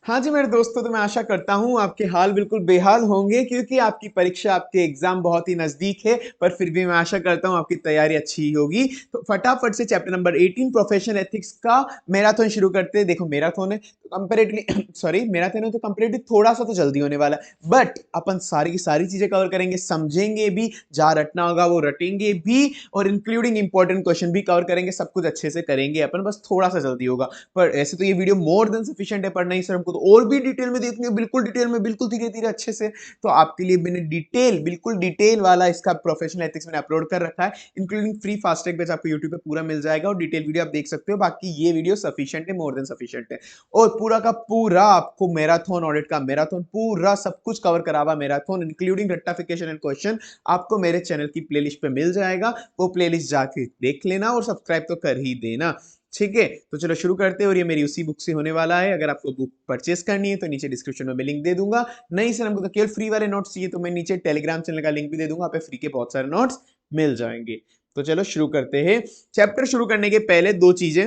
हाँ जी मेरे दोस्तों, तो मैं आशा करता हूँ आपके हाल बिल्कुल बेहाल होंगे क्योंकि आपकी परीक्षा, आपके एग्जाम बहुत ही नजदीक है। पर फिर भी मैं आशा करता हूँ आपकी तैयारी अच्छी ही होगी। तो फटाफट से चैप्टर नंबर 18 प्रोफेशनल एथिक्स का मैराथन शुरू करते हैं। देखो मैराथन है तो कंपेरेटिवली सॉरी मैराथन है तो कंपेरेटिवली थोड़ा सा तो जल्दी होने वाला है, बट अपन सारी की सारी चीजें कवर करेंगे, समझेंगे भी, जहाँ रटना होगा वो रटेंगे भी, और इंक्लूडिंग इंपॉर्टेंट क्वेश्चन भी कवर करेंगे। सब कुछ अच्छे से करेंगे अपन, बस थोड़ा सा जल्दी होगा। पर ऐसे तो ये वीडियो मोर देन सफिशिएंट है, पर नहीं सर हमको तो और भी डिटेल में देखनी है, बिल्कुल डिटेल में, बिल्कुल धीरे धीरे अच्छे से। तो आपके लिए मैंने डिटेल, बिल्कुल डिटेल वाला इसका प्रोफेशनल एथिक्स मैंने अपलोड कर रखा है, including free fast track batch आपको यूट्यूब पे पूरा मिल जाएगा और डिटेल वीडियो आप देख सकते हो। बाकी ये वीडियो सफिशिएंट है, मोर देन सफिशिएंट है। और पूरा का पूरा आपको मैराथन ऑडिट का मैराथन पूरा सब कुछ कवर करा हुआ मैराथन, इंक्लूडिंग रट्टाफिकेशन एंड क्वेश्चन, आपको मेरे चैनल की प्लेलिस्ट पे मिल जाएगा। वो प्लेलिस्ट जाके देख लेना और सब्सक्राइब तो कर ही देना। ठीक है, तो चलो शुरू करते हैं। और ये मेरी उसी बुक से होने वाला है। अगर आपको बुक परचेस करनी है तो नीचे डिस्क्रिप्शन में मैं लिंक दे दूंगा। नहीं सर हमको तो केवल फ्री वाले नोट्स चाहिए, तो मैं नीचे टेलीग्राम चैनल का लिंक भी दे दूंगा, आप पे फ्री के बहुत सारे नोट्स मिल जाएंगे। तो चलो शुरू करते हैं। चैप्टर शुरू करने के पहले दो चीजें।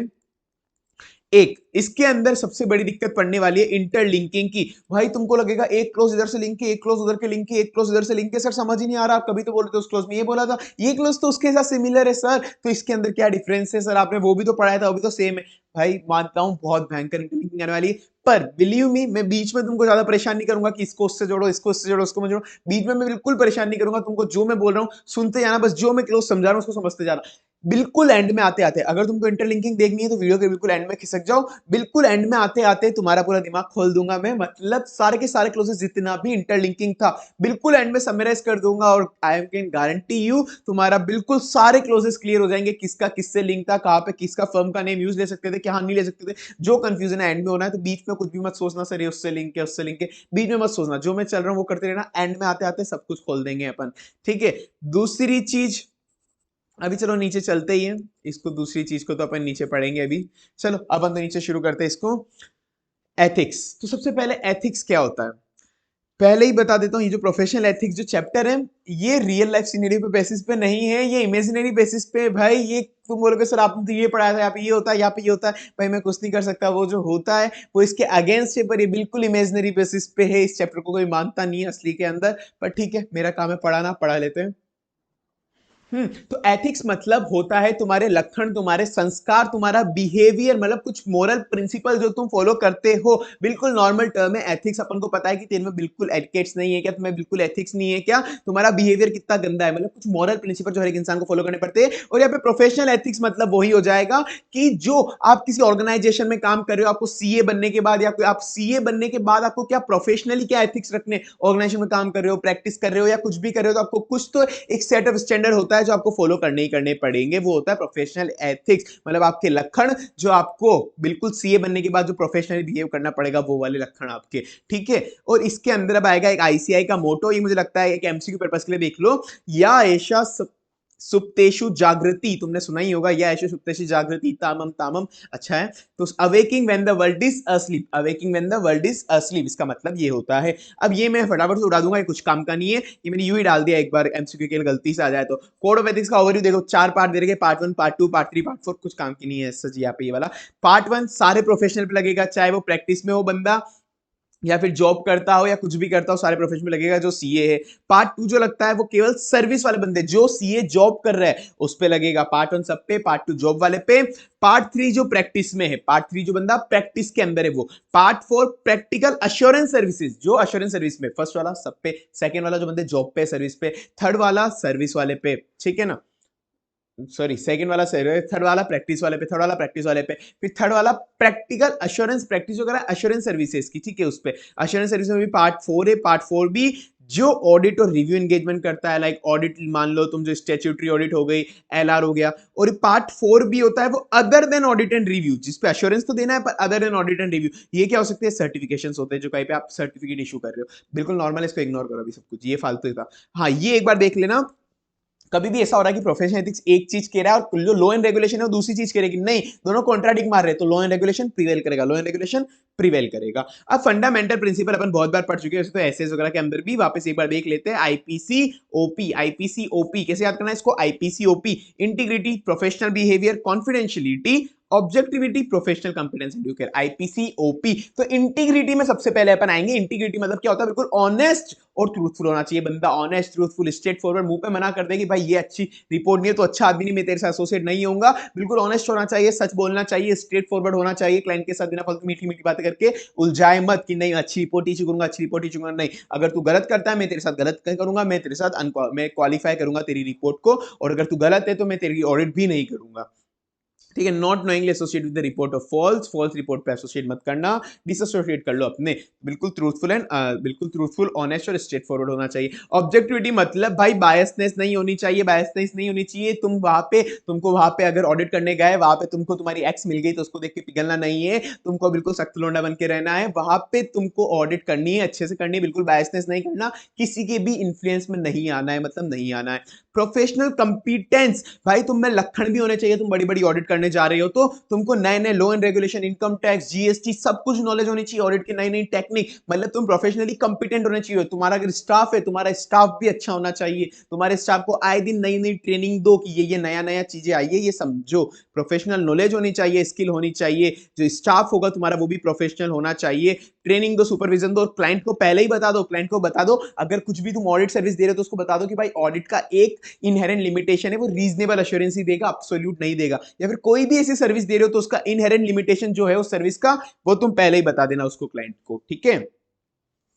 एक, इसके अंदर सबसे बड़ी दिक्कत पड़ने वाली है इंटरलिंकिंग की। भाई तुमको लगेगा एक क्लोज इधर से लिंक है, एक क्लोज उधर के लिंक है, एक क्लोज इधर से लिंक है, सर समझ ही नहीं आ रहा। आप कभी तो बोलते उस क्लोज में ये बोला था, ये क्लोज तो उसके साथ सिमिलर है सर, तो इसके अंदर क्या डिफरेंस है सर, आपने वो भी तो पढ़ाया था, वो भी तो सेम है। भाई मानता हूं बहुत भयंकर इंटरलिंकिंग आने वाली है, पर बिलीव मी मैं बीच में तुमको ज्यादा परेशान नहीं करूंगा कि इसको उससे जोड़ो, इसको उससे जोड़ो, उसको मत जोड़ो। बीच में मैं बिल्कुल परेशान नहीं करूंगा तुमको, जो मैं बोल रहा हूं सुनते जाना, बस जो मैं क्लोज समझा रहा हूं उसको समझते जाना। बिल्कुल एंड में आते आते, अगर तुमको इंटरलिंकिंग देखनी है तो वीडियो के बिल्कुल एंड में खिसक जाओ। बिल्कुल एंड में आते आते तुम्हारा पूरा दिमाग खोल दूंगा मैं, मतलब सारे के सारे क्लोजेस जितना भी इंटरलिंकिंग था बिल्कुल एंड में समराइज कर दूंगा। और आई कैन गारंटी यू तुम्हारा बिल्कुल सारे क्लोजेस क्लियर हो जाएंगे, किसका किससे लिंक था, कहां पे किसका फर्म का नेम यूज ले सकते थे, क्या नहीं ले सकते थे। जो कंफ्यूजन है एंड में होना है, तो बीच में कुछ भी मत सोचना सर ये उससे लिंक है उससे लिंक है, बीच में मत सोचना, जो मैं चल रहा हूं वो करते रहना, एंड में आते आते सब कुछ खोल देंगे अपन। ठीक है। दूसरी चीज, अभी चलो नीचे चलते ही हैं, इसको दूसरी चीज को तो अपन नीचे पढ़ेंगे अभी। चलो अपन तो नीचे शुरू करते हैं इसको। एथिक्स, तो सबसे पहले एथिक्स क्या होता है पहले ही बता देता हूँ। ये जो प्रोफेशनल एथिक्स जो चैप्टर है, ये रियल लाइफ सिनेरियो पे बेसिस पे नहीं है, ये इमेजिनरी बेसिस पे है। भाई ये तुम बोलोगे सर आपने तो ये पढ़ाया था, यहाँ पे ये होता है, यहाँ पे ये होता है, भाई मैं कुछ नहीं कर सकता, वो जो होता है वो इसके अगेंस्ट है, पर ये बिल्कुल इमेजिनरी बेसिस पे है। इस चैप्टर को कोई मानता नहीं है असली के अंदर, पर ठीक है मेरा काम है पढ़ाना, पढ़ा लेते हैं। तो एथिक्स मतलब होता है तुम्हारे लक्षण, तुम्हारे संस्कार, तुम्हारा बिहेवियर, मतलब कुछ मोरल प्रिंसिपल जो तुम फॉलो करते हो। बिल्कुल नॉर्मल टर्म है एथिक्स। अपन को पता है कि तेरे में बिल्कुल एटिकेट्स नहीं है क्या, तुम्हें बिल्कुल एथिक्स नहीं है क्या, तुम्हारा बिहेवियर कितना गंदा है, मतलब कुछ मोरल प्रिंसिपल जो हर एक इंसान को फॉलो करने पड़ते हैं। और यहाँ पे प्रोफेशनल एथिक्स मतलब वही हो जाएगा कि जो आप किसी ऑर्गेनाइजेशन में काम कर रहे हो, आपको सीए बनने के बाद, या आप सीए बनने के बाद आपको क्या प्रोफेशनली क्या एथिक्स रखने, ऑर्गेनाइजेशन में काम कर रहे हो, प्रैक्टिस कर रहे हो, या कुछ भी कर रहे हो, तो आपको कुछ तो एक सेट ऑफ स्टैंडर्ड होता है जो आपको फॉलो करने ही करने पड़ेंगे। वो होता है प्रोफेशनल एथिक्स, मतलब आपके लक्षण जो आपको बिल्कुल सीए बनने के बाद जो प्रोफेशनली बिहेव करना पड़ेगा, वो वाले लक्षण आपके। ठीक है। और इसके अंदर अब आएगा एक आईसीआई का मोटो, ये मुझे लगता है एक एमसीक्यू पर्पस के लिए देख लो। या ऐसा सुप्तेषु जागृति, तुमने सुना ही होगा, या ऐसे सुप्तेषु जागृति तामम तामम। अच्छा है। तो awaking when the world is asleep, awaking when the world is asleep, इसका मतलब ये होता है। अब ये मैं फटाफट से उड़ा दूंगा, ये कुछ काम का नहीं है, ये मैंने यूं ही डाल दिया एक बार एमसीक्यू के लिए, गलती से आ जाए तो। कोड ऑफ एथिक्स का ओवरव्यू देखो, 4 पार्ट दे रखे, पार्ट 1, पार्ट 2, पार्ट 3, पार्ट 4, कुछ काम की नहीं है सच यहाँ पे ये वाला। पार्ट 1 सारे प्रोफेशनल पे लगेगा, चाहे वो प्रैक्टिस में हो बंदा, या फिर जॉब करता हो, या कुछ भी करता हो, सारे प्रोफेशन में लगेगा जो सीए है। पार्ट 2 जो लगता है वो केवल सर्विस वाले बंदे, जो सीए जॉब कर रहे हैं उस पे लगेगा। पार्ट 1 सब पे, पार्ट 2 जॉब वाले पे। पार्ट 3 जो प्रैक्टिस में है, पार्ट 3 जो बंदा प्रैक्टिस के अंदर है वो। पार्ट 4 प्रैक्टिकल अश्योरेंस सर्विसेज, जो अश्योरेंस सर्विस में, फर्स्ट वाला सब पे, सेकंड वाला जो बंदे जॉब पे सर्विस पे, थर्ड वाला सर्विस वाले पे। ठीक है ना, सॉरी सेकंड वाला सर्वे, थर्ड वाला प्रैक्टिस वाले पे, थर्ड वाला प्रैक्टिस वाले पे, फिर थर्ड वाला प्रैक्टिकल अश्योरेंस, प्रैक्टिस जो करा अश्योरेंस सर्विसेज की। ठीक है, उस पे अश्योरेंस सर्विस में भी पार्ट 4 है। पार्ट 4 भी जो ऑडिट और रिव्यू एंगेजमेंट करता है, लाइक ऑडिट मान लो तुम, जो स्टैट्यूटरी ऑडिट हो गई, एलआर हो गया। और पार्ट 4 भी होता है वो other than audit and review, जिसपे अश्योरेंस तो देना है पर other than audit and review. ये क्या हो सकते हैं, सर्टिफिकेशन होते हैं, जो कहीं पे आप सर्टिफिकेट इशू कर रहे हो। बिल्कुल नॉर्मल, इसको इग्नोर करो अभी सब कुछ, ये फालतू था। हाँ ये एक बार देख लेना, कभी भी ऐसा हो रहा है कि प्रोफेशनल एथिक्स एक चीज कह रहा है और जो लॉ एंड रेगुलेशन है वो दूसरी चीज कह रही है, नहीं दोनों कॉन्ट्राडिक्ट मार रहे हैं, तो लॉ एंड रेगुलेशन प्रिवेल करेगा, लॉ एंड रेगुलेशन प्रिवेल करेगा। अब फंडामेंटल प्रिंसिपल अपन बहुत बार पढ़ चुके हैं, तो एसएस वगैरह के अंदर भी वापस एक बार देख लेते हैं। आईपीसी ओपी, आईपीसी ओपी कैसे याद करना है इसको, IPC OP, integrity, professional behaviour, confidentiality objectivity, professional competence and due care, IPC OP. तो इंटीग्रिटी में सबसे पहले अपन आएंगे। इंटीग्रिटी मतलब क्या होता है? बिल्कुल ऑनेस्ट और ट्रूथफुल होना चाहिए बंदा, ऑनेस्ट ट्रूथफुल स्ट्रेट फॉरवर्ड, मुंह पे मना कर दे कि भाई ये अच्छी रिपोर्ट नहीं है तो अच्छा आदमी नहीं, मैं तेरे से एसोसिएट नहीं होऊंगा। बिल्कुल ऑनेस्ट होना चाहिए, सच बोलना चाहिए, स्ट्रेट फॉरवर्ड होना चाहिए क्लाइंट के साथ, बिना फालतू मीठी मीठी बातें करके उलझाए मत कि नहीं अच्छी रिपोर्ट इशू करूंगा, अच्छी रिपोर्ट इशू करूंगा। नहीं, अगर तू गलत करता है मैं तेरे साथ गलत करूंगा, मैं तेरे साथ मैं क्वालिफाई करूंगा तेरी रिपोर्ट को, और अगर तू गलत है तो मैं तेरी ऑडिट भी नहीं करूंगा। ठीक है, not knowingly associate with the report of false report पे एसोसिएट मत करना, डिसोसिएट कर लो अपने। बिल्कुल ट्रूथफुल एंड बिल्कुल ट्रूथफुल, ऑनेस्ट और स्ट्रेट फॉरवर्ड होना चाहिए। ऑब्जेक्टिविटी मतलब भाई बायसनेस नहीं होनी चाहिए, बायसनेस नहीं होनी चाहिए। तुमको वहां पे अगर ऑडिट करने गए, वहां पे तुमको तुम्हारी एक्स मिल गई तो उसको देख के पिघलना नहीं है, तुमको बिल्कुल सख्त लोंडा बन के रहना है। वहां पे तुमको ऑडिट करनी है, अच्छे से करनी है, बिल्कुल बायसनेस नहीं करना, किसी के भी इन्फ्लुएंस में नहीं आना है, मतलब नहीं आना है। प्रोफेशनल कंपिटेंस, भाई तुम में लक्षण भी होने चाहिए, तुम बड़ी बड़ी ऑडिट करने जा रहे हो तो तुमको नए नए law and regulation, income tax, GST, सब कुछ नॉलेज होनी चाहिए, ऑडिट की नई नई टेक्निक, मतलब तुम प्रोफेशनली कंपिटेंट होने चाहिए। तुम्हारा अगर स्टाफ है, तुम्हारा स्टाफ भी अच्छा होना चाहिए, तुम्हारे स्टाफ को आए दिन नई नई ट्रेनिंग दो कि ये नया नया चीजें आई है, ये समझो। प्रोफेशनल नॉलेज होनी चाहिए, स्किल होनी चाहिए, जो स्टाफ होगा तुम्हारा वो भी प्रोफेशनल होना चाहिए। ट्रेनिंग दो, सुपरविजन दो, और क्लाइंट को पहले ही बता दो, क्लाइंट को बता दो अगर कुछ भी तुम ऑडिट सर्विस दे रहे हो तो उसको बता दो कि भाई ऑडिट का एक इनहेरेंट लिमिटेशन है, वो रीजनेबल एश्योरेंस ही देगा, एब्सोल्यूट नहीं देगा। या फिर कोई भी ऐसी सर्विस दे रहे हो तो उसका इनहेरेंट लिमिटेशन जो है उस सर्विस का, वो तुम पहले ही बता देना उसको, क्लाइंट को। ठीक है,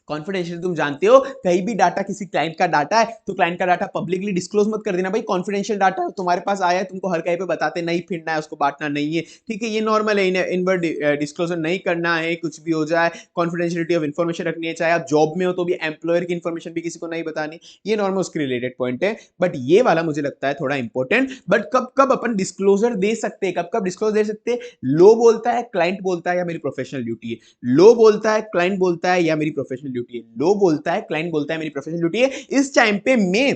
कॉन्फिडेंशियल तुम जानते हो, कहीं भी डाटा किसी क्लाइंट का डाटा है तो क्लाइंट का डाटा पब्लिकली डिस्क्लोज मत कर देना भाई। कॉन्फिडेंशियल डाटा तुम्हारे पास आया है, तुमको हर कहीं पे बताते नहीं फिरना है, उसको बांटना नहीं है। ठीक है, ये नॉर्मल है, इनवर्ड डिस्क्लोजर नहीं करना है, कुछ भी हो जाए कॉन्फिडेंशियलिटी ऑफ इन्फॉर्मेशन रखनी है, चाहे आप जॉब में हो तो भी एम्प्लॉयर की इन्फॉर्मेशन भी किसी को नहीं बतानी, ये नॉर्मल उसके रिलेटेड पॉइंट है। बट ये वाला मुझे लगता है थोड़ा इंपॉर्टेंट। बट कब कब अपन डिस्क्लोजर दे सकते हैं, कब कब डिस्क्लोजर दे सकते हैं? लो बोलता है, क्लाइंट बोलता है, या मेरी प्रोफेशनल ड्यूटी है। लो बोलता है, क्लाइंट बोलता है, या मेरी प्रोफेशनल ड्यूटी है। लो बोलता है, क्लाइंट बोलता है, मेरी प्रोफेशनल ड्यूटी है। इस टाइम पे मैं,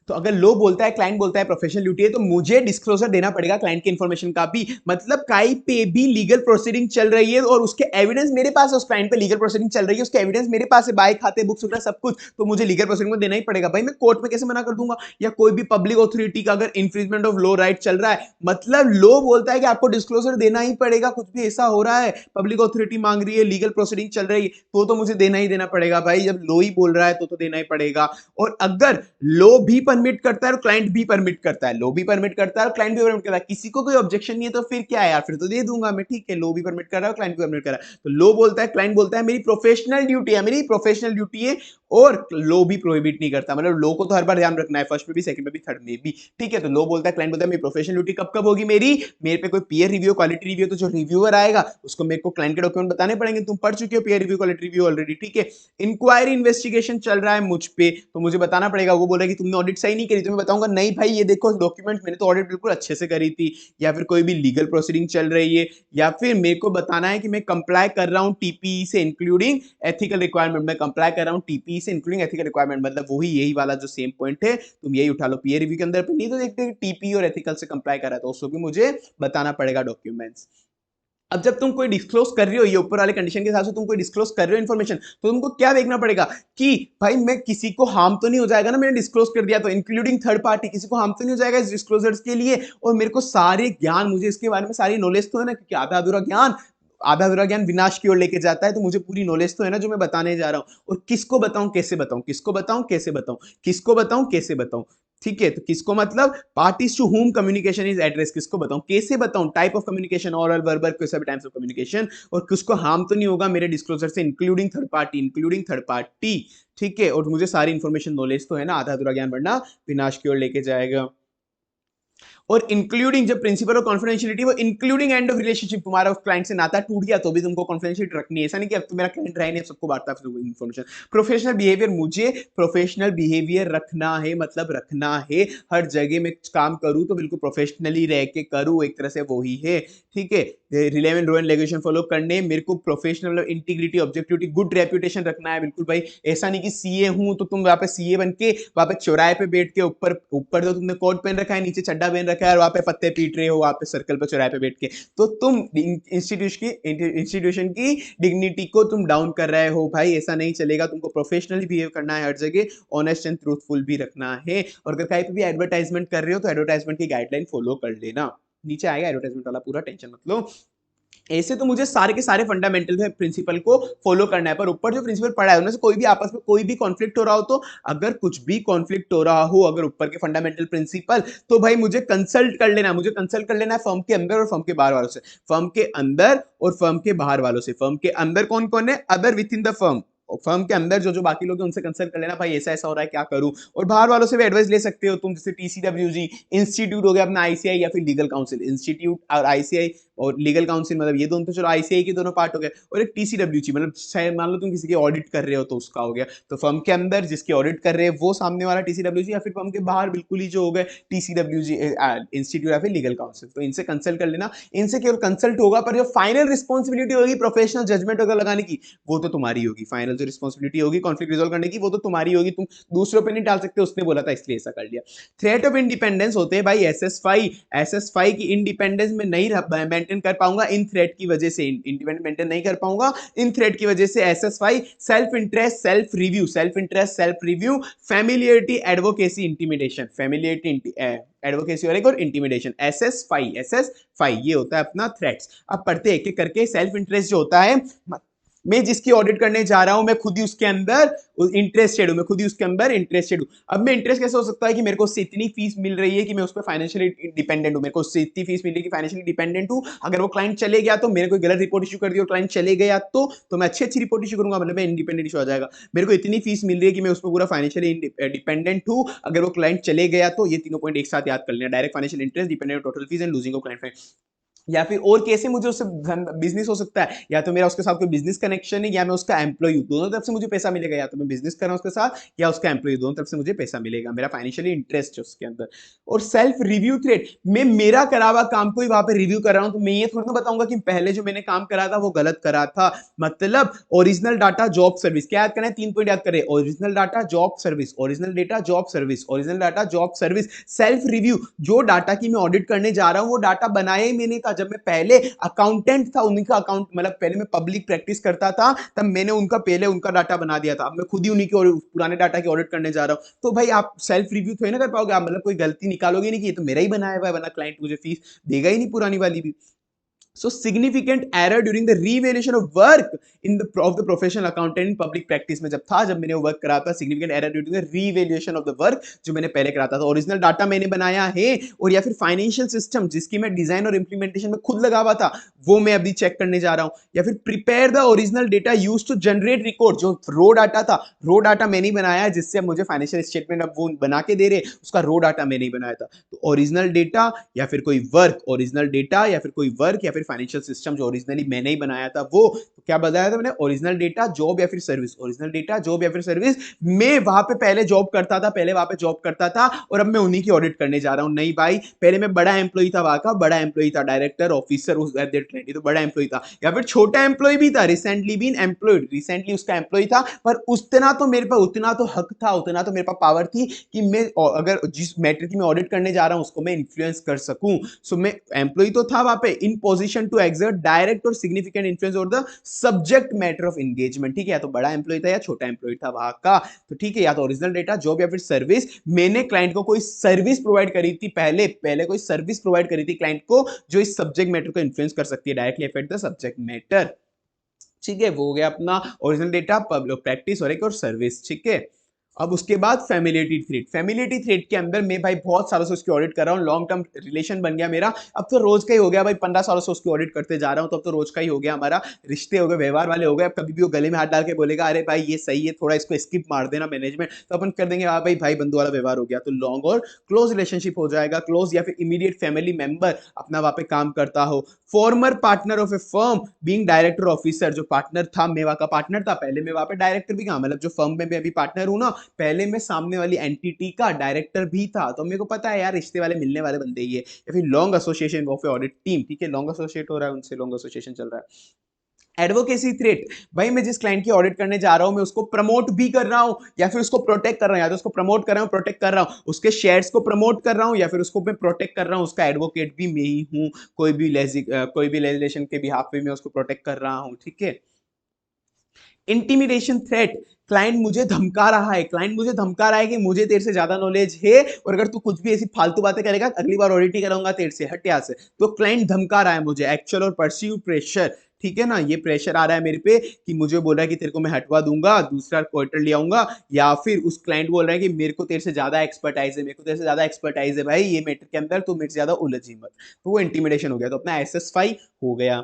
तो अगर लो बोलता है, क्लाइंट बोलता है, प्रोफेशनल ड्यूटी है, तो मुझे डिस्क्लोजर देना पड़ेगा क्लाइंट के इन्फॉर्मेशन का भी। मतलब काई पे भी लीगल प्रोसीडिंग चल रही है और उसके एविडेंस मेरे पास है, उस क्लाइंट पे लीगल प्रोसीडिंग चल रही है, उसके एविडेंस मेरे पास है, बाय खाते, बुक्स वगैरह सब कुछ, तो मुझे लीगल प्रोसीडिंग में देना ही पड़ेगा भाई। मैं कोर्ट में कैसे मना कर दूंगा? या कोई भी पब्लिक अथॉरिटी का अगर इंफ्रिंजमेंट ऑफ लॉ राइट चल रहा है, मतलब लो बोलता है कि आपको डिस्क्लोजर देना ही पड़ेगा। कुछ भी ऐसा हो रहा है, पब्लिक अथॉरिटी मांग रही है, लीगल प्रोसीडिंग चल रही है, तो मुझे देना ही देना पड़ेगा भाई। जब लो ही बोल रहा है तो देना ही पड़ेगा। और अगर लो भी परमिट करता है और क्लाइंट भी परमिट करता है, लो भी परमिट करता है और क्लाइंट भी परमिट करता है, किसी को कोई ऑब्जेक्शन नहीं है, तो फिर क्या है यार, फिर तो दे दूंगा मैं। ठीक है, लो भी परमिट कर रहा है, क्लाइंट भी परमिट कर रहा है, तो लो बोलता है, क्लाइंट बोलता है, मेरी प्रोफेशनल ड्यूटी है, मेरी प्रोफेशनल ड्यूटी है, और लो भी प्रोहिबिट नहीं करता। मतलब लो को तो हर बार ध्यान रखना है, फर्स्ट में भी, सेकंड में भी, थर्ड में भी। ठीक है, तो लो बोलता है, क्लाइंट बोलता है, मेरी प्रोफेशनल ड्यूटी कब कब होगी मेरी? मेरे पे कोई पीयर रिव्यू, क्वालिटी रिव्यू, तो जो रिव्यूअर आएगा उसको मेरे को क्लाइंट के डॉक्यूमेंट बताने पड़ेंगे। तुम पढ़ चुके हो peer review, quality review already. ठीक है, इंक्वायरी इन्वेस्टिगेशन चल रहा है मुझ पे, तो मुझे बताना पड़ेगा। वो बोल रहा है कि तुमने ऑडिट सही नहीं करी, तो मैं बताऊंगा नहीं भाई ये देखो डॉक्यूमेंट, मैंने तो ऑडिट बिल्कुल अच्छे से करी थी। या फिर कोई भी लीगल प्रोसीडिंग चल रही है, या फिर मेरे को बताना है कि मैं कंप्लाई कर रहा हूं टीपीई से इंक्लूडिंग एथिकल रिक्वायरमेंट, मैं कंप्लाई कर रहा हूं टीपीई से इंक्लूडिंग एथिकल रिक्वायरमेंट, मतलब वही यही वाला जो सेम पॉइंट है, तुम यही उठा लो पीयर रिव्यू के अंदर पे। नहीं तो देखते टीपी और एथिकल से कंप्लाई कर रहा है तो उसको भी मुझे बताना पड़ेगा डॉक्यूमेंट्स। अब जब तुम कोई डिस्क्लोज कर रहे हो, ये ऊपर वाले कंडीशन के हिसाब से तुम कोई डिस्क्लोज कर रहे हो इन्फॉर्मेशन, तो तुमको क्या देखना पड़ेगा कि भाई मैं किसी को हार्म तो नहीं हो जाएगा ना, मैंने डिस्क्लोज कर दिया तो, इंक्लूडिंग थर्ड पार्टी, किसी को हार्म तो नहीं हो जाएगा इस डिस्क्लोजर्स के लिए, और मेरे को सारे ज्ञान, मुझे इसके बारे में सारी नॉलेज तो है ना, क्योंकि आधा अधूरा ज्ञान विनाश की ओर लेके जाता है, तो मुझे पूरी नॉलेज तो है ना जो मैं बताने जा रहा हूं। और किसको बताऊं, कैसे बताऊं, किसको बताऊं, कैसे बताऊं, किसको बताऊं, कैसे बताऊं। ठीक है, तो किसको मतलब parties to whom communication is address, किसको बताऊं, कैसे बताऊं, type of communication, oral, verbal, कोई सा भी टाइप्स ऑफ कम्युनिकेशन, और किसको हार्म तो नहीं होगा मेरे डिस्क्लोजर से, including third party, including third party. ठीक है, और मुझे सारी इंफॉर्मेशन नॉलेज तो है ना, आधा अधूरा ज्ञान वरना विनाश की ओर लेके जाएगा। और इंक्लूडिंग जब प्रिंसिपल ऑफ कॉन्फिडेंशियलिटी, वो इंक्लूडिंग एंड ऑफ रिलेशनशिप, तुम्हारा उस क्लाइंट से नाता टूट गया तो भी तुमको कॉन्फिडेंशियलिटी रखनी है, ऐसा नहीं कि अब तो मेरा क्लाइंट रहा नहीं, सबको बांटता है इन्फॉर्मेशन। प्रोफेशनल बिहेवियर, मुझे प्रोफेशनल बिहेवियर रखना है, मतलब रखना है, हर जगह में काम करूं तो बिल्कुल प्रोफेशनली रह के करूं, एक तरह से वो ही है। ठीक है, relevant law and regulation follow करने, मेरे को professional integrity, objectivity, good reputation रखना है बिल्कुल भाई। ऐसा नहीं कि सीए हूं तो तुम वहां पे सीए बन के वहां पे चौराहे पे बैठ के, ऊपर ऊपर तो तुमने कोट पहन रखा है, नीचे चड्डा पहन रखा है, और वहां पे पत्ते पीट रहे हो वहां पे सर्कल पे चौराहे पे बैठ के, तो तुम इंस्टीट्यूशन की डिग्निटी को तुम डाउन कर रहे हो भाई, ऐसा नहीं चलेगा। तुमको प्रोफेशनली बिहेव करना है हर जगह, ऑनेस्ट एंड ट्रूथफुल भी रखना है। और अगर कहीं पे भी एडवर्टाइजमेंट कर रहे हो तो एडवर्टाइजमेंट की गाइडलाइन फॉलो कर लेना। नीचे आएगा एडवर्टाइजमेंट वाला पूरा, टेंशन मत लो। ऐसे तो मुझे सारे के सारे फंडामेंटल है प्रिंसिपल को फॉलो करना है, पर ऊपर जो प्रिंसिपल पढ़ा है उनमें से कोई भी आपस में कोई भी कॉन्फ्लिक्ट हो रहा हो, तो अगर कुछ भी कॉन्फ्लिक्ट हो रहा हो अगर ऊपर के फंडामेंटल प्रिंसिपल, तो भाई मुझे कंसल्ट कर लेना, मुझे कंसल्ट कर लेना है फर्म के अंदर और फर्म के बाहर वालों से, फर्म के अंदर और फर्म के बाहर वालों से। फर्म के अंदर कौन कौन है, other with in the firm, firm के अंदर जो जो बाकी लोग हैं उनसे कंसल्ट कर लेना, भाई ऐसा ऐसा हो रहा है क्या करूं, और बाहर वालों से भी एडवाइस ले सकते हो तुम, जैसे TCWG इंस्टीट्यूट हो गया अपना, ICI या फिर लीगल काउंसिल, इंस्टीट्यूट और ICI और लीगल काउंसिल, मतलब ये दोनों तो चलो ICI के दोनों पार्ट हो गए, और एक TCWG मतलब शायद मान लो तुम किसी की ऑडिट कर रहे हो तो उसका हो गया, तो फर्म के अंदर जिसकी ऑडिट कर रहे हैं वो सामने वाला TCWG, या फिर फर्म के बाहर बिल्कुल ही जो हो गए TCWG इंस्टीट्यूट या फिर लीगल काउंसिल, तो इनसे कंसल्ट कर लेना, इनसे केवल कंसल्ट होगा, पर जो फाइनल रिस्पॉन्सिबिलिटी होगी प्रोफेशनल जजमेंट वगैरह लगाने की वो तो तुम्हारी होगी, फाइनल जो रिस्पॉन्सिबिलिटी होगी कॉन्फ्लिक्ट रिजॉल्व करने की वो तो तुम्हारी होगी, तुम दूसरों पे नहीं डाल सकते, उसने बोला था इसलिए ऐसा कर लिया। थ्रेट ऑफ इंडिपेंडेंस होते हैं भाई एसएस5 की इंडिपेंडेंस में नहीं मेंटेन कर पाऊंगा इन थ्रेट की वजह से, इंडिपेंडेंट मेंटेन नहीं कर पाऊंगा इन थ्रेट की वजह से। एसएस5 self interest self review familiarity advocacy intimidation, familiarity advocacy और इंटिमिडेशन, एसएस5 ये होता है अपना थ्रेट्स। अब पढ़ते एक एक करके। सेल्फ इंटरेस्ट जो होता है, मैं जिसकी ऑडिट करने जा रहा हूं मैं खुद ही उसके अंदर इंटरेस्टेड हूं, मैं खुद ही उसके अंदर इंटरेस्टेड हूं। अब मैं इंटरेस्ट कैसे हो सकता है कि मेरे को उससे इतनी फीस मिल रही है कि मैं उस पर फाइनेंशियली डिपेंडेंट हूं, मेरे को उससे इतनी फीस मिल रही है कि फाइनेंशियली डिपेंडेंट हूं, अगर वो क्लाइंट चले गया तो मेरे को गलत रिपोर्ट इशू कर दी और क्लाइंट चले गया तो मैं अच्छी रिपोर्ट इशू करूंगा, मतलब मैं इंडिपेंडेंट इशू आ जाएगा। मेरे को इतनी फीस मिल रही है कि मैं उस पर पूरा फाइनेंशियली डिपेंडेंट हूं, अगर वो क्लाइंट चले गया तो ये तीनों पॉइंट एक साथ याद कर लेना, direct financial interest, dependent total fees and losing of client. या फिर और कैसे मुझे उससे बिजनेस हो सकता है, या तो मेरा उसके साथ कोई बिजनेस कनेक्शन है या मैं उसका एम्प्लॉय हूं, दोनों तरफ से मुझे पैसा मिलेगा, या तो मैं बिजनेस कर रहा हूं उसके साथ या उसका एम्प्लॉय, दोनों तरफ से मुझे पैसा मिलेगा, मेरा फाइनेंशियली इंटरेस्ट है उसके अंदर। और सेल्फ रिव्यू थ्रेट, मैं मेरा करा हुआ काम को ही वहां पे रिव्यू कर रहा हूं, तो मैं ये थोड़ा ना बताऊंगा कि पहले जो मैंने काम करा था वो गलत करा था। मतलब ओरिजिनल डाटा जॉब सर्विस, क्या याद करना है, 3 पॉइंट याद करें, original data job service, original data job service, original data job service. Self review, जो डाटा की मैं ऑडिट करने जा रहा हूं वो डाटा बनाया ही मैंने था, जब मैं पहले अकाउंटेंट था, उनका अकाउंट मतलब पहले मैं पब्लिक प्रैक्टिस करता था तब मैंने उनका पहले उनका डाटा बना दिया था, अब मैं खुद ही उन्हीं के पुराने डाटा की ऑडिट करने जा रहा हूं। तो भाई आप सेल्फ रिव्यू थोड़ी ना कर पाओगे, आप मतलब कोई गलती निकालोगे नहीं कि ये तो मेरा ही बनाया हुआ है, वरना क्लाइंट मुझे फीस देगा ही नहीं पुरानी वाली भी। So significant error during the revaluation of work in the of the professional accountant in public practice में जब मैंने वो वर्क करा था, significant error during the revaluation of the work जो मैंने पहले करा था, तो ओरिजिनल डाटा मैंने बनाया है, और या फिर फाइनेंशियल सिस्टम जिसकी मैं डिजाइन और इंप्लीमेंटेशन में खुद लगा हुआ था वो मैं अभी चेक करने जा रहा हूं, या फिर prepare the original data used to generate record, जो रो डाटा था, रो डाटा मैंने ही बनाया है जिससे मुझे फाइनेंशियल स्टेटमेंट अब वो बना के दे रहे, उसका रो डाटा मैंने ही बनाया था। तो ओरिजिनल डेटा या फिर कोई वर्क, ओरिजिनल डेटा या फिर कोई वर्क या फिर फाइनेंशियल सिस्टम जो ओरिजिनली मैंने ही बनाया था वो, तो क्या बताया था मैंने, ओरिजिनल डेटा जॉब या फिर सर्विस, ओरिजिनल डेटा जॉब या फिर सर्विस। मैं वहां पे पहले जॉब करता था, पहले वहां पे जॉब करता था और अब मैं उन्हीं की ऑडिट करने जा रहा हूं। नहीं भाई, पहले मैं बड़ा एम्प्लॉय था, वहां का बड़ा एम्प्लॉय था, डायरेक्टर ऑफिसर उस तो बड़ा एम्प्लॉय था, या फिर छोटा एम्प्लॉय भी था, रिसेंटली बीन एम्प्लॉयड, रिसेंटली उसका एम्प्लॉय था, पर उतना तो मेरे पास उतना तो हक था, उतना तो मेरे पास पावर थी कि मैं अगर जिस मैटर की मैं ऑडिट करने जा रहा हूं उसको मैं इन्फ्लुएंस कर सकूं। सो मैं एम्प्लॉय तो था वहां पे, in position to exert direct और significant influence over the subject matter of engagement. ठीक है, या तो बड़ा एम्प्लॉय था या छोटा एम्प्लॉय था वहां का, तो ठीक है, या तो ओरिजिनल डेटा जॉब या फिर सर्विस, मैंने क्लाइंट को कोई सर्विस प्रोवाइड करी थी, पहले पहले कोई सर्विस प्रोवाइड करी थी क्लाइंट को जो इस सब्जेक्ट मैटर को इन्फ्लुएंस कर सकती है, directly affect the subject matter. ठीक है, वो हो गया अपना ओरिजिनल डेटा, पब्लिक प्रैक्टिस और एक और सर्विस। ठीक है, अब उसके बाद फैमिलियरिटी थ्रेट, फैमिलियरिटी थ्रेट के अंदर मैं भाई बहुत सालों से उसकी ऑडिट कर रहा हूँ, लॉन्ग टर्म रिलेशन बन गया मेरा, अब तो रोज का ही हो गया भाई, 15 सालों से उसकी ऑडिट करते जा रहा हूँ, तो अब तो रोज का ही हो गया, हमारा रिश्ते हो गए, व्यवहार वाले हो गए। अब कभी भी वो गले में हाथ डाल के बोलेगा अरे भाई ये सही है, थोड़ा इसको स्किप मार देना मैनेजमेंट, तो अपन कर देंगे हाँ भाई, भाई बंधु वाला व्यवहार हो गया, तो लॉन्ग और क्लोज रिलेशनशिप हो जाएगा, क्लोज या फिर इमीडिएट फैमिली मेंबर अपना वहां पे काम करता हो। Farmer partner of A firm being director officer, जो पार्टनर था, मैं वहां का पार्टनर था, पहले मैं वहां पे डायरेक्टर भी, कहा मतलब जो फर्म में मैं अभी पार्टनर हूं ना, पहले मैं सामने वाली एंटिटी का डायरेक्टर भी था, तो मेरे को पता है यार रिश्ते वाले मिलने वाले बंदे ही है। या फिर long association of A audit team, ठीक है, लॉन्ग एसोसिएट हो रहा है उनसे, लॉन्ग एसोसिएशन चल रहा है। एडवोकेसी थ्रेट, भाई मैं जिस क्लाइंट की ऑडिट करने जा रहा हूं मैं उसको प्रमोट भी कर रहा हूं या फिर उसको प्रोटेक्ट कर रहा हूं, या तो उसको प्रमोट कर रहा हूं, प्रोटेक्ट कर रहा हूं, उसके शेयर्स को प्रमोट कर रहा हूं या फिर उसको मैं प्रोटेक्ट कर रहा हूं, उसका एडवोकेट भी मैं ही हूं, कोई भी लेजिस्लेशन के बिहाफ पे मैं उसको प्रोटेक्ट कर रहा हूं। ठीक है, इंटिमिडेशन थ्रेट, क्लाइंट मुझे धमका रहा है, क्लाइंट मुझे धमका रहा है कि मुझे तेरे से ज्यादा नॉलेज है और अगर तू कुछ भी ऐसी फालतू बातें करेगा अगली बार ऑडिट ही कराऊंगा तेरे से, हट यहाँ से। तो क्लाइंट धमका रहा है मुझे, एक्चुअल और परसीव प्रेशर, ठीक है ना, ये प्रेशर आ रहा है मेरे पे कि मुझे बोल रहा है कि तेरे को मैं हटवा दूंगा, दूसरा क्वार्टर ले आऊंगा, या फिर उस क्लाइंट बोल रहा है कि मेरे को तेरे से ज्यादा एक्सपर्टाइज है, मेरे को तेरे से ज्यादा एक्सपर्टाइज है भाई ये मैटर के अंदर, तो मेरे से ज्यादा उलझी मत। तो वो इंटिमिडेशन हो गया, तो अपना एसएसफाई हो गया।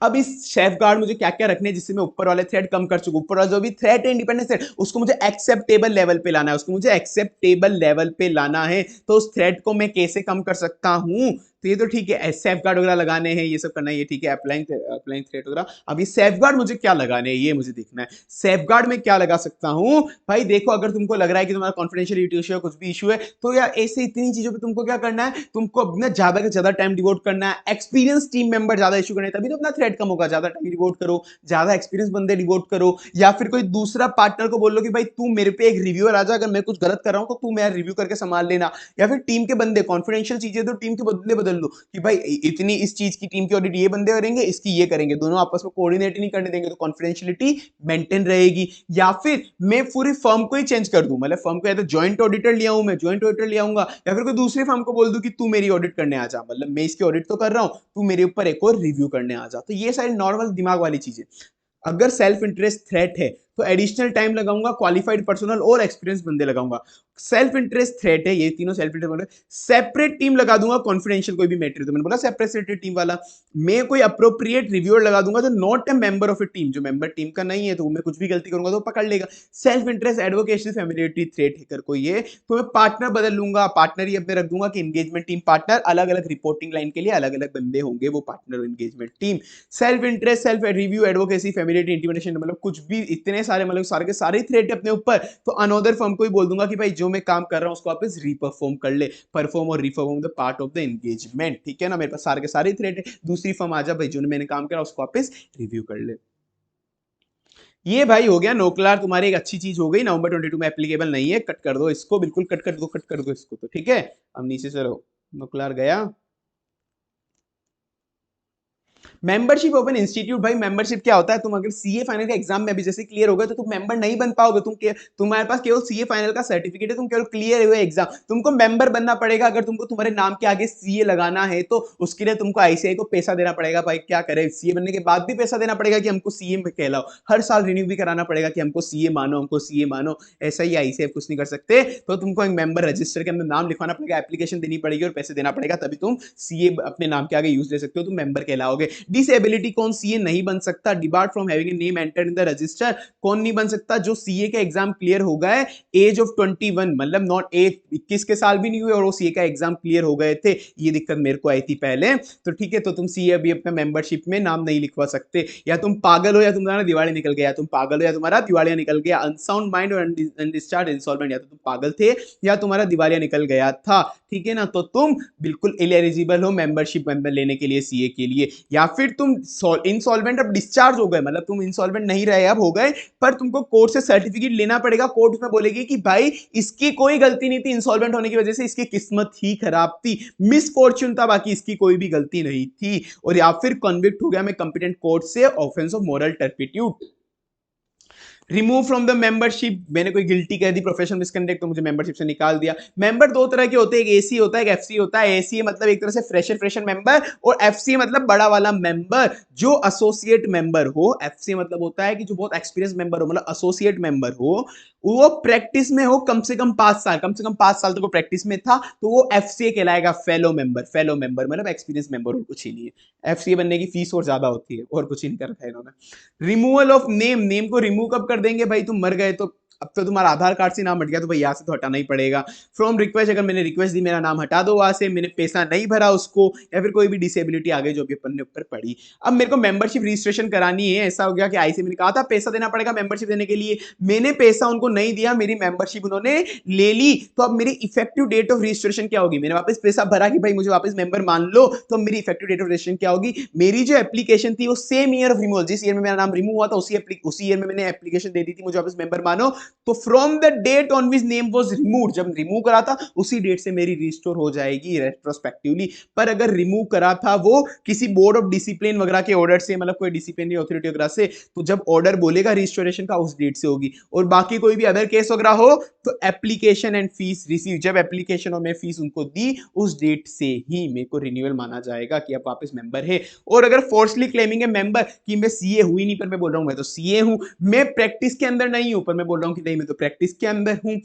अब इस शेफ गार्ड मुझे क्या क्या रखने हैं जिससे मैं ऊपर वाले थ्रेड कम कर सकूं, ऊपर वाला जो भी थ्रेड है इंडिपेंडेंस थ्रेड उसको मुझे एक्सेप्टेबल लेवल पे लाना है, उसको मुझे एक्सेप्टेबल लेवल पे लाना है। तो उस थ्रेड को मैं कैसे कम कर सकता हूं, तो ये तो ठीक है, सेफ गार्ड वगैरह लगाने हैं, ये सब करना है, ये ठीक है, अप्लाइंग थ्रेड वगैरह। अब ये सेफ गार्ड मुझे क्या लगाने हैं ये मुझे देखना है। सेफ गार्ड में क्या लगा सकता हूं भाई, देखो अगर तुमको लग रहा है कि तुम्हारा कॉन्फिडेंशियल इशू है, कुछ भी इशू है, तो यार ऐसे इतनी चीजों पे तुमको क्या करना है, तुमको अपना ज्यादा से ज्यादा टाइम डिवोट करना है, एक्सपीरियंस टीम मेंबर ज्यादा इशू करना है, तभी तो अपना थ्रेड कम होगा। ज्यादा टाइम डिवोट करो, ज्यादा एक्सपीरियंस बंदे डिवोट करो, या फिर कोई दूसरा पार्टनर को बोल लो कि भाई तू मेरे पे एक रिव्यूअर आ जा, अगर मैं कुछ गलत कर रहा हूं तो तू मेरा रिव्यू करके संभाल लेना। या फिर टीम के बंदे कॉन्फिडेंशियल चीजें तो टीम के बदले बदल लो कि भाई इतनी इस चीज की टीम की ऑडिट ये बंदे करेंगे, इसकी ये करेंगे, दोनों आपस में कोऑर्डिनेट नहीं करने देंगे, तो कॉन्फिडेंशियलिटी मेंटेन रहेगी। या फिर मैं पूरी फर्म को ही चेंज कर दूं, मतलब फर्म को या तो ज्वाइंट ऑडिटर ले आऊं, मैं ज्वाइंट ऑडिटर ले आऊंगा, या फिर कोई दूसरी फर्म को बोल दूं कि तू मेरी ऑडिट करने आ जा, मतलब मैं इसकी ऑडिट तो कर रहा हूं, तू मेरे ऊपर एक और रिव्यू करने आ जा। तो ये सारी नॉर्मल दिमाग वाली चीजें। अगर सेल्फ इंटरेस्ट थ्रेट है तो एडिशनल टाइम लगाऊंगा, क्वालिफाइड पर्सनल और एक्सपीरियंस बंदे लगाऊंगा। सेल्फ इंटरेस्ट थ्रेट है, ये तीनों सेल्फ इंटरेस्ट, सेपरेट टीम लगा दूंगा, कॉन्फिडेंशियल कोई भी मैटर, तो मैंने बोला सेपरेट टीम वाला। मैं कोई अप्रोप्रिएट रिव्यूअर लगा दूंगा जो not a member of A team, जो मेंबर टीम का नहीं है, तो मैं कुछ भी गलती करूंगा तो पकड़ लेगा। Self interest advocacy familiarity threat है कर कोई है, तो मैं पार्टनर बदल लूंगा, पार्टनर ही अपने रख दूंगा कि एंगेजमेंट टीम पार्टनर, अलग अलग रिपोर्टिंग लाइन के लिए अलग अलग बंदे होंगे, वो partner engagement team. Self interest, self review, advocacy, familiarity, intimidation, मतलब कुछ भी इतने सारे, मतलब सारे के सारे थ्रेट अपने ऊपर, तो अनदर फर्म को ही बोल दूंगा कि भाई जो मैं काम कर रहा हूं उसको वापस रीपरफॉर्म कर ले, परफॉर्म और reperform the part of the engagement, ठीक है ना, मेरे पास सारे के सारे थ्रेट है, दूसरी फर्म आ जा भाई जो मैंने काम करा उसको वापस रिव्यू कर ले। ये भाई हो गया नोक्लार, तुम्हारी एक अच्छी चीज हो गई, नवंबर 22 में एप्लीकेबल नहीं है, कट कर दो इसको, बिल्कुल कट कर दो, कट कर दो इसको, तो ठीक है। अब नीचे चलो, नोक्लार गया। मेंबरशिप ओपन इंस्टीट्यूट, भाई मेंबरशिप क्या होता है, तुम अगर सीए फाइनल का एग्जाम में अभी जैसे क्लियर हो गए तो तुम मेंबर नहीं बन पाओगे, तुम्हारे पास केवल सीए फाइनल का सर्टिफिकेट है, तुम केवल क्लियर हुए एग्जाम, तुमको मेंबर बनना पड़ेगा। अगर तुमको तुम्हारे नाम के आगे सीए लगाना है तो उसके लिए तुमको आईसीआई को पैसा देना पड़ेगा। भाई क्या करे, सीए बनने के बाद भी पैसा देना पड़ेगा कि हमको सीए में कहलाओ, हर साल रिन्यू भी कराना पड़ेगा कि हमको सीए मानो, हमको सीए मानो। ऐसा ही आईसीआई कुछ नहीं कर सकते, तो तुमको एक मेंबर रजिस्टर के अंदर नाम लिखवाना पड़ेगा, एप्लीकेशन देनी पड़ेगी और पैसे देना पड़ेगा, तभी तुम सीए अपने नाम के आगे यूज ले सकते हो, तुम मेंबर कहलाओगे। डिसेबिलिटी, कौन सीए नहीं बन सकता, debarred from having a name entered in the register, कौन नहीं बन सकता, जो सीए का एग्जाम क्लियर हो गए एज ऑफ 21, मतलब नॉट एज 21 के साल भी नहीं हुए और वो सीए का एग्जाम क्लियर हो गए थे, ये दिक्कत मेरे को आई थी पहले, तो ठीक है, तो तुम सीए अभी अपना मेंबरशिप में नाम नहीं लिखवा सकते। या तुम पागल हो या तुम्हारा दिवाली निकल गया, तुम पागल हो या तुम्हारा दिवालिया निकल गया, अनसाउंड माइंड और अनडिस्चार्ज इंसॉल्वेंट, या तो तुम पागल थे या तुम्हारा दिवालिया निकल गया था, ठीक है ना, तो तुम बिल्कुल इलेजिबल हो मेंबरशिप मेंबर लेने के लिए सीए के लिए। या फिर तुम इंसॉल्वेंट अब डिस्चार्ज हो गए, मतलब तुम इंसॉल्वेंट नहीं रहे अब हो गए, पर तुमको कोर्ट से सर्टिफिकेट लेना पड़ेगा, कोर्ट उसमें बोलेगी कि भाई इसकी कोई गलती नहीं थी, इंसॉल्वेंट होने की वजह से इसकी किस्मत ही खराब थी, मिसफॉर्च्यून था, बाकी इसकी कोई भी गलती नहीं थी। और या फिर कन्विक्ट हो गया मैं कंपिटेंट कोर्ट से offence of moral turpitude. Remove from the membership, मैंने कोई गिल्टी कह दी प्रोफेशनल मिसकंडक्ट तो मुझे मेंबरशिप से निकाल दिया। मेंबर दो तरह के होते हैं, एक एसी होता है, एक एफसी होता है। एसी मतलब एक तरह से फ्रेशर मेंबर, और एफसी मतलब बड़ा वाला मेंबर जो एसोसिएट मेंबर हो। एफसी मतलब होता है कि जो बहुत एक्सपीरियंस मेंबर हो, मतलब एसोसिएट मेंबर हो, वो प्रैक्टिस में हो कम से कम 5 साल, कम से कम 5 साल तक वो प्रैक्टिस में था, तो वो एफसीए कहलाएगा, फेलो मेंबर मतलब एक्सपीरियंस मेंबर, और कुछ ही नहीं है। एफसीए बनने की फीस और ज्यादा होती है, और कुछ ही नहीं कर रखा है इन्होंने। रिमूवल ऑफ नेम, नेम को रिमूव कब कर देंगे भाई, तुम मर गए तो, अब तो तुम्हारा आधार कार्ड से नाम हट गया तो भाई यहाँ से तो हटाना ही पड़ेगा। फ्रॉम रिक्वेस्ट, अगर मैंने रिक्वेस्ट दी मेरा नाम हटा दो वहां से, मैंने पैसा नहीं भरा उसको, या फिर कोई भी डिसेबिलिटी आ गई जो भी अपन ने ऊपर पड़ी। अब मेरे को मेंबरशिप रजिस्ट्रेशन करानी है, ऐसा हो गया कि आई से मैंने कहा था पैसा देना पड़ेगा मेंबरशिप देने के लिए, मैंने पैसा उनको नहीं दिया, मेरी मेंबरशिप उन्होंने ले ली, तो अब मेरी इफेक्टिव डेट ऑफ रजिस्ट्रेशन क्या होगी, मैंने वापस पैसा भरा कि भाई मुझे वापस मेंबर मान लो, तो मेरी इफेक्टिव डेट ऑफ रजिस्ट्रेशन क्या होगी, मेरी जो एप्लीकेशन थी वो सेम ईयर ऑफ रिमूवल, जिस ईयर में मेरा नाम रिमूव हुआ था उसी ईयर में मैंने एप्लीकेशन दे दी थी मुझे वापस मेंबर मानो, तो from the date on which name was remove, जब रिमूव करा था उसी डेट से मेरी रिस्टोर हो जाएगी रेट्रोस्पेक्टिवली। पर अगर रिमूव करा था वो किसी बोर्ड ऑफ डिसिप्लिन वगैरह के ऑर्डर से, मतलब कोई डिसिप्लिनरी अथॉरिटी वगैरह से, तो जब ऑर्डर बोलेगा रिस्टोरेशन का उस डेट से होगी। और बाकी कोई भी अदर केस वगैरह हो तो एप्लीकेशन एंड फीस रिसीव, जब एप्लीकेशन और मैं फीस उनको दी उस डेट से ही मेरे को रिन्यूअल माना जाएगा कि आप वापस मेंबर है। और अगर फोर्सली क्लेमिंग है मेंबर कि मैं सीए हुई नहीं, पर मैं बोल रहा हूं मैं तो सीए हूं, मैं प्रैक्टिस के अंदर नहीं हूं, पर मैं बोल रहा हूं कि नहीं मैं तो प्रैक्टिस के अंदर हूं,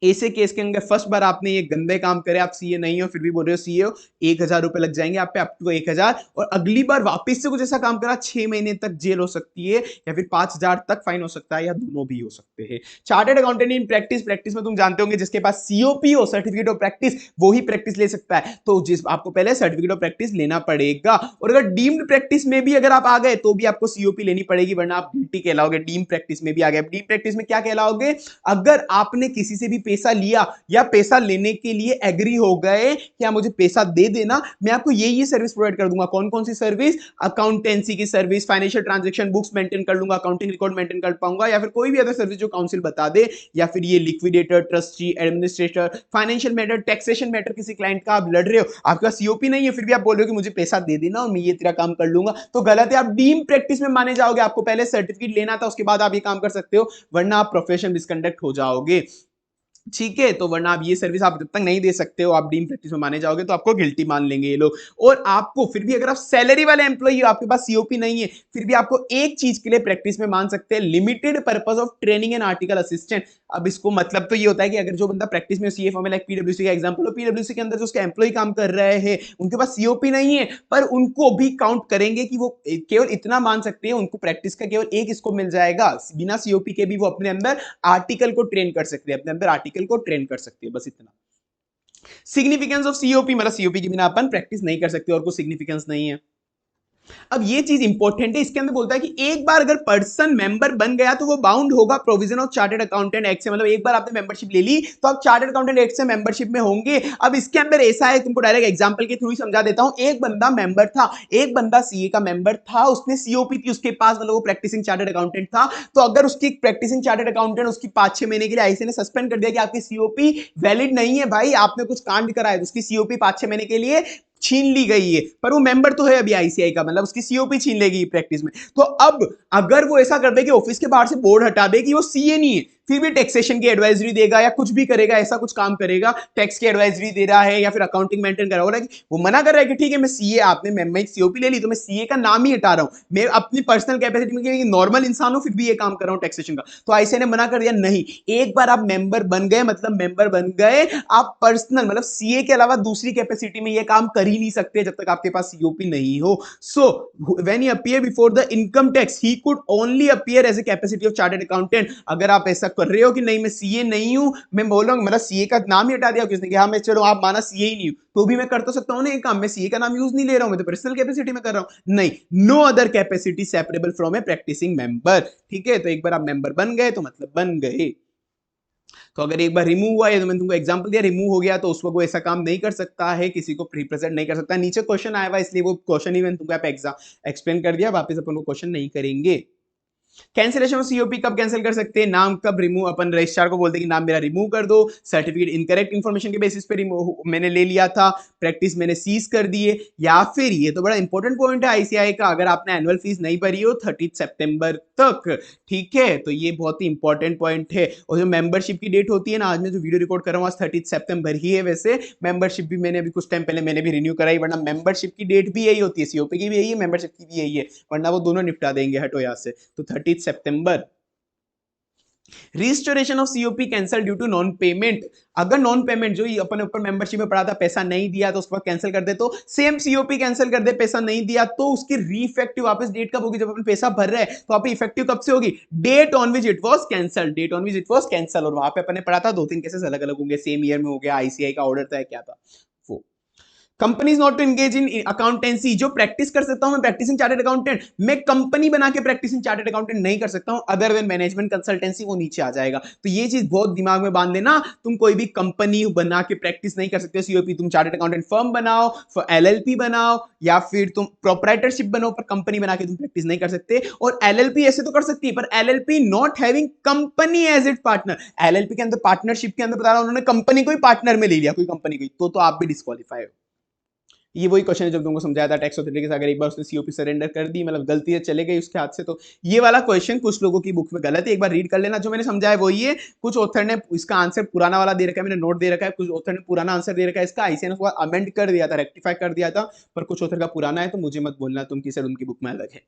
ऐसे केस के अंदर फर्स्ट बार आपने ये गंदे काम करे, आप सीए नहीं हो फिर भी बोल रहे हो सीए हो, 1,000 रुपए लग जाएंगे आप पे, अप टू 1,000। और अगली बार वापस से कुछ ऐसा काम करा 6 महीने तक जेल हो सकती है, या फिर 5,000 तक फाइन हो सकता है, या दोनों भी हो सकते हैं। Chartered accountant in practice, practice में तुम जानते होंगे जिसके पास सीओपी हो, सर्टिफिकेट ऑफ प्रैक्टिस, वो ही प्रैक्टिस ले सकता है। तो जिस आपको पहले सर्टिफिकेट ऑफ प्रैक्टिस लेना पड़ेगा। और अगर डीम्ड प्रैक्टिस में भी अगर आप आ गए तो भी आपको सीओपी लेनी पड़ेगी, वरना आप गिल्टी कहलाओगे। डीम्ड प्रैक्टिस में भी आ गए, डीम्ड प्रैक्टिस में क्या कहलाओगे, अगर आपने किसी से भी पैसा लिया या पैसा लेने के लिए एग्री हो गए कि आप मुझे पैसा दे देना, मैं आपको ये सर्विस प्रोवाइड कर दूंगा। कौन कौन सी सर्विस, अकाउंटेंसी की service, financial transaction books maintain कर लूंगा, अकाउंटिंग रिकॉर्ड मेंटेन कर पाऊंगा, या फिर कोई भी अदर सर्विस जो काउंसिल बता दे, या फिर ये liquidator, trustee, administrator, financial matter, taxation matter, किसी क्लाइंट का आप लड़ रहे हो, आपका सीओपी नहीं है, फिर भी आप बोल रहे हो कि मुझे पैसा दे देना और मैं ये तेरा काम कर लूंगा, तो गलत है, आप डीम प्रैक्टिस में माने जाओगे। आपको पहले सर्टिफिकेट लेना था, उसके बाद आप ये काम कर सकते हो, वरना आप प्रोफेशन मिसकंडक्ट हो जाओगे। ठीक है, तो वरना आप ये सर्विस आप जब तक नहीं दे सकते हो, आप डीम प्रैक्टिस में माने जाओगे तो आपको गिल्टी मान लेंगे ये लोग। और आपको फिर भी अगर आप सैलरी वाले एम्प्लॉई हो, आपके पास सीओपी नहीं है, फिर भी आपको एक चीज के लिए प्रैक्टिस में मान सकते हैं, limited purpose of training and article assistant. अब इसको मतलब तो ये होता है कि अगर जो बंदा प्रैक्टिस में सीए फॉर्म, लाइक पीडब्ल्यूसी का एग्जांपल हो, पीडब्ल्यूसी के अंदर जो उसका एम्प्लॉय काम कर रहे हैं उनके पास सीओपी नहीं है, पर उनको भी काउंट करेंगे कि वो केवल इतना मान सकते हैं, उनको प्रैक्टिस का केवल एक इसको मिल जाएगा, बिना सीओपी के भी वो अपने अंदर आर्टिकल को ट्रेन कर सकते हैं, अपने अंदर आर्टिकल को ट्रेन कर सकते हैं, बस इतना। सिग्निफिकेंस ऑफ सीओपी, मतलब सीओपी के बिना अपन प्रैक्टिस नहीं कर सकते और कोई सिग्निफिकेंस नहीं है। अब ये चीज इंपॉर्टेंट है, इसके अंदर बोलता है कि एक बार अगर पर्सन मेंबर बन गया तो वो बाउंड होगा provision of chartered accountant act से, मतलब एक बार आपने मेंबरशिप ले ली तो आप चार्टर्ड अकाउंटेंट एक्ट से मेंबरशिप में होंगे। अब इसके अंदर ऐसा है, तुमको डायरेक्ट एग्जांपल के थ्रू ही समझा देता हूं। एक बंदा मेंबर था, एक बंदा सीए का मेंबर था, उसने सीओपी थी उसके पास, मतलब वो प्रैक्टिसिंग चार्टर्ड अकाउंटेंट था। तो अगर उसकी प्रैक्टिसिंग चार्टर्ड अकाउंटेंट उसकी 5-6 महीने के लिए आईसी ने सस्पेंड कर दिया कि आपकी सीओपी वैलिड नहीं है भाई, आपने कुछ कांड करा है, उसकी सीओपी 5-6 महीने के लिए छीन ली गई है, पर वो मेंबर तो है अभी आईसीआई का, मतलब उसकी सीओपी छीन लेगी प्रैक्टिस में। तो अब अगर वो ऐसा कर दे कि ऑफिस के बाहर से बोर्ड हटा दे कि वो सीए नहीं है, फिर भी टैक्सेशन की एडवाइजरी देगा या कुछ भी करेगा, ऐसा कुछ काम करेगा, टैक्स की एडवाइजरी दे रहा है या फिर अकाउंटिंग मेंटेन कर रहा है, वो मना कर रहा है कि ठीक है मैं सीए, आपने मैं सीओपी ले ली तो मैं सीए का नाम ही हटा रहा हूं, मैं अपनी पर्सनल कैपेसिटी में नॉर्मल इंसान हूं फिर भी ये काम कर रहा हूं टैक्सेशन का। तो आईसीआई ने मना कर दिया, नहीं, एक बार आप मेंबर बन गए मतलब मेंबर बन गए, आप पर्सनल मतलब सीए के अलावा दूसरी कैपेसिटी में ये काम कर ही नहीं सकते जब तक आपके पास सीओपी नहीं हो। So when he appear before the income tax he could only appear as a capacity of chartered accountant. अगर आप ऐसा कर रहे हो कि नहीं मैं सीए नहीं हूं, मैं बोल रहा हूं मतलब सीए का नाम ही हटा दिया किसने कि हाँ मैं चलो आप माना सीए ही नहीं हूं, तो भी मैं कर तो सकता हूं ना ये काम, मैं सीए का नाम यूज नहीं ले रहा हूं, मैं तो पर्सनल कैपेसिटी में कर रहा हूं। नहीं, no other capacity separable from a practising member. ठीक है, तो एक बार आप मेंबर बन गए तो मतलब बन गए। तो अगर एक बार रिमूव हुआ, या तो मैंने तुमको एग्जांपल दिया, रिमूव हो गया तो उस वक्त वो ऐसा काम नहीं कर सकता है, किसी को रिप्रेजेंट नहीं कर सकता। नीचे क्वेश्चन आया हुआ इसलिए वो क्वेश्चन ही मैंने तुमको यहाँ पे एग्जाम एक्सप्लेन कर दिया, वापस अपन वो क्वेश्चन नहीं करेंगे। कैंसिलेशन ऑफ सीओपी कब कैंसिल कर सकते हैं, नाम कब रिमूव, अपन रजिस्ट्रार को बोलते हैं कि नाम मेरा रिमूव कर दो, सर्टिफिकेट इनकरेक्ट इंफॉर्मेशन के बेसिस पे मैंने ले लिया था, प्रैक्टिस मैंने सीज कर दिए, या फिर ये तो बड़ा इंपॉर्टेंट पॉइंट है आईसीआई का, अगर आपने एनुअल फीस नहीं भरी हो 30 सितंबर तक। ठीक है, तो ये बहुत ही इंपॉर्टेंट पॉइंट है। और जो मेंबरशिप की डेट होती है ना, आज मैं जो वीडियो रिकॉर्ड कर रहा हूँ आज 30 सितंबर ही है, वैसे मेंबरशिप भी मैंने अभी कुछ टाइम पहले मैंने भी रिन्यू कराई, वरना मेंबरशिप की डेट भी यही होती है, सीओपी की भी यही है, मेंबरशिप की भी यही है, वरना वो दोनों निपटा देंगे, हटो यहाँ से। तो 30 सितंबर। Restoration of COP cancel due to non payment, अगर नॉन पेमेंट जो अपने ऊपर मेंबरशिप में पड़ा था पैसा नहीं दिया तो उसको कैंसिल कर दे, तो सेम सीओपी कैंसिल कर दे, पैसा नहीं दिया तो उसकी रीइफेक्टिव वापस डेट कब होगी, जब अपन पैसा भर रहे हैं तो आप इफेक्टिव कब से होगी, date on which it was cancel, date on which it was cancel. और वहां पे अपने पढ़ा था 2-3 केसेस अलग अलग होंगे, सेम ईयर में हो गया, आईसीआई का ऑर्डर था क्या था वो। Company is not to engage in accountancy, जो प्रैक्टिस कर सकता हूं मैं प्रैक्टिसिंग चार्टर्ड अकाउंटेंट, मैं कंपनी बना के प्रैक्टिसिंग चार्टर्ड अकाउंटेंट नहीं कर सकता हूं, अदर देन मैनेजमेंट कंसल्टेंसी, वो नीचे आ जाएगा। तो ये चीज बहुत दिमाग में बांध लेना, तुम कोई भी कंपनी बना के प्रैक्टिस नहीं कर सकते सीओपी, तुम चार्टर्ड अकाउंटेंट फर्म बनाओ, एलएलपी बनाओ, या फिर तुम प्रोप्राइटरशिप बनाओ, पर कंपनी बना के तुम प्रैक्टिस नहीं कर सकते। और एलएलपी ऐसे तो कर सकती है, पर LLP not having company as it partner, LLP के अंदर पार्टनरशिप के अंदर बता रहा हूं उन्होंने कंपनी को ही पार्टनर में ले लिया, कोई कंपनी को, तो आप भी डिस्क्वालीफाई हो। ये वही क्वेश्चन है जब तुमको समझाया था टैक्स ऑथोरिटी के, अगर एक बार उसने सीओपी सरेंडर कर दी, मतलब गलती से चले गई उसके हाथ से, तो ये वाला क्वेश्चन कुछ लोगों की बुक में गलत है, एक बार रीड कर लेना। जो मैंने समझाया वही है, कुछ ऑथर ने इसका आंसर पुराना वाला दे रखा है, मैंने नोट दे रखा है, कुछ ऑथर ने पुराना आंसर दे रखा है इसका, आईसीएन ने उसको अमेंड कर दिया था, रेक्टिफाई कर दिया था, पर कुछ ऑथर का पुराना है, तो मुझे मत बोलना तुम कि सर उनकी बुक में अलग है।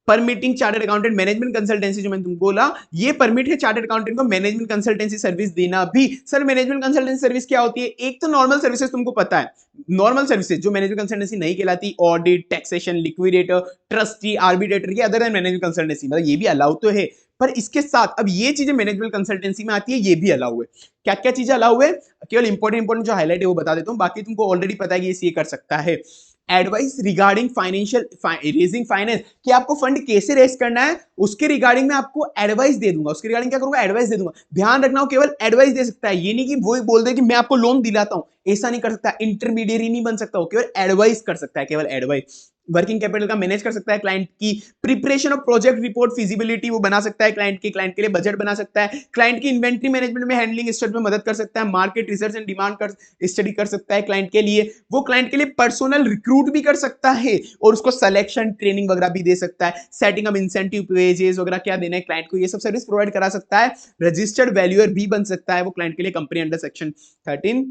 Permitting chartered accountant management consultancy, जो मैंने तुमको बोला, ये परमिट है चार्टर्ड अकाउंटेंट को मैनेजमेंट कंसल्टेंसी सर्विस देना भी। सर मैनेजमेंट कंसल्टेंसी सर्विस क्या होती है? एक तो नॉर्मल सर्विसेज तुमको पता है, नॉर्मल सर्विसेज जो मैनेजमेंट कंसल्टेंसी नहीं कहलाती, audit, taxation, liquidator, trustee, arbitrator, ये अदर देन मैनेजमेंट कंसल्टेंसी, मतलब ये भी अलाउ तो है, पर इसके साथ अब ये चीजें मैनेजमेंट कंसल्टेंसी में आती है, ये भी अलाउ है। क्या क्या चीजें अलाउ है? केवल इंपॉर्टेंट जो हाईलाइट है वो बता देता हूं, बाकी तुमको ऑलरेडी पता है कि ये कर सकता है। Advice regarding financial raising finance, कि आपको फंड कैसे रेज करना है, उसके रिगार्डिंग में आपको एडवाइस दे दूंगा, उसके रिगार्डिंग क्या करूंगा? एडवाइस दे दूंगा। ध्यान रखना, वो केवल एडवाइस दे सकता है, ये नहीं कि वो बोल दे कि मैं आपको लोन दिलाता हूं, ऐसा नहीं कर सकता, इंटरमीडिएरी नहीं बन सकता, वो केवल एडवाइस कर सकता है, केवल एडवाइस। वर्किंग कैपिटल का मैनेज कर सकता है, क्लाइंट की preparation of project report feasibility वो बना सकता है, क्लाइंट के लिए बजट बना सकता है, क्लाइंट की इन्वेंट्री मैनेजमेंट में हैंडलिंग स्टडी में मदद कर सकता है, मार्केट रिसर्च एंड डिमांड कर स्टडी कर सकता है क्लाइंट के लिए, वो क्लाइंट के लिए पर्सनल रिक्रूट भी कर सकता है, और उसको सिलेक्शन ट्रेनिंग वगैरह भी दे सकता है, सेटिंग अप इंसेंटिव पेजेस वगैरह क्या देना है क्लाइंट को, ये सब सर्विस प्रोवाइड करा सकता है, रजिस्टर्ड वैल्यूअर भी बन सकता है वो क्लाइंट के लिए, कंपनी अंडर सेक्शन 13।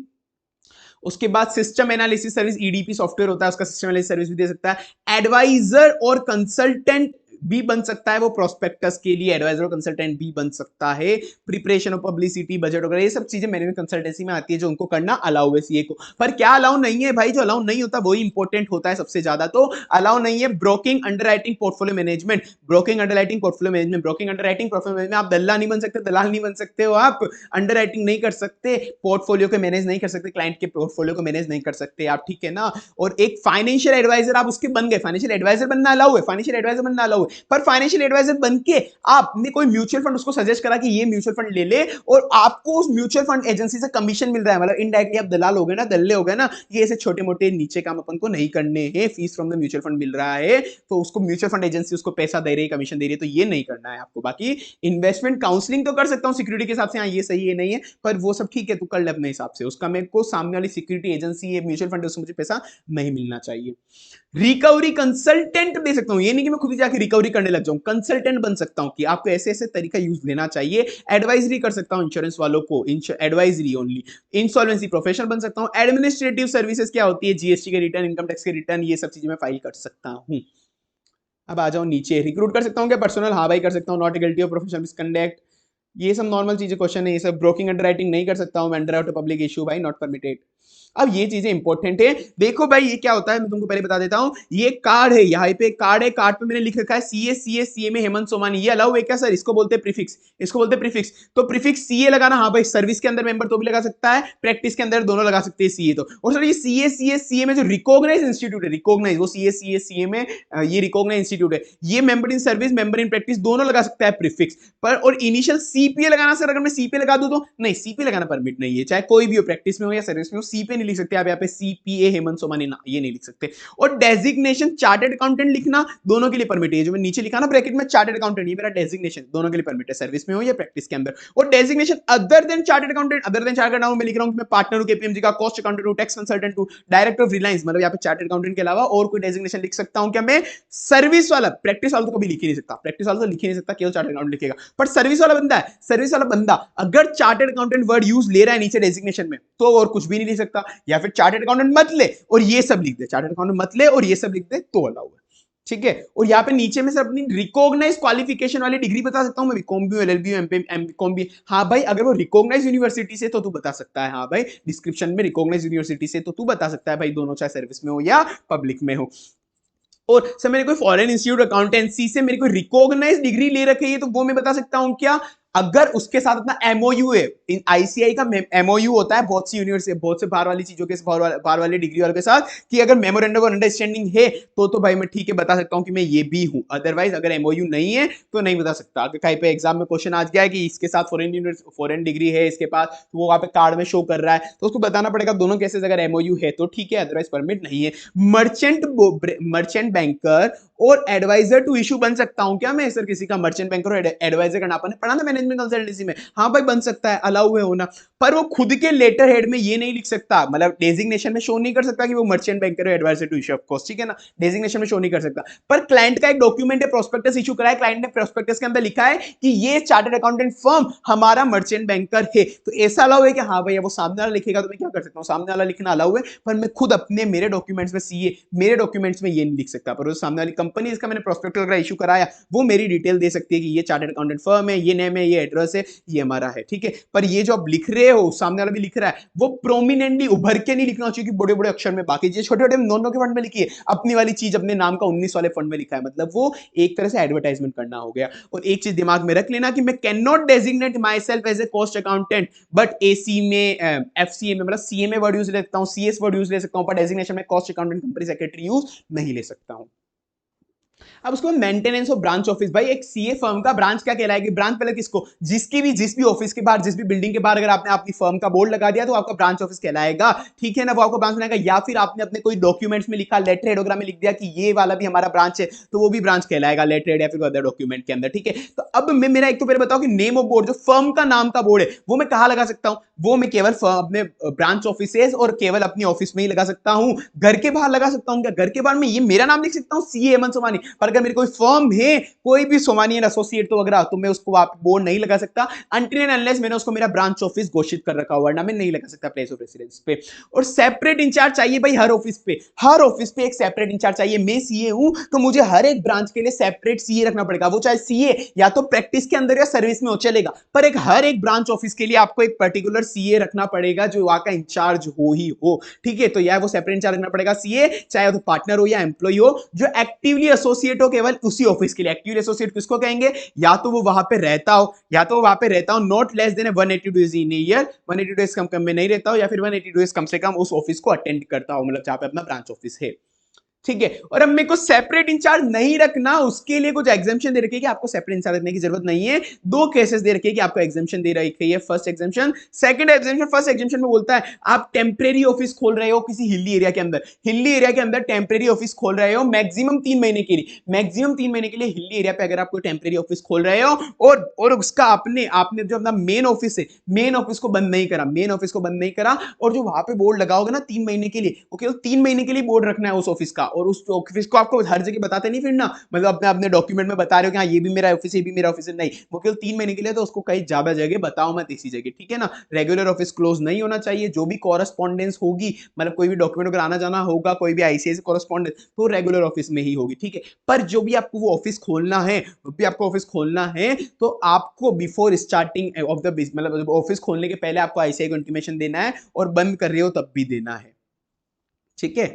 उसके बाद system analysis service, EDP software होता है उसका, सिस्टम एनालिसिस सर्विस भी दे सकता है, एडवाइजर और कंसल्टेंट भी बन सकता है वो प्रोस्पेक्टस के लिए, एडवाइजर और कंसल्टेंट भी बन सकता है, प्रिपरेशन ऑफ पब्लिसिटी, बजट वगैरह, ये सब चीजें मैनेजमेंट कंसल्टेंसी में आती है, जो उनको करना अलाउ है सीए को। पर क्या अलाउ नहीं है भाई? जो अलाउ नहीं होता वही इंपॉर्टेंट होता है सबसे ज्यादा। तो अलाउ नहीं है broking, underwriting, portfolio management, broking, underwriting, portfolio management, broking, underwriting, portfolio management, आप दल्ला नहीं बन सकते, दलाल नहीं बन सकते हो, आप अंडरराइटिंग नहीं कर सकते, पोर्टफोलियो को मैनेज नहीं कर सकते, क्लाइंट के पोर्टफोलियो को मैनेज नहीं कर सकते आप, ठीक है ना। और एक फाइनेंशियल एडवाइजर आप उसके बन गए, फाइनेंशियल एडवाइजर बनना अलाउ है, फाइनेंशियल एडवाइजर बनना अलाउ है, पर फाइनेंशियल एडवाइजर बन के आपने कोई म्यूचुअल फंड उसको सजेस्ट करा कि ये म्यूचुअल फंड ले ले, और आपको उस म्यूचुअल फंड एजेंसी से कमीशन मिल रहा है, मतलब इनडायरेक्टली आप दलाल हो गए ना, दल्ले हो गए ना, ये ऐसे छोटे मोटे नीचे काम अपन को नहीं करने हैं, fees from the mutual fund मिल रहा है, तो उसको म्यूचुअल फंड एजेंसी उसको पैसा दे रही है, कमीशन दे रही है, तो ये नहीं करना है आपको। बाकी इन्वेस्टमेंट काउंसलिंग तो कर सकता हूं सिक्योरिटी के हिसाब से, हाँ ये सही है नहीं है, पर वो सब ठीक है, तू कर ले अपने हिसाब से, उसका मेरे को सामने वाली सिक्योरिटी एजेंसी है, म्यूचुअल फंड है, उसको मुझे पैसा नहीं मिलना चाहिए। रिकवरी कंसल्टेंट दे सकता हूं, ये नहीं कि मैं खुद ही जाके रिकवरी करने लग जाऊं, कंसल्टेंट बन सकता हूं कि आपको ऐसे ऐसे तरीका यूज लेना चाहिए, एडवाइजरी कर सकता हूं इंश्योरेंस वालों को, एडवाइजरी ओनली, इंसॉल्वेंसी प्रोफेशनल बन सकता हूं, एडमिनिस्ट्रेटिव सर्विसेज क्या होती है, जीएसटी के रिटर्न, इनकम टैक्स के रिटर्न, ये सब चीजें मैं फाइल कर सकता हूं। अब आ जाओ नीचे, रिक्रूट कर सकता हूं क्या? पर्सनल, हाँ भाई कर सकता हूं, not guilty of professional misconduct, ये सब नॉर्मल चीजें क्वेश्चन है, ये सब ब्रोकिंग अंडरराइटिंग नहीं कर सकता हूं, अंडर आउट पब्लिक इशू भाई नॉट परमिटेड। अब ये चीजें इंपॉर्टेंट है, देखो भाई ये क्या होता है मैं तुमको पहले बता देता हूं, ये कार्ड है, यहाँ पे कार्ड है, कार्ड पे मैंने लिख रखा है सीए में हेमंत सोमानी, ये अलाउ है क्या सर? इसको बोलते हैं प्रीफिक्स, इसको बोलते हैं प्रीफिक्स, तो प्रीफिक्स सीए लगाना, हाँ भाई सर्विस के अंदर मेंबर तो भी लगा सकता है, प्रैक्टिस के अंदर दोनों लगा सकते हैं सीए तो। और सर ये सीए में जो रिकॉग्नाइज इंस्टीट्यूट है, रिकॉग्नाइज वो सीए में ये रिकॉग्नाइज इंस्टीट्यूट है, ये member in service, member in practice दोनों लगा सकता है प्रीफिक्स पर, और इनिशियल सीपीए लगाना सर, अगर मैं सीपीए लगा दूं तो नहीं, सीपीए लगाना परमिट नहीं है, चाहे कोई भी हो, प्रैक्टिस में हो या सर्विस में हो, सीपीए नहीं लिख सकते आप यहाँ पे, सीपीए हेमंत सोमानी ना, ये नहीं लिख सकते। और डेजिग्नेशन चार्टर्ड अकाउंटेंट लिखना दोनों के लिए परमिट है, जो मैं नीचे लिखा ना ब्रैकेट में चार्टर्ड अकाउंटेंट, ये मेरा डेजिग्नेशन दोनों के लिए परमिट है, सर्विस में हो या प्रैक्टिस के अंदर। और designation other than chartered accountant, other than chartered accountant में लिख रहा हूं मैं पार्टनर हूं केपीएमजी का, कॉस्ट अकाउंटेंट हूं, टैक्स कंसल्टेंट हूं, डायरेक्टर ऑफ रिलायंस, मतलब यहाँ पे चार्टर्ड अकाउंटेंट के अलावा और कोई डेजिग्नेशन लिख सकता हूं क्या मैं? सर्विस वाला, प्रैक्टिस वाला तो कभी लिख ही नहीं सकता, प्रैक्टिस वाला तो लिख ही नहीं सकता, केवल चार्टर्ड अकाउंटेंट लिखेगा, पर सर्विस वाला बंदा है, सर्विस वाला बंदा अगर चार्टर्ड अकाउंटेंट वर्ड यूज ले रहा है नीचे डेजिग्नेशन में, तो और कुछ भी नहीं लिख सकता, या फिर चार्टर्ड अकाउंटेंट मत ले और ये सब लिख दे, चार्टर्ड अकाउंटेंट मत ले और ये सब लिख दे तो अलाउ है, ठीक है। और यहाँ पे नीचे में सर अपनी रिकॉग्नाइज क्वालिफिकेशन वाली डिग्री बता सकता हूं मैं, बीकॉम भी, एलएलबी, एमकॉम भी, हाँ भाई अगर वो रिकॉग्नाइज यूनिवर्सिटी से तो तू बता सकता है, हाँ भाई डिस्क्रिप्शन में रिकॉग्नाइज यूनिवर्सिटी से तो तू बता सकता है भाई, दोनों चाहे सर्विस में हो या पब्लिक में हो। और सर मेरे कोई फॉरेन इंस्टीट्यूट अकाउंटेंसी से मेरी कोई रिकॉग्नाइज डिग्री ले रखी है तो वो मैं बता सकता हूं क्या? अगर उसके साथ अपना एमओयू है, आईसीआई का एमओयू होता है बहुत सी यूनिवर्सिटी, बहुत से बाहर वाली चीजों के, बाहर वाले डिग्री वालों के साथ, कि अगर मेमोरेंडम ऑफ अंडरस्टैंडिंग है तो भाई मैं ठीक है बता सकता हूं कि मैं ये भी हूं, अदरवाइज अगर एमओयू नहीं है तो नहीं बता सकता। अगर कहीं पे एग्जाम में क्वेश्चन आ गया है कि इसके साथ फॉरेन डिग्री है इसके पास, तो वो वहां पे कार्ड में शो कर रहा है, तो उसको बताना पड़ेगा दोनों केसेस अगर एमओयू है तो ठीक है, अदरवाइज परमिट नहीं है। मर्चेंट बैंकर और एडवाइजर टू इशू बन सकता हूं क्या मैं सर किसी का? मर्चेंट बैंकर और एडवाइजर का नाम पढ़ा ना मैनेजमेंट कंसल्टेंसी में, हाँ भाई बन सकता है, अलाउ है होना, पर वो खुद के लेटर हेड में ये नहीं लिख सकता, मतलब डेजिग्नेशन में शो नहीं कर सकता कि वो मर्चेंट बैंकर और adviser to issue, of course ठीक है ना, डेजिग्नेशन में शो नहीं कर सकता। पर क्लाइंट का एक डॉक्यूमेंट है, प्रोस्पेक्टस इशू करा है, क्लाइंट ने प्रोस्पेक्टस के अंदर लिखा है कि ये चार्टर्ड अकाउंटेंट फर्म हमारा मर्चेंट बैंकर है, तो ऐसा अलाउ है कि हाँ भैया वो सामने वाला लिखेगा तो मैं क्या कर सकता हूँ, सामने वाला लिखना अलाउ है, पर मैं खुद अपने मेरे डॉक्यूमेंट्स में सीए मेरे डॉक्यूमेंट्स में ये नहीं लिख सकता, पर वो सामने वाली कंपनी इसका मैंने प्रोस्पेक्टस वगैरह इशू कराया वो मेरी डिटेल दे सकती है कि ये चार्टर्ड अकाउंटेंट फर्म है, ये नेम है, ये एड्रेस है, ये हमारा है, ठीक है। पर ये जो आप लिख रहे हो, सामने वाला भी लिख रहा है, वो प्रोमिनेंटली उभर के नहीं लिखना चाहिए कि बड़े बड़े अक्षर में, बाकी छोटे छोटे नॉन के फंड में लिखिए, अपनी वाली चीज अपने नाम का 19 वाले फंड में लिखा है, मतलब वो एक तरह से एडवर्टाइजमेंट करना हो गया। और एक चीज दिमाग में रख लेना कि मैं can not designate myself as a cost accountant, but AC में एफसीए में मतलब सीए में वर्ड यूज ले सकता हूं, सीएस वर्ड यूज ले सकता हूं, पर डेजिग्नेशन में cost accountant company secretary use नहीं ले सकता हूं। अब उसको मेंटेनेंस ऑफ ब्रांच ऑफिस, भाई एक सीए फर्म का ब्रांच क्या कहलाएगी? ब्रांच पहले किसको, जिस भी ऑफिस के बाहर, जिस भी बिल्डिंग के बाहर अगर आपने अपनी फर्म का बोर्ड लगा दिया तो आपका ब्रांच ऑफिस कहलाएगा, ठीक है ना, वो आपको ब्रांच बनाएगा। या फिर आपने अपने कोई डॉक्यूमेंट्स में लिखा, लेटर हेड वगैरह में लिख दिया कि ये वाला भी हमारा ब्रांच है, तो वो भी ब्रांच कहलाएगा लेटर हेड या फिर अदर डॉक्यूमेंट के अंदर, ठीक है। तो अब मैं मेरा एक तो पहले बताओ कि नेम ऑफ बोर्ड, जो फर्म का नाम का बोर्ड है वो मैं कहां लगा सकता हूं? वो मैं केवल अपने ब्रांच ऑफिसेज और केवल अपनी ऑफिस में ही लगा सकता हूं। घर के बाहर लगा सकता हूं क्या? घर के बाहर में ये मेरा नाम लिख सकता हूं सीए हेमंत सोमानी, पर अगर मेरी कोई फर्म है, कोई भी सोमानी एसोसिएट तो वगैरह, तो मैं उसको आप बोर्ड नहीं लगा सकता अनटिल एंड अनलेस मैंने उसको मेरा ब्रांच ऑफिस घोषित कर रखा, वरना मैं नहीं लगा सकता प्लेस ऑफ रेसिडेंस पे। और सेपरेट इंचार्ज चाहिए भाई हर ऑफिस पे, हर ऑफिस पे एक सेपरेट इंचार्ज चाहिए। मैं सीए हूं तो मुझे हर एक ब्रांच के लिए सेपरेट सीए रखना पड़ेगा, वो चाहे सीए या तो प्रैक्टिस के अंदर या सर्विस में हो चलेगा, पर एक हर एक ब्रांच ऑफिस के लिए आपको एक पर्टिकुलर सीए रखना पड़ेगा जो वहां का इंचार्ज हो ही हो, ठीक है। तो या वो सेपरेट इंचार्ज रखना पड़ेगा सीए, चाहे तो पार्टनर हो या एम्प्लॉय हो, जो एक्टिवली एसोसिएट हो केवल उसी ऑफिस के लिए। एक्टिवली एसोसिएट किसको कहेंगे? या तो वो वहां पे रहता हो, या तो वहां पे रहता हो not less than 180 days in year, 180 days कम में नहीं रहता हो, या फिर 180 डेज कम से कम उस ऑफिस को अटेंड करता हो, मतलब जहां पे अपना ब्रांच ऑफिस है, ठीक है। और अब मेरे को सेपरेट इंचार्ज नहीं रखना, उसके लिए कुछ एग्जाम्पशन दे रखी है कि आपको सेपरेट इंचार्ज रखने की जरूरत नहीं है। दो केसेस दे रखे हैं कि आपको एग्जाम्पशन दे रखी है, first exemption, second exemption. First exemption में बोलता है आप टेम्परेरी ऑफिस खोल रहे हो किसी हिली एरिया के अंदर, हिली एरिया के अंदर टेम्परेरी ऑफिस खोल रहे हो मैक्सिमम 3 महीने के लिए, मैक्सिमम 3 महीने के लिए हिली एरिया पे अगर आप कोई टेम्परेरी ऑफिस खोल रहे हो, और उसका आपने जो अपना मेन ऑफिस है, मेन ऑफिस को बंद नहीं करा, मेन ऑफिस को बंद नहीं करा, और जो वहां पे बोर्ड लगाओगे ना 3 महीने के लिए, वो केवल 3 महीने के लिए बोर्ड रखना है उस ऑफिस का, और उस ऑफिस को आपको हर जगह बताते नहीं फिरना, मतलब अपने अपने डॉक्यूमेंट में बता रहे हो कि हाँ ये भी मेरा ऑफिस है, ये भी मेरा ऑफिस है, नहीं, वो केवल 3 महीने के लिए, तो उसको कहीं ज्यादा जगह बताओ मत इसी जगह, ठीक है ना। रेगुलर ऑफिस क्लोज नहीं होना चाहिए, जो भी कॉरेस्पॉन्डेंस होगी, मतलब कोई भी डॉक्यूमेंट अगर आना जाना होगा, कोई भी आईसीआई से कॉरेस्पॉन्डेंस, तो रेगुलर ऑफिस में ही होगी, ठीक है। पर जो भी आपको वो ऑफिस खोलना है, तो आपको बिफोर स्टार्टिंग ऑफ द मतलब ऑफिस खोलने के पहले आपको आईसीआई को इंटीमेशन देना है, और बंद कर रहे हो तब भी देना है, ठीक है।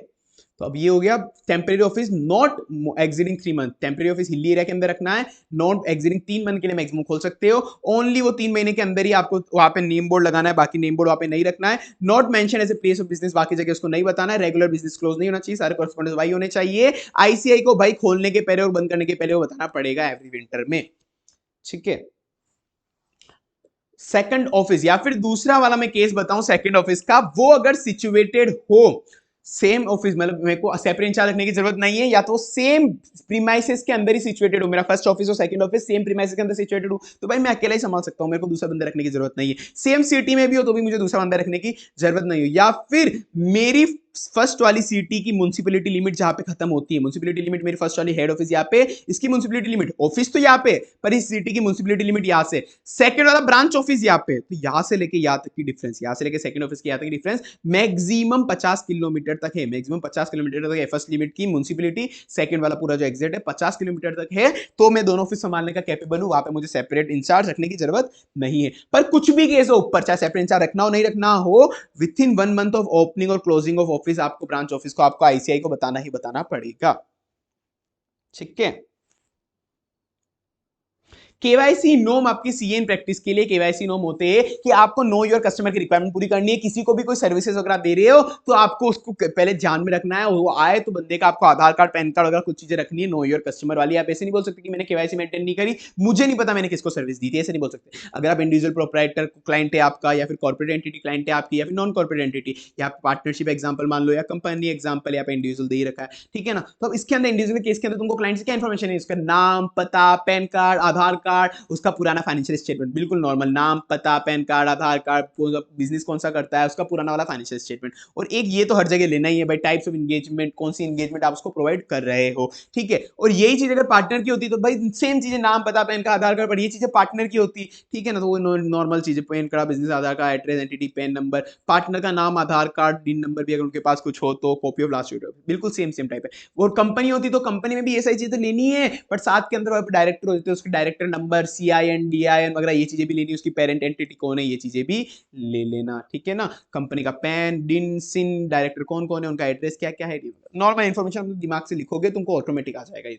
तो अब ये हो गया temporary office not exiting 3 month, temporary office hilly area के अंदर रखना है, नॉट एग्जिटिंग 3 मंथ के लिए मैक्सिमम खोल सकते हो, ओनली वो 3 महीने के अंदर ही आपको वहां पे नेम बोर्ड लगाना है, बाकी नेम बोर्ड वहां पे नहीं रखना है। Not mention as a place of business, बाकी जगह उसको नहीं बताना है। रेगुलर बिजनेस क्लोज नहीं होना चाहिए, सारे कॉरेस्पॉन्डेंस भाई होने चाहिए। आईसीआई को भाई खोलने के पहले और बंद करने के पहले वो बताना पड़ेगा एवरी विंटर में, ठीक है। सेकंड ऑफिस या फिर दूसरा वाला मैं केस बताऊं सेकंड ऑफिस का, वो अगर सिचुएटेड हो सेम ऑफिस, मतलब मेरे को सेपरेट इंचार्ज रखने की जरूरत नहीं है, या तो सेम प्रीमाइसेस के अंदर ही सिचुएटेड हो, मेरा फर्स्ट ऑफिस और सेकंड ऑफिस सेम प्रीमाइसेस के अंदर सिचुएटेड हो, तो भाई मैं अकेला ही संभाल सकता हूं, मेरे को दूसरा बंदा रखने की जरूरत नहीं है। सेम सिटी में भी हो तो भी मुझे दूसरा बंदा रखने की जरूरत नहीं हो। या फिर मेरी फर्स्ट वाली सिटी की म्युनिसिपैलिटी लिमिट जहां पे खत्म होती है, म्युनिसिपैलिटी लिमिट मेरी फर्स्ट वाली हेड ऑफिस यहाँ पे, इसकी म्युनिसिपैलिटी लिमिट ऑफिस तो यहाँ पे, पर इस सिटी की म्युनिसिपैलिटी लिमिट यहाँ से, सेकंड वाला ब्रांच ऑफिस यहाँ पे, तो यहाँ से लेके यहाँ तक की डिफरेंस, यहाँ से लेके सेकंड ऑफिस की यहाँ तक की डिफरेंस मैक्सिमम 50 किलोमीटर तक है, मैक्सिमम 50 किलोमीटर तक है फर्स्ट लिमिट की म्युनिसिपैलिटी, सेकंड वाला पूरा जो एग्जिट है 50 किलोमीटर तक है, तो मैं दोनों ऑफिस संभालने का कैपेबल हूं, वहां पे मुझे सेपरेट इंचार्ज रखने की जरूरत नहीं है। पर कुछ भी केस हो ऊपर, चाहे सेपरेट इंचार्ज रखना हो नहीं रखना हो, with in 1 month of opening और क्लोजिंग ऑफ ऑफिस आपको ब्रांच ऑफिस को आपको आईसीआई को बताना ही बताना पड़ेगा, ठीक है। केवाईसी नोम आपकी सीए प्रैक्टिस के लिए केवाईसी नोम होते हैं कि आपको नो योर कस्टमर की रिक्वायरमेंट पूरी करनी है। किसी को भी कोई सर्विसेज वगैरह दे रहे हो तो आपको उसको पहले ध्यान में रखना है, वो आए तो बंदे का आपको आधार कार्ड पैन कार्ड वगैरह कुछ चीजें रखनी है नो योर कस्टमर वाली। आप ऐसे नहीं बोल सकते कि मैंने केवाईसी मेंटेन नहीं करी, मुझे नहीं पता मैंने किसको सर्विस दी थी, ऐसे नहीं बोल सकते। अगर आप इंडिविजुअल प्रोप्राइटर क्लाइंट है आपका, या फिर कॉर्पोरेट एंटिटी क्लाइंट है आपकी, या फिर नॉन कॉर्पोरेट एंटिटी, या पार्टनरशिप एग्जांपल मान लो, या कंपनी एग्जांपल, या इंडिविजुअल दे ही रखा है, ठीक है ना। तो इसके अंदर इंडिविजुअल केस के अंदर तुमको क्लाइंट से क्या इंफॉर्मेशन है, उसका नाम, पता, पैन कार्ड, आधार कार्ड, उसका पुराना फाइनेंशियल स्टेटमेंट, बिल्कुल नॉर्मल नाम, पता, पैन कार्ड, आधार कार्ड, बिजनेस कौन सा करता है उसका पुराना वाला फाइनेंशियल स्टेटमेंट। और एक ये तो हर जगह लेना ही है भाई, टाइप्स ऑफ एंगेजमेंट, कौन सी एंगेजमेंट आप उसको प्रोवाइड कर रहे हो, ठीक है। और यही चीज अगर पार्टनर की होती तो भाई सेम चीजें, नाम, पता, पैन कार्ड, आधार कार्ड, पर ये चीजें पार्टनर की होती, ठीक है ना। तो वो नॉर्मल चीजें, PAN card, business Aadhaar card, address, entity, PAN number, partner का नाम, आधार कार्ड, डिन नंबर भी अगर उनके पास कुछ हो तो, कॉपी ऑफ लास्ट वीडियो, बिल्कुल सेम सेम टाइप है। और कंपनी होती तो कंपनी में भी ये सारी चीजें लेनी है, बट साथ के अंदर डायरेक्टर होते हैं, उसके डायरेक्टर नंबर, CIN, DIN वगैरह ये चीजें भी लेनी, उसकी पेरेंट एंटिटी कौन है ये चीजें भी ले लेना, ठीक है ना। कंपनी का पैन, डिन, सिन, डायरेक्टर कौन कौन है, उनका एड्रेस क्या क्या है, नॉर्मल इन्फॉर्मेशन दिमाग से लिखोगे तुमको ऑटोमेटिक आ जाएगा।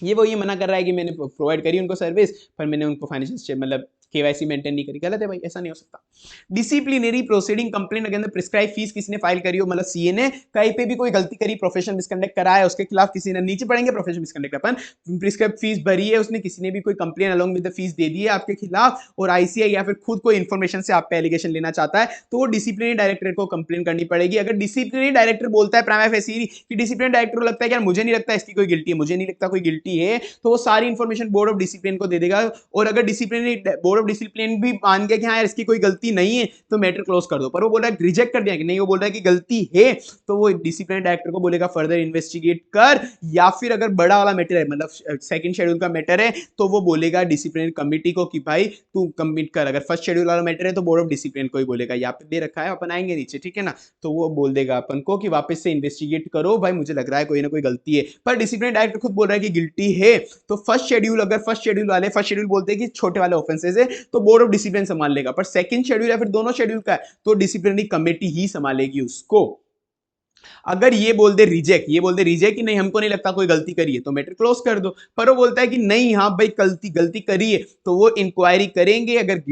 ये वो ये मना कर रहा है कि मैंने प्रोवाइड करी उनको सर्विस, पर मैंने उनको फाइनेंशियल मतलब केवाईसी मेंटेन नहीं करी, गलत है भाई, ऐसा नहीं हो सकता। Disciplinary proceeding, complaint against prescribe fees, किसी ने फाइल करी हो, मतलब सीए ने कहीं पे भी कोई गलती करी, प्रोफेशनल मिसकंडक्ट करा है उसके खिलाफ, किसी ने, नीचे पढ़ेंगे प्रोफेशनल मिसकंडक्ट अपन, प्रिस्क्राइब फीस भरी है उसने, किसी ने भी कोई complain along with the fees दे दी है आपके खिलाफ, और आईसीआई या फिर खुद कोई इन्फॉर्मेशन से आप पे एलिगेशन लेना चाहता है, तो वो डिसिप्लिनरी डायरेक्टर को कंप्लेन करनी पड़ेगी। अगर डिसिप्लिनरी डायरेक्टर बोलता है प्राइमा फेसी कि डिसिप्लिनरी डायरेक्टर को लगता है कि यार मुझे नहीं लगता इसकी कोई गिल्टी है, मुझे नहीं लगता कोई गिल्टी है, तो वो सारी इंफॉर्मेशन बोर्ड ऑफ डिसिप्लिन को दे देगा। और अगर डिसिप्लिनरी बोर्ड ऑफ डिसिप्लिन भी मान गया कि हाँ यार इसकी कोई गलती नहीं है तो मैटर क्लोज कर दो, पर वो बोल रहा है रिजेक्ट कर दिया कि नहीं, वो बोल रहा है कि गलती है, तो वो डिसिप्लिनरी डायरेक्टर को बोलेगा फर्दर इन्वेस्टिगेट कर, या फिर अगर बड़ा वाला मैटर है, मतलब सेकंड शेड्यूल का मैटर है, तो वो बोलेगा डिसिप्लिनरी कमिटी को कि भाई तू कमिट कर। अगर फर्स्ट शेड्यूल वाला मैटर है तो बोर्ड ऑफ डिसिप्लिन को ही बोलेगा, यहाँ पे दे रखा है, अपन आएंगे नीचे, ठीक है ना। तो वो बोल देगा अपन को कि वापस से इन्वेस्टिगेट करो भाई, मुझे लग रहा है कोई ना कोई गलती है, पर डिसिप्लिनरी डायरेक्टर खुद बोल रहा है कि गिल्टी है, तो फर्स्ट शेड्यूल, अगर फर्स्ट शेड्यूल बोलते हैं कि छोटे वाले ऑफेंसेस है तो बोर्ड ऑफ डिसिप्लिन संभाल लेगा, पर सेकंड शेड्यूल या फिर दोनों शेड्यूल का है तो डिसिप्लिनरी कमेटी ही संभालेगी उसको। अगर ये बोल दे रिजेक्ट कि नहीं हमको नहीं लगता कोई गलती करी है, तो मैटर क्लोज कर दो। पर वो बोलता है कि नहीं हाँ भाई गलती करी है, तो वो इंक्वायरी करेंगे, अगर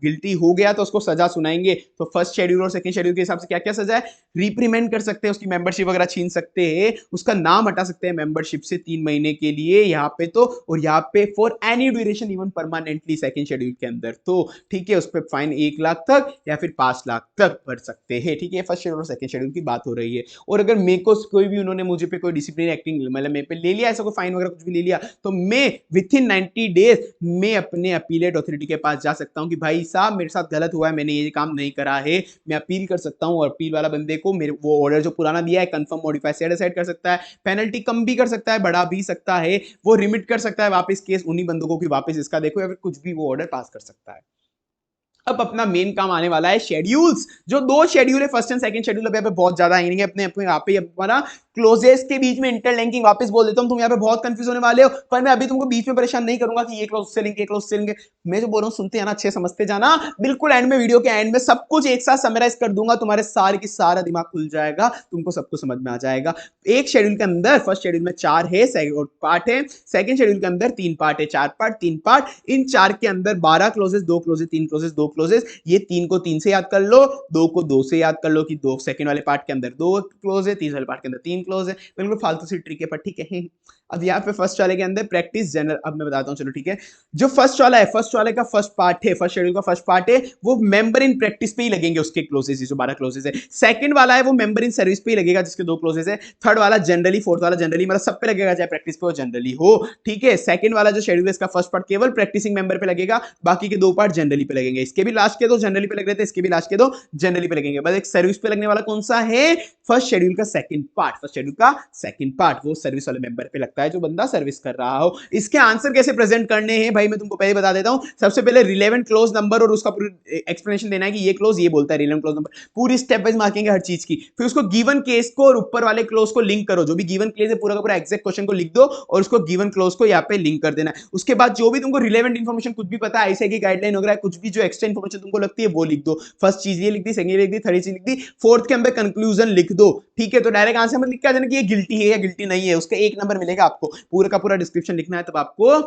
गिल्टी हो गया तो उसको सजा सुनाएंगे। तो फर्स्ट शेड्यूल और सेकंड शेड्यूल के हिसाब से क्या क्या सजा है, रिप्रीमेंट कर सकते हैं, उसकी मेंबरशिप वगैरह छीन सकते हैं, उसका नाम हटा सकते हैं मेंबरशिप से 3 महीने के लिए यहाँ पे, तो और यहाँ पे for any duration even permanently second schedule के अंदर, तो ठीक है, उस पर फाइन 1 लाख तक या फिर 5 लाख तक भर सकते हैं, ठीक है। फर्स्ट शेड्यूल और सेकंड शेड्यूल की बात हो रही है। और अगर मेरे को कोई भी उन्होंने मुझे पे कोई डिसिप्लिन एक्टिंग मतलब मेरे पे ले लिया, ऐसा कोई फाइन वगैरह कुछ भी ले लिया, तो मैं विद इन 90 डेज मैं अपने अपीलेट अथॉरिटी के पास जा सकता हूँ कि भाई साहब मेरे साथ गलत हुआ है, मैंने ये काम नहीं करा है, मैं अपील कर सकता हूँ, और अपील वाला बंदे को मेरे वो ऑर्डर जो पुराना दिया है कंफर्म मॉडिफाई से डिसाइड कर सकता है, पेनल्टी कम भी कर सकता है, बढ़ा भी सकता है, वो रिमिट कर सकता है वापस केस उन्हीं बंदों को कि वापस इसका देखो, या फिर कुछ भी वो ऑर्डर पास कर सकता है। अब अपना मेन काम आने वाला है शेड्यूल्स, जो 2 शेड्यूल है फर्स्ट एंड सेकंड शेड्यूल, अब यहाँ पे बहुत ज्यादा आएंगे अपने अपने यहाँ पे हमारा क्लोजेस के बीच में इंटरलिंकिंग वापस बोल देता हूं, तुम यहाँ पे बहुत कंफ्यूज होने वाले हो, पर मैं अभी तुमको बीच में परेशान नहीं करूंगा कि ये क्लोज से लिंक, ये क्लोज से लिंक, मैं जो बोल रहा हूं सुनते जाना, अच्छे समझते जाना, बिल्कुल एंड में, वीडियो के एंड में सब कुछ एक साथ समराइज कर दूंगा, तुम्हारे सारे की सारा दिमाग खुल जाएगा, तुमको सब कुछ समझ में आ जाएगा। एक शेड्यूल के अंदर फर्स्ट शेड्यूल में 4 है पार्ट है, सेकंड शेड्यूल के अंदर 3 पार्ट है, 4 पार्ट 3 पार्ट, इन 4 के अंदर 12 क्लोजेस, 2 क्लोजेस, 3 क्लोजेस, 2 क्लोजेस, ये 3 को 3 से याद कर लो, 2 को 2 से याद कर लो कि 2 सेकंड वाले पार्ट के अंदर 2 क्लोज है, तीसरे वाले पार्ट के अंदर 3 क्लोज है, बिल्कुल फालतू सी ट्रिक है पर ठीक है। अब यहाँ पे फर्स्ट वाले के अंदर प्रैक्टिस जनरल, अब मैं बताता हूँ चलो ठीक है। जो फर्स्ट वाला है, फर्स्ट वाले का फर्स्ट पार्ट है, फर्स्ट शेड्यूल का फर्स्ट पार्ट है, वो मेंबर इन प्रैक्टिस पे ही लगेंगे उसके क्लोजेस, जो 12 क्लोजेस है। सेकंड वाला है वो मेंबर इन सर्विस पे ही लगेगा जिसके 2 क्लोजेस है। थर्ड वाला जनरली, फोर्थ वाला जनरली, मतलब सब पे लगेगा चाहे प्रैक्टिस पे हो जनरली हो, ठीक है। सेकंड वाला जो शेड्यूल है इसका फर्स्ट पार्ट केवल प्रैक्टिसिंग मेंबर पे लगेगा, बाकी के 2 पार्ट जनरली पे लगेंगे। इसके भी लास्ट के 2 जनरली पे लग रहे थे, इसके भी लास्ट के 2 जनरली पे लगेंगे, बस एक सर्विस पे लगने वाला कौन सा है, फर्स्ट शेड्यूल का सेकंड पार्ट, फर्स्ट शेड्यूल का सेकंड पार्ट वो सर्विस वाले मेंबर पे लगता है जो बंदा सर्विस कर रहा हो। इसके आंसर कैसे प्रेजेंट करने हैं भाई मैं तुमको पहले बता देता हूं। सबसे पहले रिलेवेंट क्लोज नंबर और उसका पूरी एक्सप्लेनेशन देना है कि ये क्लोज ये बोलता है, रिलेवेंट क्लोज नंबर पूरी स्टेप वाइज मार्किंग है हर चीज की। फिर उसको गिवन केस को और ऊपर वाले क्लोज को लिंक करो, जो भी गिवन केस है पूरा का पूरा एग्जैक्ट क्वेश्चन को लिख दो और उसको गिवन क्लोज को यहाँ पे लिंक कर देना है। उसके बाद जो भी तुमको रिलेवेंट इन्फॉर्मेशन कुछ भी पता है, ऐसे की गाइडलाइन वगैरह कुछ भी जो एक्स्ट्रा इन्फॉर्मेशन तुमको लगती है वो लिख दो। फर्स्ट चीज ये लिख दी, सेकंड लिख दी, थर्ड चीज लिख दी, फोर्थ के अंदर कंक्लूजन लिख दो, ठीक है। तो डायरेक्ट आंसर मत लिख के आ जाना कि ये गिल्टी है या गिल्टी नहीं है, उसका 1 नंबर मिलेगा आपको, पूरा का पूरा डिस्क्रिप्शन लिखना है तब आपको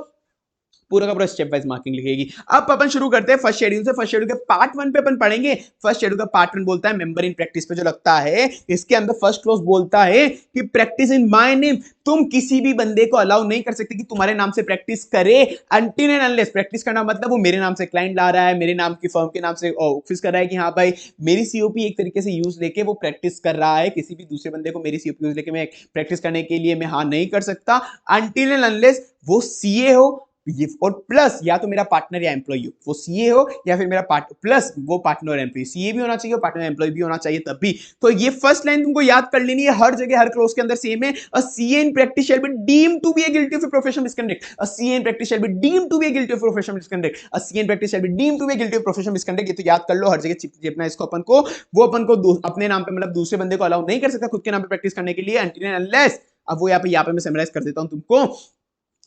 पूरा का पूरा स्टेप वाइज मार्किंग लिखेगी। अब अपन शुरू करते हैं फर्स्ट शेड्यूल से। फर्स्ट शेड्यूल के पार्ट 1 पे अपन पढ़ेंगे। फर्स्ट शेड्यूल का पार्ट 1 बोलता है मेंबर इन प्रैक्टिस पे जो लगता है, इसके अंदर फर्स्ट क्लॉज बोलता है कि प्रैक्टिस इन माय नेम। तुम किसी भी बंदे को अलाउ नहीं कर सकते कि तुम्हारे नाम से प्रैक्टिस करे अनटिल एंड अनलेस। प्रैक्टिस करना मतलब वो मेरे नाम से क्लाइंट ला रहा है, मेरे नाम की फर्म के नाम से ऑफिस कर रहा है कि हाँ भाई मेरी सीओपी एक तरीके से यूज लेके वो प्रैक्टिस कर रहा है। किसी भी दूसरे बंदे को मेरी सीओपी यूज लेके मैं प्रैक्टिस करने के लिए मैं हाँ नहीं कर सकता अनटिल एंड अनलेस वो सीए हो ये, और प्लस या तो मेरा पार्टनर या एम्प्लॉय हो, वो सीए हो या फिर मेरा पार्ट प्लस वो पार्टनर और एम्प्लॉय, सीए भी होना चाहिए और पार्टनर एम्प्लॉय भी होना चाहिए तब भी। तो ये फर्स्ट लाइन तुमको याद कर लेनी है, हर जगह हर क्लोज के अंदर सेम है। A CA in practice shall be deemed to be a guilty of a professional misconduct. A CA in practice shall be deemed to be a guilty of professional misconduct. A CA in practice shall be deemed to be a guilty of professional misconduct. ये तो याद कर लो, हर जगह चिपना इसको अपन को। वो अपन को अपने नाम पे मतलब दूसरे बंदे को अलाउ नहीं कर सकता खुद के नाम पे प्रैक्टिस करने के लिए अनटिल एंड अनलेस। अब वो यहाँ पे मैं समराइज कर देता हूं तुमको।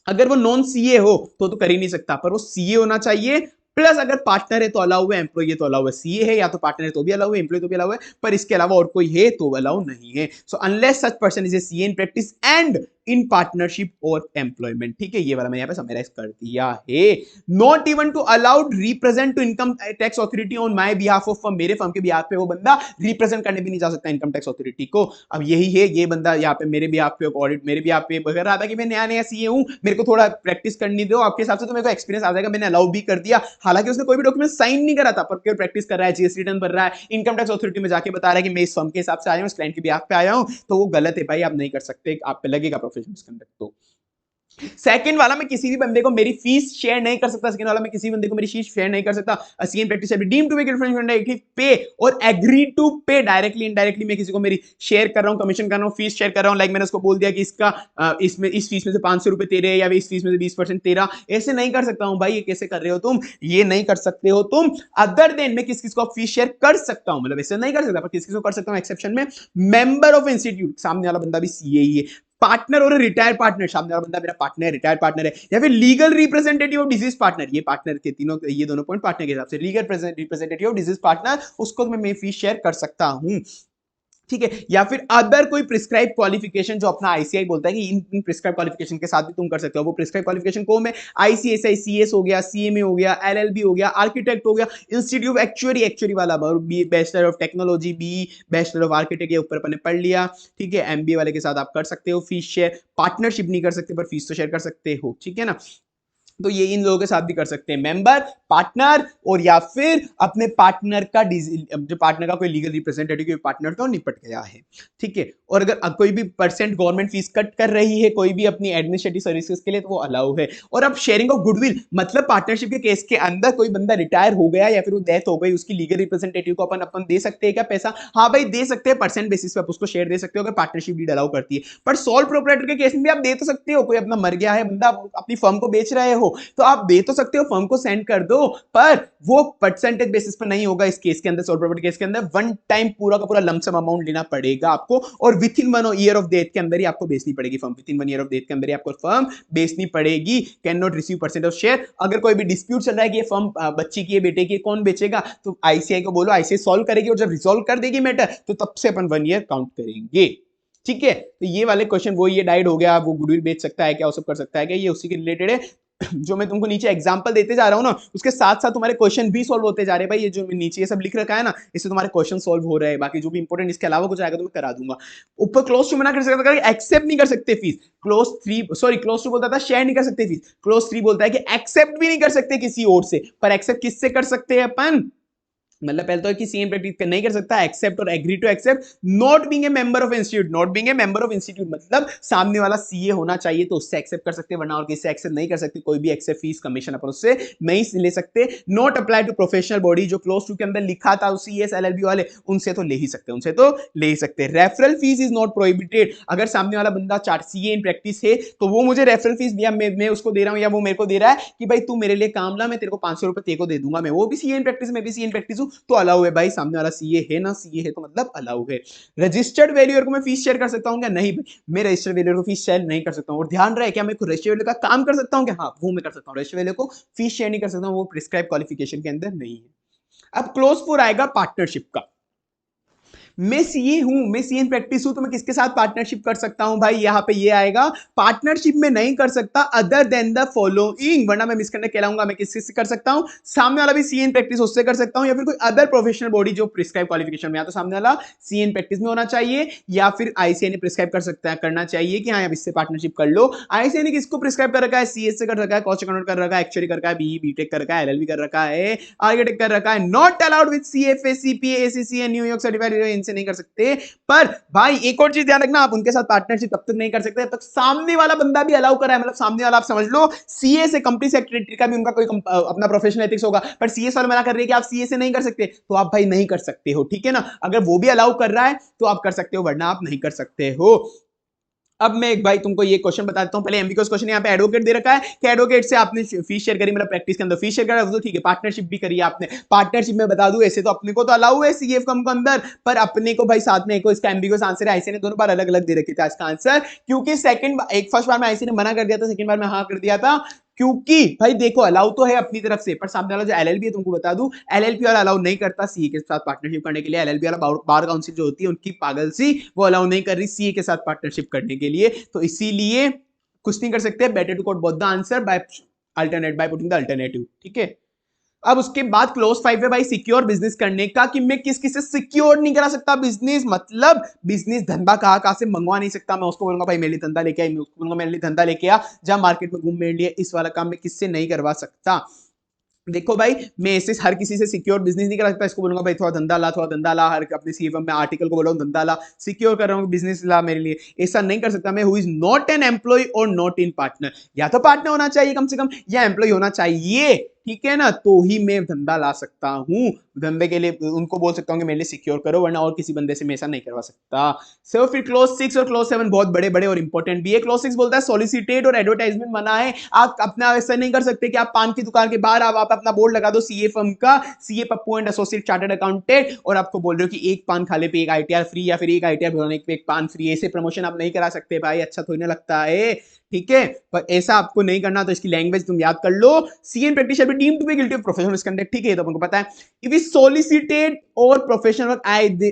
अगर वो नॉन सीए हो तो कर ही नहीं सकता, पर वो सीए होना चाहिए। प्लस अगर पार्टनर है तो अलाउ है, एम्प्लॉय है तो अलाउ है। सीए है या तो पार्टनर है तो भी अलाउ है, एम्प्लॉय तो भी अलाउ है, पर इसके अलावा और कोई है तो अलाउ नहीं है। So unless such person is a CA in practice and in partnership और एम्प्लॉयमेंट। ठीक है, ये वाला मैंने यहाँ पे समराइज कर दिया है। Not even to allowed represent to income tax authority on my behalf of firm. मेरे फर्म के बिहाफ पे वो बंदा रिप्रेजेंट करने भी नहीं जा सकता इनकम टैक्स अथॉरिटी को। अब यही है, ये बंदा यहाँ पे मेरे बिहाफ पे ऑडिट मेरे बिहाफ पे बगैर रहा था कि मैं नया नया सीए हूँ, मेरे को थोड़ा प्रैक्टिस करनी दो आपके हिसाब से, तो मेरे को एक्सपीरियंस आ जाएगा, मैंने अलाउ भी कर दिया। हालांकि उसने कोई भी डॉक्यूमेंट साइन नहीं करा था, पर केवल प्रैक्टिस कर रहा है, जीएसटी रिटर्न भर रहा है, इनकम टैक्स अथॉरिटी में जाके बता रहा है कि मैं इस फर्म के हिसाब से आया हूँ, इस क्लाइंट के बिहाफ पे आया हूँ, तो वो गलत है भाई, आप नहीं कर सकते, आप पे लगेगा प्रोफेशनल मिसकंडक्ट। तो सेकंड वाला मैं किसी भी बंदे को मेरी फीस शेयर नहीं कर सकता। सेकंड वाला मैं किसी बंदे को मेरी फीस शेयर नहीं कर सकता। असीन practice shall be deemed to be guilty pay और agree to pay directly indirectly. मैं किसी को मेरी शेयर कर रहा हूं, कमीशन कर रहा हूं, फीस शेयर कर रहा हूं, लाइक मैंने उसको बोल दिया कि इसका इसमें इस फीस में से 500 रुपए तेरे या इस फीस में से 20% तेरा। ऐसे नहीं कर सकता हूं भाई, ये कैसे कर रहे हो तुम, ये नहीं कर सकते हो तुम। अदर देन मैं किस किस को फीस शेयर कर सकता हूं, मतलब ऐसे नहीं कर सकता, पर किस किस को कर सकता हूं एक्सेप्शन में। मेंबर ऑफ इंस्टीट्यूट, सामने वाला बंदा भी सीए ही है। पार्टनर और रिटायर पार्टनर, सामने वाला बंदा मेरा पार्टनर है, रिटायर पार्टनर है। या फिर legal representative of disease partner, ये पार्टनर के तीनों, ये दोनों पॉइंट पार्टनर के हिसाब से। Legal representative of disease partner, उसको मैं फीस शेयर कर सकता हूं। ठीक है, या फिर अदर कोई प्रिस्क्राइब क्वालिफिकेशन जो अपना आईसीआई बोलता है कि इन प्रिस्क्राइब क्वालिफिकेशन के साथ भी तुम कर सकते हो। वो प्रिस्क्राइब क्वालिफिकेशन कौन है, आईसीएसआई सीएस हो गया, सीएमए हो गया, एलएलबी हो गया, आर्किटेक्ट हो गया, इंस्टीट्यूट ऑफ एक्चुअरी, एक्चुअरी वाला B bachelor of technology, B bachelor of architect, ये ऊपर अपने पढ़ लिया। ठीक है, एमबीए वाले के साथ आप कर सकते हो फीस शेयर। पार्टनरशिप नहीं कर सकते पर फीस तो शेयर कर सकते हो। ठीक है ना, तो ये इन लोगों के साथ भी कर सकते हैं, मेंबर, पार्टनर, और या फिर अपने पार्टनर का जो पार्टनर का कोई लीगल रिप्रेजेंटेटिव कोई पार्टनर तो निपट गया है। ठीक है, और अगर कोई भी परसेंट गवर्नमेंट फीस कट कर रही है कोई भी अपनी एडमिनिस्ट्रेटिव सर्विसेज के लिए, तो वो अलाउ है। और अब शेयरिंग ऑफ गुडविल, मतलब पार्टनरशिप के केस के अंदर कोई बंदा रिटायर हो गया या फिर वो डेथ हो गई, उसकी लीगल रिप्रेजेंटेटिव को अपन दे सकते हैं क्या पैसा? हाँ भाई दे सकते हैं, परसेंट बेसिस पे आप उसको शेयर दे सकते हो अगर पार्टनरशिप डीड अलाउ करती है। पर सोल प्रोप्राइटर के केस में भी आप दे तो सकते हो, कोई अपना मर गया है बंदा, अपनी फर्म को बेच रहे हो, तो आप दे तो सकते हो, फर्म को सेंड कर दो, पर वो परसेंटेज बेसिस पर नहीं होगा। इस केस के अंदर, सोल प्रॉपर्टी केस के अंदर वन टाइम पूरा का पूरा लमसम अमाउंट लेना पड़ेगा आपको, और with in 1 year of death के अंदर ही आपको बेचनी पड़ेगी firm. With in 1 year of death के अंदर ही आपको फर्म बेचनी पड़ेगी। Can not receive percent of share. अगर कोई भी डिस्प्यूट चल रहा है कि ये फर्म बच्ची की है, बेटे की, कौन बेचेगा, तो आईसीआई को बोलो, आईसीआई सॉल्व करेगी, और जब रिजॉल्व कर देगी मैटर, तो तब से अपन 1 ईयर काउंट करेंगे। ठीक है, तो ये वाले क्वेश्चन, वो ये डाइड हो गया, वो गुडविल बेच सकता है क्या, वो सब कर सकता है क्या, ये उसी के रिलेटेड है। जो मैं तुमको नीचे एग्जांपल देते जा रहा हूं ना, उसके साथ साथ तुम्हारे क्वेश्चन भी सॉल्व होते जा रहे हैं भाई। ये जो नीचे ये सब लिख रखा है ना, इससे तुम्हारे क्वेश्चन सॉल्व हो रहे हैं। बाकी जो भी इंपॉर्टेंट इसके अलावा कुछ आएगा तो मैं करा दूंगा। ऊपर क्लोज टू मना कर सकता है, एक्सेप्ट नहीं कर सकते फीस। क्लोज टू बोलता था शेयर नहीं कर सकते फीस, क्लोज 3 बोलता है कि एक्सेप्ट भी नहीं कर सकते किसी और से। पर एक्सेप्ट किससे कर सकते हैं अपन, मतलब पहले तो कि सीएम प्रैक्टिस नहीं कर सकता, एक्सेप्ट और agree to accept not being a member of institute. Not being a member of institute मतलब सामने वाला सीए होना चाहिए तो उससे एक्सेप्ट कर सकते हैं, वरना और किससे एक्सेप्ट नहीं कर सकते। कोई भी एक्सेप्ट फीस कमीशन अपन उससे नहीं ले सकते। Not apply to professional body, जो क्लोज टू के अंदर लिखा था सीएस एलएलबी वाले, उनसे तो ले ही सकते हैं, उनसे तो ले ही सकते हैं। Referral fees is not prohibited. अगर सामने वाला बंदा चार्ट सीए इन प्रैक्टिस है तो वो मुझे रेफरल फीस दिया, मैं उसको दे रहा हूं, या वो मेरे को दे रहा है कि भाई तू मेरे लिए काम ला, मैं तेरे को 500 रुपए तेरे को दे दूंगा, मैं वो भी सीए इन प्रैक्टिस, मैं भी सीए इन प्रैक्टिस हूं, तो अलाउ है भाई। सामने वाला सीए है ना, सीए है तो मतलब अलाउ है। रजिस्टर्ड वैल्यूअर को मैं फीस शेयर कर सकता हूं क्या? नहीं भाई, मैं रजिस्टर्ड वैल्यूअर को फीस शेयर नहीं कर सकता हूं। और ध्यान रहे, क्या मैं रजिस्टर्ड वैल्यू का काम कर सकता हूं क्या? हाँ, वो मैं कर सकता हूं। रजिस्टर्ड वैल्यू को फीस शेयर नहीं कर सकता हूं, वो प्रिस्क्राइब क्वालिफिकेशन के अंदर नहीं है। अब क्लोज 4 आएगा पार्टनरशिप का। मैं सीए हूं, मैं सीए इन प्रैक्टिस हूं, तो मैं किसके साथ पार्टनरशिप कर सकता हूं भाई? यहां पे ये आएगा, पार्टनरशिप में नहीं कर सकता अदर देन द फॉलोइंग, वरना मैं मिसकंडक्ट कहलाऊंगा। मैं किससे कर सकता हूं? सामने वाला भी सीए इन प्रैक्टिस उससे कर सकता हूं, या फिर कोई अदर प्रोफेशनल बॉडी जो प्रिस्क्राइब क्वालिफिकेशन में, या तो सामने वाला सीए इन प्रैक्टिस में होना चाहिए, या फिर आईसीए ने प्रिस्क्राइब कर सकता है, करना चाहिए कि हाँ अब इससे पार्टनरशिप कर लो। आईसीए ने किसको प्रिस्क्राइब कर रखा है? सीए से कर रखा है, कॉस्ट अकाउंट कर रखा है, एक्चुअली कर रखा है, बीई बीटेक कर रखा है, एलएलबी कर रखा है, आर्किटेक्ट कर रखा है। Not allowed with CFA CPA ACC New York certified, इनसे नहीं कर सकते। पर भाई एक और चीज ध्यान रखना, आप उनके साथ पार्टनरशिप तब तक नहीं कर सकते तब तक सामने वाला बंदा भी अलाउ कर रहा है। मतलब सामने वाला आप समझ लो सीए से, कंपनी सेक्रेटरी का भी उनका कोई अपना प्रोफेशनल एथिक्स होगा, पर सीए वाले मना कर रहे हैं कि आप सीए से नहीं कर सकते, तो आप भाई नहीं कर सकते हो, ठीक है ना? अगर वो भी अलाउ कर रहा है तो आप कर सकते हो, वरना आप नहीं कर सकते हो। अब मैं एक भाई तुमको ये क्वेश्चन बता देता हूं, पहले एमबीक्यूएस क्वेश्चन यहाँ पे एडवोकेट दे रखा है कि एडवोकेट से आपने फीस शेयर करी, मतलब प्रैक्टिस के अंदर फीस शेयर करा, तो ठीक है। पार्टनरशिप भी करी आपने, पार्टनरशिप में बता दूं ऐसे तो अपने को तो अलाउ है सीएफ कम के अंदर, पर अपने को भाई साथ में एक इसका एमबीक्यूएस आंसर है, ऐसे ने दोनों बार अलग अलग दे रखे था इसका आंसर, क्योंकि सेकंड एक फर्स्ट बार में ऐसे ने मना कर दिया था, सेकंड बार में हाँ कर दिया था, क्योंकि भाई देखो अलाउ तो है अपनी तरफ से, पर सामने वाला जो एलएलबी है, तुमको बता दूं एलएलबी वाला अलाउ नहीं करता सीए के साथ पार्टनरशिप करने के लिए। एलएलबी वाला बार काउंसिल जो होती है उनकी पागल सी, वो अलाउ नहीं कर रही सीए के साथ पार्टनरशिप करने के लिए, तो इसीलिए कुछ नहीं कर सकते। Better to quote both the answer by alternate, by putting the alternative, ठीक है। अब उसके बाद क्लोज 5 है भाई सिक्योर बिजनेस करने का, कि मैं किस किस से सिक्योर नहीं करा सकता बिजनेस, मतलब बिजनेस धंधा कहां से मंगवा नहीं सकता। मैं उसको बोलूंगा भाई मेरे लिए धंधा लेके आ, मैं उसको बोलूंगा मेरे लिए धंधा लेके आ, जहां मार्केट में घूम, मेरे लिए इस वाला काम मैं किससे नहीं करवा सकता। देखो भाई मैं ऐसे हर किसी से सिक्योर बिजनेस नहीं करा सकता, इसको बोलूंगा भाई थोड़ा धंधा ला, थोड़ा धंधा ला, हर अपने सीएफएम में आर्टिकल को बोल रहा हूं धंधा ला, सिक्योर कर रहा हूं बिजनेस ला मेरे लिए, ऐसा नहीं कर सकता मैं। Who is not an employ और नॉट इन पार्टनर, या तो पार्टनर होना चाहिए कम से कम, या एम्प्लॉय होना चाहिए, ठीक है ना, तो ही मैं धंधा ला सकता हूं। धंधे के लिए उनको बोल सकता हूं कि मेरे लिए सिक्योर करो, वरना और किसी बंदे से मैं ऐसा नहीं करवा सकता। सो फिर क्लोज 6 और क्लोज 7 बहुत बड़े बड़े और इंपॉर्टेंट भी है। क्लोज 6 बोलता है सॉलिसिटेट और एडवर्टाइजमेंट मना है, आप अपना ऐसा नहीं कर सकते कि आप पान की दुकान के बाहर आप अपना बोर्ड लगा दो सीए फर्म का, CA Pappu and associate chartered accountant, और आपको बोल रहे हो कि एक पान खाले पे एक आईटीआर फ्री, या फिर एक आईटीआर बनाने पे एक पान फ्री। ऐसे प्रमोशन आप नहीं करा सकते भाई, अच्छा थोड़ी ना लगता है, ठीक है। पर ऐसा आपको नहीं करना, तो इसकी लैंग्वेज तुम याद कर लो, CA in practice shall be deemed to be guilty of professional misconduct, ठीक है, तो आपको पता है। इफ इज सोलिसिटेड और प्रोफेशनल वर्क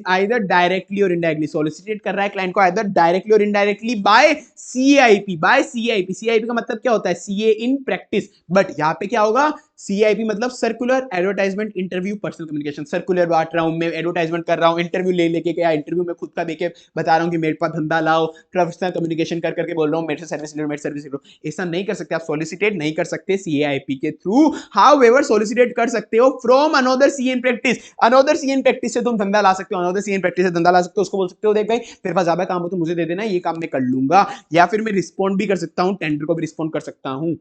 आइदर डायरेक्टली और इनडायरेक्टली, सोलिसिटेट कर रहा है क्लाइंट को आइदर डायरेक्टली और indirectly by CIP, by CIP. CIP का मतलब क्या होता है? सीए इन प्रैक्टिस, बट यहां पे क्या होगा? सीआईपी मतलब circular advertisement interview personal communication, circular बांट रहा हूं मैं, एडवर्टाइजमेंट कर रहा हूं, इंटरव्यू ले लेके क्या, इंटरव्यू में खुद का देके बता रहा हूं कि मेरे पास धंधा लाओ, प्रोफेशनल कम्युनिकेशन कर करके बोल रहा हूं मेरे से सर्विस लो, मेरे सर्विस लो। ऐसा नहीं कर सकते आप, सॉलिसिटेट नहीं कर सकते सीएआईपी के थ्रू। हाउएवर सॉलिसिटेट कर सकते हो from another CA in practice, another CA in practice से तुम धंधा ला सकते हो, अनदर सीए इन प्रैक्टिस से धंधा ला सकते हो। उसको बोल सकते हो देख भाई मेरे पास ज्यादा काम हो तो मुझे दे देना, ये काम मैं कर लूंगा। या फिर मैं रिस्पॉन्ड भी कर सकता हूं, टेंडर को भी रिस्पॉन्ड कर सकता हूं।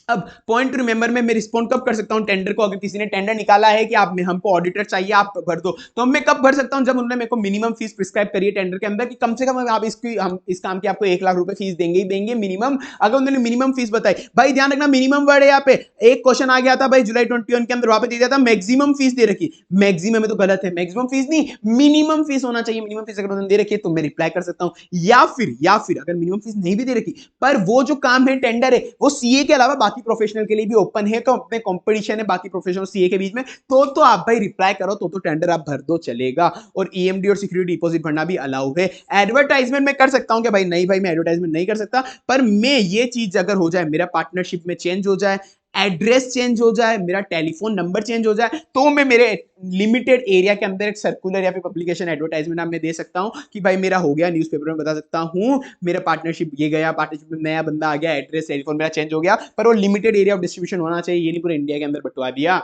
अब पॉइंट टू रिमेंबर में मैं रिस्पॉन्ड कब कर सकता हूं टेंडर को? अगर किसी ने टेंडर निकाला है कि आप हमको ऑडिटर चाहिए, आप भर दो, तो मैं कब भर सकता हूं? जब उन्होंने मेरे को मिनिमम फीस प्रिस्क्राइब करी है टेंडर के अंदर कि कम से कम आप इसकी, हम इस काम की आपको 1 लाख रुपए फीस देंगे ही देंगे मिनिमम। अगर उन्होंने मिनिमम फीस बताई, भाई ध्यान रखना मिनिमम वर्ड है यहाँ पे। एक क्वेश्चन आ गया था भाई जुलाई 21 के अंदर, वहां पे दे दिया था मैक्सिमम फीस दे रखी, मैक्सिमम में तो गलत है, मैक्सिमम फीस नहीं मिनिमम फीस होना चाहिए। मिनिमम फीस अगर उन्होंने दे रखी है तो मैं रिप्लाई कर सकता हूं, या फिर अगर मिनिमम फीस नहीं भी दे रखी, पर वो जो काम है टेंडर है वो सीए के अलावा बाकी प्रोफेशनल के लिए भी ओपन है, तो अपने कंपटीशन है बाकी प्रोफेशनल सीए के बीच में, तो आप भाई रिप्लाई करो, तो टेंडर आप भर दो चलेगा। और ईएमडी और सिक्योरिटी डिपॉजिट भरना भी अलाउ है। एडवर्टाइजमेंट में कर सकता हूं कि भाई नहीं भाई मैं एडवर्टाइजमेंट नहीं कर सकता, पर मैं ये चीज अगर हो जाए, मेरा पार्टनरशिप में चेंज हो जाए, एड्रेस चेंज हो जाए, मेरा टेलीफोन नंबर चेंज हो जाए, तो मैं मेरे लिमिटेड एरिया के अंदर एक सर्कुलर या फिर पब्लिकेशन एडवर्टाइजमेंट मैं दे सकता हूं कि भाई मेरा हो गया, न्यूज़पेपर में बता सकता हूं मेरा पार्टनरशिप ये गया, पार्टनरशिप में नया बंदा आ गया, एड्रेस टेलीफोन मेरा चेंज हो गया, पर वो लिमिटेड एरिया ऑफ डिस्ट्रीब्यूशन होना चाहिए, ये नहीं पूरे इंडिया के अंदर बंटवा दिया।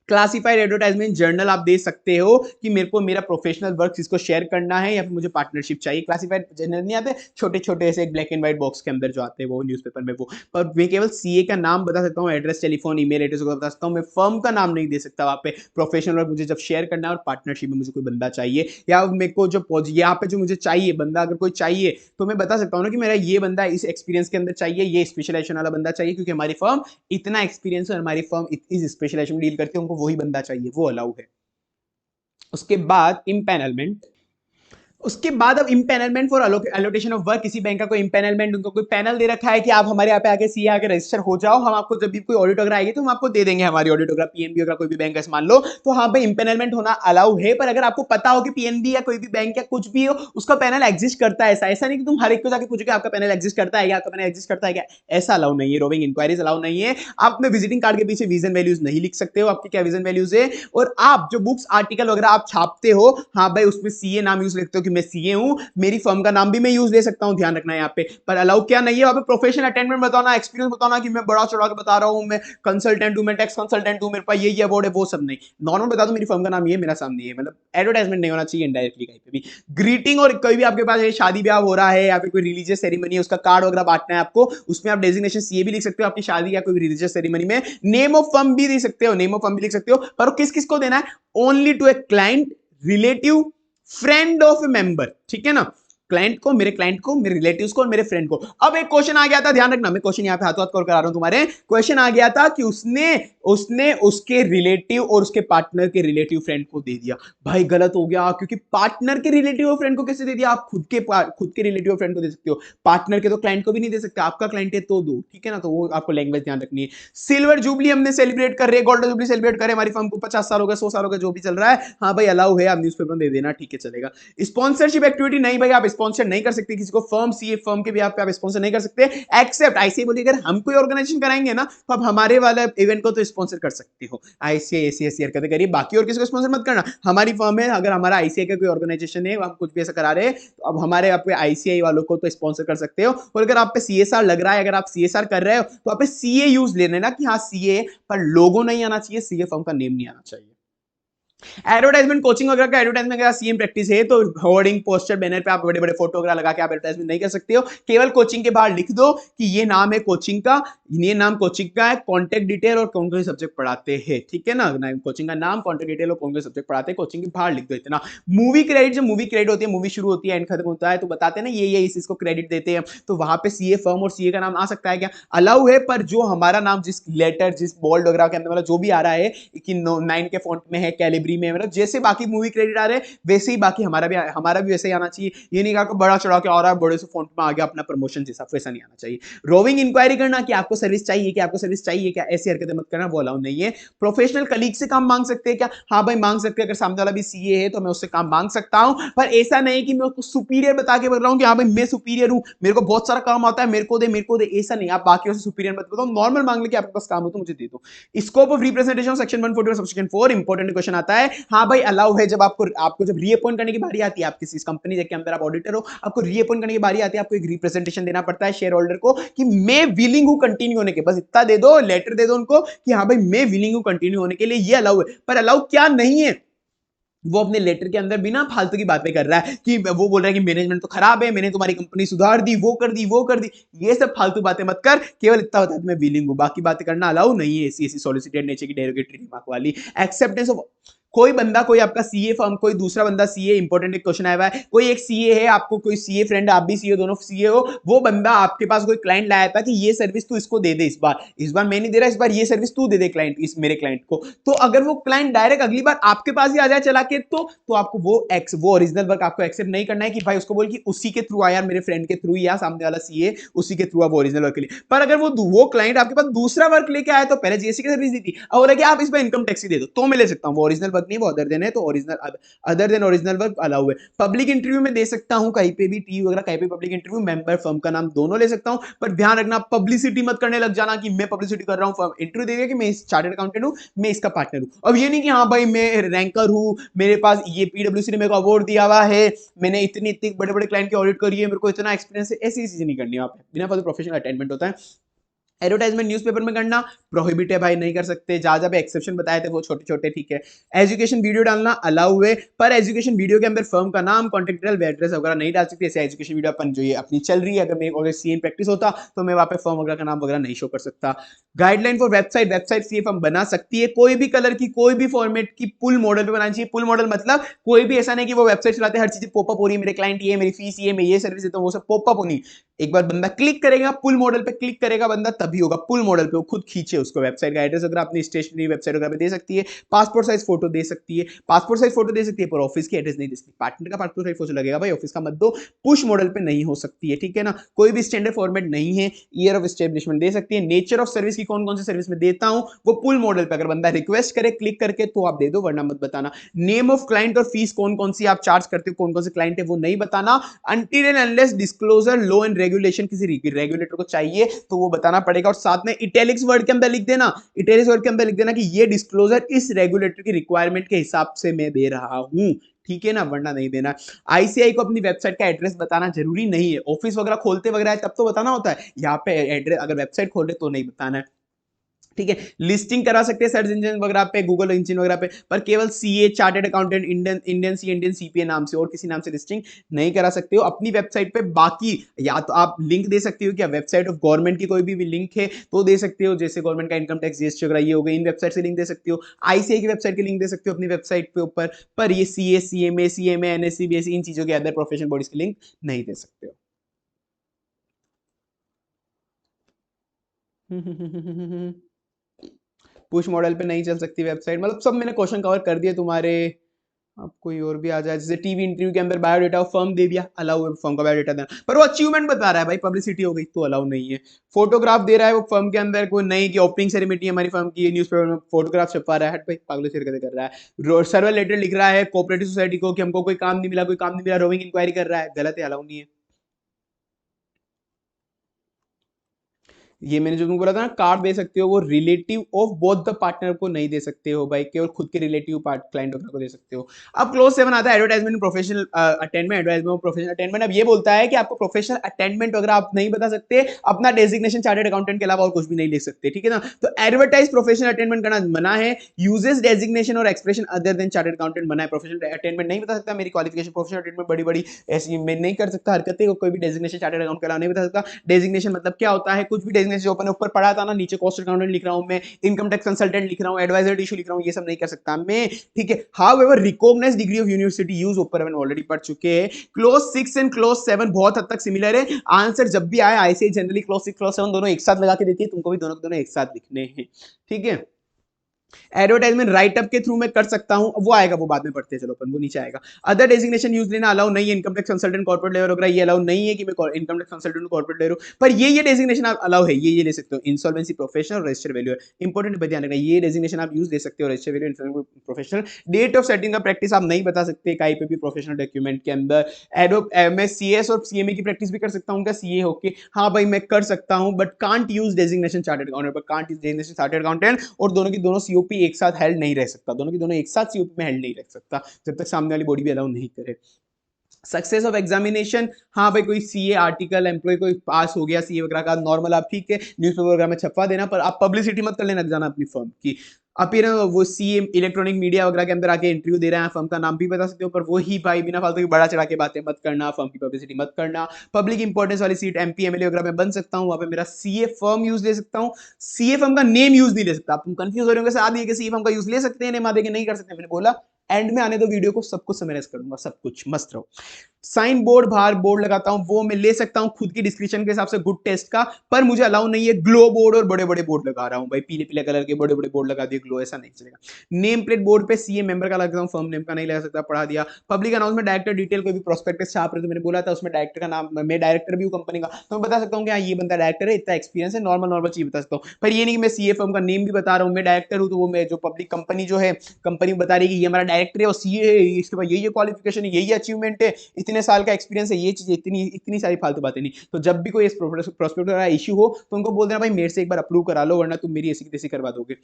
क्लासिफाइड एडवर्टाइजमेंट जर्नल आप दे सकते हो कि मेरे को मेरा प्रोफेशनल वर्क इसको शेयर करना है, या फिर मुझे पार्टनरशिप चाहिए। क्लासिफाइड जर्नल नहीं आते छोटे छोटे ऐसे एक ब्लैक एंड व्हाइट बॉक्स के अंदर जो आते हैं वो न्यूज़पेपर में, वो पर मैं केवल सीए का नाम बता सकता हूँ, एड्रेस टेलीफोन ईमेल एड्रेस को बता सकता हूँ, मैं फर्म का नाम नहीं दे सकता वहाँ पे। प्रोफेशनल वर्क मुझे जब शेयर करना है और पार्टनरशिप में मुझे कोई बंदा चाहिए, या मेरे को जो यहाँ पे जो मुझे चाहिए बंदा अगर कोई चाहिए, तो मैं बता सकता हूँ ना कि मेरा ये बंदा इस एक्सपीरियंस के अंदर चाहिए, ये स्पेशलाइजेशन वाला बंदा चाहिए, क्योंकि हमारी फर्म इतना एक्सपीरियंस है और हमारी फर्म इस स्पेशलाइजेशन में डील करती है, उनको वही बंदा चाहिए, वो अलाउ है। उसके बाद इम्पैनलमेंट, उसके बाद अब इम्पेनलमेंट फॉर एलोटेशन ऑफ वर्क, किसी बैंक का कोई इम्पेनलमेंट, उनको कोई पैनल दे रखा है कि आप हमारे यहाँ पे आके सीए आके रजिस्टर हो जाओ, हम आपको जब भी कोई ऑडिट वगैरह आएगी तो हम आपको दे देंगे हमारी ऑडिट वगैरह, पीएनबी वगैरह कोई भी बैंक मान लो, तो हाँ भाई इम्पेनलमेंट होना अलाउ है। पर अगर आपको पता हो कि पीएनबी या कोई भी बैंक या कुछ भी हो उसका पैनल एग्जिस्ट करता है, ऐसा नहीं कि तुम हर एक को जाके पूछोगे आपका पैनल एग्जिस्ट करता है क्या, आपका पैनल एग्जिस्ट करता है क्या, ऐसा अलाउ नहीं है। रोविंग इंक्वायरीज अलाउ नहीं है। आप अपने विजिटिंग कार्ड के पीछे विजन वैल्यूज नहीं लिख सकते हो, आपकी क्या विजन वैल्यूज है। और आप जो बुक्स आर्टिकल वगैरह आप छापते हो, हाँ भाई उसमें सीए नाम यूज लिखते हो कि मैं सीए हूं, मेरी फर्म का नाम भी मैं यूज ले सकता हूं, ध्यान रखना है यहाँ पे। पर अलाउ क्या नहीं है, वहां पे प्रोफेशनल अटेंडमेंट बताना, एक्सपीरियंस बताना कि मैं बड़ा चढ़ा के बता रहा हूं, मैं कंसल्टेंट हूं, मैं टैक्स कंसल्टेंट हूं, मेरे पास ये अवार्ड है, वो सब नहीं। नॉर्मल बता दो मेरी फर्म का नाम ये, मेरा सामने ये, मतलब एडवर्टाइजमेंट नहीं होना चाहिए इनडायरेक्टली कहीं पे भी। ग्रीटिंग, और कोई भी आपके पास शादी ब्याह हो रहा है या फिर कोई रिलीजियस सेरेमनी है, उसका कार्ड वगैरह बांटना है आपको, उसमें आप डेजिग्नेशन सीए भी लिख सकते हो, आपकी शादी या कोई रिलीजियस सेरेमनी में नेम ऑफ फर्म भी दे सकते हो, नेम ऑफ फर्म भी लिख सकते हो। पर किस किस को देना है, only to a client, relative, friend of a member, ठीक है ना, क्लाइंट को, मेरे रिलेटिव्स को और मेरे फ्रेंड को। अब एक क्वेश्चन आ गया था, ध्यान रखना, मैं क्वेश्चन यहां पे हाथों हाथ कॉल करा रहा हूं तुम्हारे। क्वेश्चन आ गया था कि उसने उसने उसके रिलेटिव और उसके पार्टनर के रिलेटिव फ्रेंड को दे दिया। भाई गलत हो गया, क्योंकि पार्टनर के रिलेटिव और फ्रेंड को कैसे दे दिया, आप खुद के रिलेटिव और फ्रेंड को दे सकते हो, पार्टनर के तो क्लाइंट को भी नहीं दे सकते, आपका क्लाइंट है तो दो, ठीक है ना। तो वो आपको लैंग्वेज ध्यान रखनी है। सिल्वर जुबली हमने सेलिब्रेट कर रहे हैं, गोल्डन जुबली सेलिब्रेट कर रहे हैं, हमारी फर्म को 50 साल हो गए, 100 साल हो गए, जो भी चल रहा है, हाँ भाई अलाउ है, आप न्यूज़पेपर में दे देना, ठीक है चलेगा। स्पॉन्सरशिप एक्टिविटी नहीं भाई, आप स्पॉन्सर नहीं कर सकते किसी को, फर्म सीए फर्म के भी आप स्पॉन्सर नहीं कर सकते, एक्सेप्ट आईसीए बोलिए, अगर हम कोई ऑर्गेनाइजेशन कराएंगे ना तो आप हमारे वाले इवेंट को तो स्पॉन्सर कर सकते हो, आईसीए एसीएस हरकतें करिए, बाकी और किसी को स्पॉन्सर मत करना। हमारी फर्म है, अगर हमारा आईसीए का कोई ऑर्गेनाइजेशन है, हम कुछ भी ऐसा करा रहे हैं, तो अब हमारे आप आईसीआई वालों को तो स्पॉन्सर कर सकते हो। और अगर आप पे सीएसआर लग रहा है, अगर आप सीएसआर कर रहे हो तो आप सीए यूज लेने ना कि हाँ सीए, पर लोगो नहीं आना चाहिए, सीए फर्म का नेम नहीं आना चाहिए। एडवर्टाइजमेंट, कोचिंग वगैरह का एडवर्टाइजमेंट का सीएम प्रैक्टिस है, तो होर्डिंग पोस्टर बैनर पे आप बड़े बड़े फोटो वगैरह लगा के आप एडवर्टाइजमेंट नहीं कर सकते हो। केवल कोचिंग के बाहर लिख दो कि ये नाम है कोचिंग का, ये नाम कोचिंग का है, कॉन्टेक्ट डिटेल और कौन कौन से सब्जेक्ट पढ़ाते हैं, ठीक है ना, कोचिंग का नाम, कॉन्टेक्ट डिटेल और कौन कौन से सब्जेक्ट पढ़ाते हैं, कोचिंग के बाहर लिख दो इतना। मूवी क्रेडिट, जब मूवी क्रेडिट होती है, मूवी शुरू होती है एंड खत्म होता है, तो बताते हैं ना ये इस इसको क्रेडिट देते हैं, तो वहां पे सीए फर्म और सीए का नाम आ सकता है क्या, अलाउ है। पर जो हमारा नाम जिस लेटर, जिस बोल्ड वगैरह के अंदर, मतलब जो भी आ रहा है कि 9 के फॉन्ट में है, कैलिब्री में, मतलब जैसे बाकी मूवी क्रेडिट आ रहे हैं वैसे ही बाकी हमारा भी वैसे ही आना चाहिए। ये नहीं कहा बड़ा चढ़ा के आ रहा है, बड़े से फॉन्ट में आ गया अपना प्रमोशन जैसा, वैसा नहीं आना चाहिए। रोविंग इंक्वायरी करना कि आपको सर्विस चाहिए क्या, आपको सर्विस चाहिए क्या, ऐसी हरकतें मत करना, वो अलाउ नहीं है। प्रोफेशनल कलीग से काम मांग सकते हैं क्या, हाँ भाई मांग सकते हैं, अगर सामने वाला भी सीए है तो मैं उससे काम मांग सकता हूं, पर ऐसा नहीं कि मैं उसको सुपीरियर बता के बोल रहा हूं कि हाँ भाई मैं सुपीरियर हूं, मेरे को बहुत सारा काम आता है, मेरे को दे, ऐसा नहीं। आप बाकी से सुपीरियर मत बताओ, नॉर्मल मांग ले कि आपके पास काम हो तो मुझे दे दो। Scope of representation section 140 section 4, important question आता है, हाँ भाई अलाउ है, जब आपको जब रीअपॉइंट करने की बारी आती है, आप किसी कंपनी के अंदर आप ऑडिटर हो, आपको रीअपॉइंट करने की बारी आती है, आपको एक रिप्रेजेंटेशन देना पड़ता है शेयर होल्डर को कि मैं विलिंग हूं कंटिन्यू होने के, बस इतना दे दो, लेटर दे दो उनको कि हाँ भाई मैं विलिंग हूं कंटिन्यू होने के लिए, ये अलाउ है। पर अलाउ क्या नहीं है, वो अपने लेटर के अंदर बिना फालतू की बातें कर रहा है कि वो बोल रहा है कि मैनेजमेंट तो खराब है, मैंने तुम्हारी कंपनी सुधार दी, वो कर दी, वो कर दी, ये सब फालतू बातें मत कर, केवल इतना बता मैं विलिंग हूं, बाकी बातें करना अलाउ नहीं है, ऐसी सॉलिसिटेड नेचर की डेरोगेटरी रिमार्क वाली। एक्सेप्टेंस ऑफ कोई बंदा, कोई आपका सीए फर्म, कोई दूसरा बंदा सीए, इंपॉर्टेंट एक क्वेश्चन आया हुआ है, कोई एक सीए है, आपको कोई सीए फ्रेंड, आप भी सीए, दोनों सीए हो, वो बंदा आपके पास कोई क्लाइंट लाया था कि ये सर्विस तू इसको दे दे, इस बार मैं नहीं दे रहा, इस बार ये सर्विस तू दे दे क्लाइंट, इस मेरे क्लाइंट को, तो अगर वो क्लाइंट डायरेक्ट अगली बार आपके पास ही आ जाए चला के, तो आपको वो ओरिजिनल वर्क आपको एक्सेप्ट नहीं करना है कि भाई उसको बोल कि उसी के थ्रू आया, मेरे फ्रेंड के थ्रू या सामने वाला सीए उसी के थ्रू आप ओरिजिनल वर्क के लिए। पर अगर वो क्लाइंट आपके पास दूसरा वर्क लेके आया, तो पहले जीएसटी की सर्विस दी थी, और कि आप इस पर इनकम टैक्स ही दे दो, तो मैं ले सकता हूं, वो ओरिजिनल वर्क नहीं, वो अदर देन है, तो other than original work allow है। पब्लिक इंटरव्यू में दे सकता हूं, कहीं पे भी टीवी वगैरह, कहीं पे पब्लिक इंटरव्यू, मेंबर फर्म का नाम दोनों ले सकता हूं, पर ध्यान रखना पब्लिसिटी मत करने लग जाना कि मैं पब्लिसिटी कर रहा हूं, फर्म इंटरव्यू देगा कि मैं चार्टर्ड अकाउंटेंट हूं, मैं इसका पार्टनर हूं। अब ये नहीं कि हाँ भाई मैं रैंकर हूं, मेरे पास ये पीडब्ल्यूसी ने मेरे को अवार्ड दिया हुआ है, मैंने इतनी इतनी बड़े बड़े क्लाइंट की ऑडिट करी है, मेरे को इतना एक्सपीरियंस है, ऐसी चीजें नहीं करनी, आप बिना प्रोफेशनल अटेंडमेंट होता है। एडवर्टाइजमेंट न्यूज़पेपर में करना प्रोहिबिट है भाई, नहीं कर सकते, जहां जहां पे एक्सेप्शन बताए थे वो छोटे छोटे, ठीक है। एजुकेशन वीडियो डालना अलाउ है, पर एजुकेशन वीडियो के अंदर फर्म का नाम, कॉन्टैक्ट डिटेल, एड्रेस वगैरह नहीं डाल सकते। ऐसे एजुकेशन वीडियो अपन जो ये अपनी चल रही है, अगर मेरे सीएम प्रैक्टिस होता तो मैं वहां पे फर्म वगैरह का नाम वगैरह नहीं शो कर सकता। Guideline for website CA firm बना सकती है, कोई भी कलर की, कोई भी फॉर्मेट की, पुल मॉडल पे बनानी चाहिए। पुल मॉडल मतलब कोई भी ऐसा नहीं कि वो वेबसाइट चलाते हर चीज पॉपअप हो रही है, मेरे क्लाइंट ये, मेरी फीस ये, मैं ये सर्विस देता हूँ, वो सब पॉपअप होनी। एक बार बंदा क्लिक करेगा, पुल मॉडल पे क्लिक करेगा बंदा, तभी होगा पुल मॉडल पे, वो खुद खींचे उसको। वेबसाइट का एड्रेस अगर अपनी स्टेशनरी वेबसाइट वगैरह पे दे सकती है, पासपोर्ट साइज फोटो दे सकती है, पासपोर्ट साइज फोटो दे सकती है, पर ऑफिस की एड्रेस नहीं दे सकती। पार्टनर का पासपोर्ट साइज फोटो लगेगा भाई, ऑफिस का मत दो। पुश मॉडल पे नहीं हो सकती है, ठीक है ना। कोई भी स्टैंडर्ड फॉर्मेट नहीं है। ईयर ऑफ एस्टेब्लिशमेंट दे सकती है। नेचर ऑफ सर्विस की कौन कौन सी सर्विस में देता हूं, वो पुल मॉडल पे अगर बंदा रिक्वेस्ट करे क्लिक करके तो आप दे दो, वरना मत बताना। नेम ऑफ क्लाइंट और फीस कौन कौन सी आप चार्ज करते हो, कौन कौन से क्लाइंट है, वो नहीं बताना। Until and unless disclosure law and regulation किसी रेगुलेटर को चाहिए तो वो बताना पड़ेगा। और साथ में इटैलिक्स वर्ड के अंदर लिख देना, इटैलिक्स वर्ड के अंदर लिख देना कि ये डिस्क्लोजर इस रेगुलेटर की रिक्वायरमेंट के हिसाब से मैं दे रहा हूं, ठीक है ना, वरना नहीं देना। आईसीआई को अपनी वेबसाइट का एड्रेस बताना जरूरी नहीं है। ऑफिस वगैरह खोलते वगैरह है तब तो बताना होता है, यहाँ पे एड्रेस अगर वेबसाइट खोल रहे तो नहीं बताना है, ठीक है। लिस्टिंग करा सकते हैं सर्च इंजन वगैरह पे, गूगल इंजन वगैरह पे, पर केवल सीए, चार्टर्ड अकाउंटेंट, इंडियन सी, इंडियन सीपीए नाम से और किसी नाम से लिस्टिंग नहीं करा सकते हो अपनी वेबसाइट पे। बाकी या तो आप लिंक दे सकते हो, क्या वेबसाइट ऑफ गवर्नमेंट की कोई भी लिंक है तो दे सकते हो, जैसे गवर्नमेंट का इनकम टैक्स जीएसटी वगैरह ये हो गई, इन वेबसाइट से लिंक दे सकते हो। आईसीआई की वेबसाइट की लिंक दे सकते हो अपनी वेबसाइट पे ऊपर, पर ये CA, CMA, CMA, NSC, BSc in चीजों के अदर प्रोफेशनल बॉडीज की लिंक नहीं दे सकते हो। पुश मॉडल पे नहीं चल सकती वेबसाइट, मतलब सब मैंने क्वेश्चन कवर कर दिए तुम्हारे। अब कोई और भी आ जाए, जैसे टीवी इंटरव्यू के अंदर बायोडेटा फर्म दे दिया, अलाउ है फर्म का बायोडेटा देना, पर वो अचीवमेंट बता रहा है भाई, पब्लिसिटी हो गई तो अलाउ नहीं है। फोटोग्राफ दे रहा है वो फर्म के अंदर, कोई नहीं कि ओपनिंग सेरेमनी हमारी फर्म की न्यूज़पेपर में फोटोग्राफ छपा रहा है, हट भाई पागलों से हरकतें कर रहा है। सर्वर लेटर लिख रहा है कोऑपरेटिव सोसाइटी को कि हमको कोई काम नहीं मिला, कोई काम नहीं मिला, रोविंग इंक्वायरी कर रहा है, गलत है, अलाउ नहीं है। ये मैंने जो तुमको बोला था ना, कार्ड दे सकते हो, वो relative of both the partner को नहीं दे सकते हो भाई, केवल खुद के रिलेटिव पार्ट क्लाइंट वगैरह को दे सकते हो। अब क्लोज 7 आता है एडवर्टाइजमेंट प्रोफेशनल अटेंडमेंट, एडवर्टाइजमेंट प्रोफेशनल अटेंडमेंट। अब ये बोलता है कि आपको प्रोफेशनल अटेंडमेंट वगैरह आप नहीं बता सकते, अपना डेजिग्नेशन चार्टर्ड अकाउंटेंट के अलावा और कुछ भी नहीं लिख सकते, ठीक है ना। तो एडवर्टाइज प्रोफेशनल अटेंडमेंट करना मना है। यूजेस डेजिग्नेशन और expression other than chartered accountant मना है। प्रोफेशनल अटेंडमेंट नहीं बता सकता, मेरी क्वालिफिकेशन प्रोफेशनल अटेंडमेंट बड़ी बड़ी ऐसी मैं नहीं कर सकता हरकतें, कोई भी डेजिग्नेशन चार्टर्ड अकाउंट के अलावा नहीं बता सकता। डेजिग्नेशन मतलब क्या होता है, कुछ भी डेजिग्नेशन जो अपने ऊपर पढ़ा था ना, नीचे कॉस्ट अकाउंटेंट लिख रहा हूं मैं, इनकम टैक्स कंसल्टेंट लिख रहा हूं, एडवाइजर इशू लिख रहा हूं, ये सब नहीं कर सकता मैं, ठीक है। However recognised degree of university use ऊपर अपन ऑलरेडी पढ़ चुके हैं। क्लोज 6 एंड क्लोज 7 बहुत हद तक सिमिलर है। आंसर जब भी आए आईसीआई जनरली क्लोज 6 क्लोज 7 दोनों एक साथ लगा के देती है, तुमको भी दोनों दोनों एक साथ लिखने हैं, ठीक है। एडवर्टाइजमेंट राइटअप के थ्रू मैं कर सकता हूं, वो आएगा, वो बाद में पढ़ते हैं, चलो अपन वो नीचे आएगा। अदर डेजिग्नेशन यूज लेना अलाउ नहीं है, income tax consultant corporate level वगैरह ये अलाउ नहीं है कि मैं इनकम टैक्स कंसल्टेंट कॉर्पोरेट ले रहा हूं, पर ये डेजिग्नेशन आप अलाउ है, ये ले सकते हो। Insolvency professional, register valuer, important ध्यान रखना, ये डेजिग्नेशन आप यूज ले सकते हो, register valuer professional. Date of setting का प्रैक्टिस आप नहीं बता सकते कहीं पे भी प्रोफेशनल डॉक्यूमेंट के अंदर। एडोब मैं सीएस और सीएमए की प्रैक्टिस भी कर सकता हूँ क्या, सीए होके, हाँ भाई मैं कर सकता हूँ, but can't use designation chartered accountant, but can't use designation chartered accountant, और दोनों की दोनों सीओपी एक साथ हेल्ड नहीं रह सकता, दोनों की दोनों एक साथ सीओपी में हेल्ड नहीं रह सकता जब तक सामने वाली बॉडी भी अलाउ नहीं करे। सक्सेस ऑफ एग्जामिनेशन, हाँ भाई कोई सीए आर्टिकल एम्प्लॉय कोई पास हो गया सीए वगैरह का नॉर्मल, आप ठीक है न्यूज़पेपर वगैरह में छपवा देना, पर आप पब्लिसिटी मत कर लेना जाना अपनी फर्म की। अपीयर वो सीए इलेक्ट्रॉनिक मीडिया वगैरह के अंदर आके इंटरव्यू दे रहे हैं, फर्म का नाम भी बता सकते हो, पर वो ही भाई बिना फालतू की बड़ा चढ़ा के बातें मत करना, फर्म की पब्लिसिटी मत करना। पब्लिक इंपॉर्टेंस वाली सीट एमपी एमएलए वगैरह में बन सकता हूँ, वहां पे मेरा सीए फर्म यूज ले सकता हूँ, सीए फर्म का नेम यूज नहीं ले सकता। तुम कंफ्यूज हो रहे होंगे साथ ही कि सीए फर्म का यूज ले सकते हैं, नेम आदि के नहीं कर सकते, मैंने बोला एंड में आने दो वीडियो को, सब कुछ समराइज कर दूंगा, सब कुछ मस्त रहो। साइन बोर्ड बाहर बोर्ड लगाता हूं वो मैं ले सकता हूं खुद की डिस्क्रिप्शन के हिसाब से गुड टेस्ट का, पर मुझे अलाउ नहीं है ग्लो बोर्ड और बड़े बड़े बोर्ड लगा रहा हूं भाई, पीले पीले कलर के बड़े बड़े बोर्ड लगा दिए ग्लो, ऐसा नहीं चलेगा। नेम प्लेट बोर्ड पे सीए मेंबर का लगाता हूं, फर्म नेम का नहीं लगा सकता, पढ़ा दिया। पब्लिक अनाउंसमेंट डायरेक्टर डिटेल कोई भी प्रोस्पेक्टस छाप रहे तो मैंने बोला था उसमें डायरेक्टर का नाम, मैं डायरेक्टर भी हूं कंपनी का, तो मैं बता सकता हूं कि हाँ ये बंदा डायरेक्टर है, इतना एक्सपीरियंस है, नॉर्मल नॉर्मल चीज बता सकता हूं, पर ये नहीं कि मैं सीए फर्म का नेम भी बता रहा हूं, मैं डायरेक्टर हूं, तो वो मैं जो पब्लिक कंपनी जो है कंपनी बता रही है कि ये हमारा डायरेक्टर है और सीए है, इसके बाद ये क्वालिफिकेशन है, यही अचीवमेंट है, इतने साल का एक्सपीरियंस है, ये चीज इतनी इतनी सारी फालतू बातें नहीं। तो जब भी कोई प्रोस्पेक्ट का इशू हो तो उनको बोल देना भाई मेरे से एक बार अप्रूव करा लो, वरना तुम मेरी ऐसी की तैसी करवा दोगे।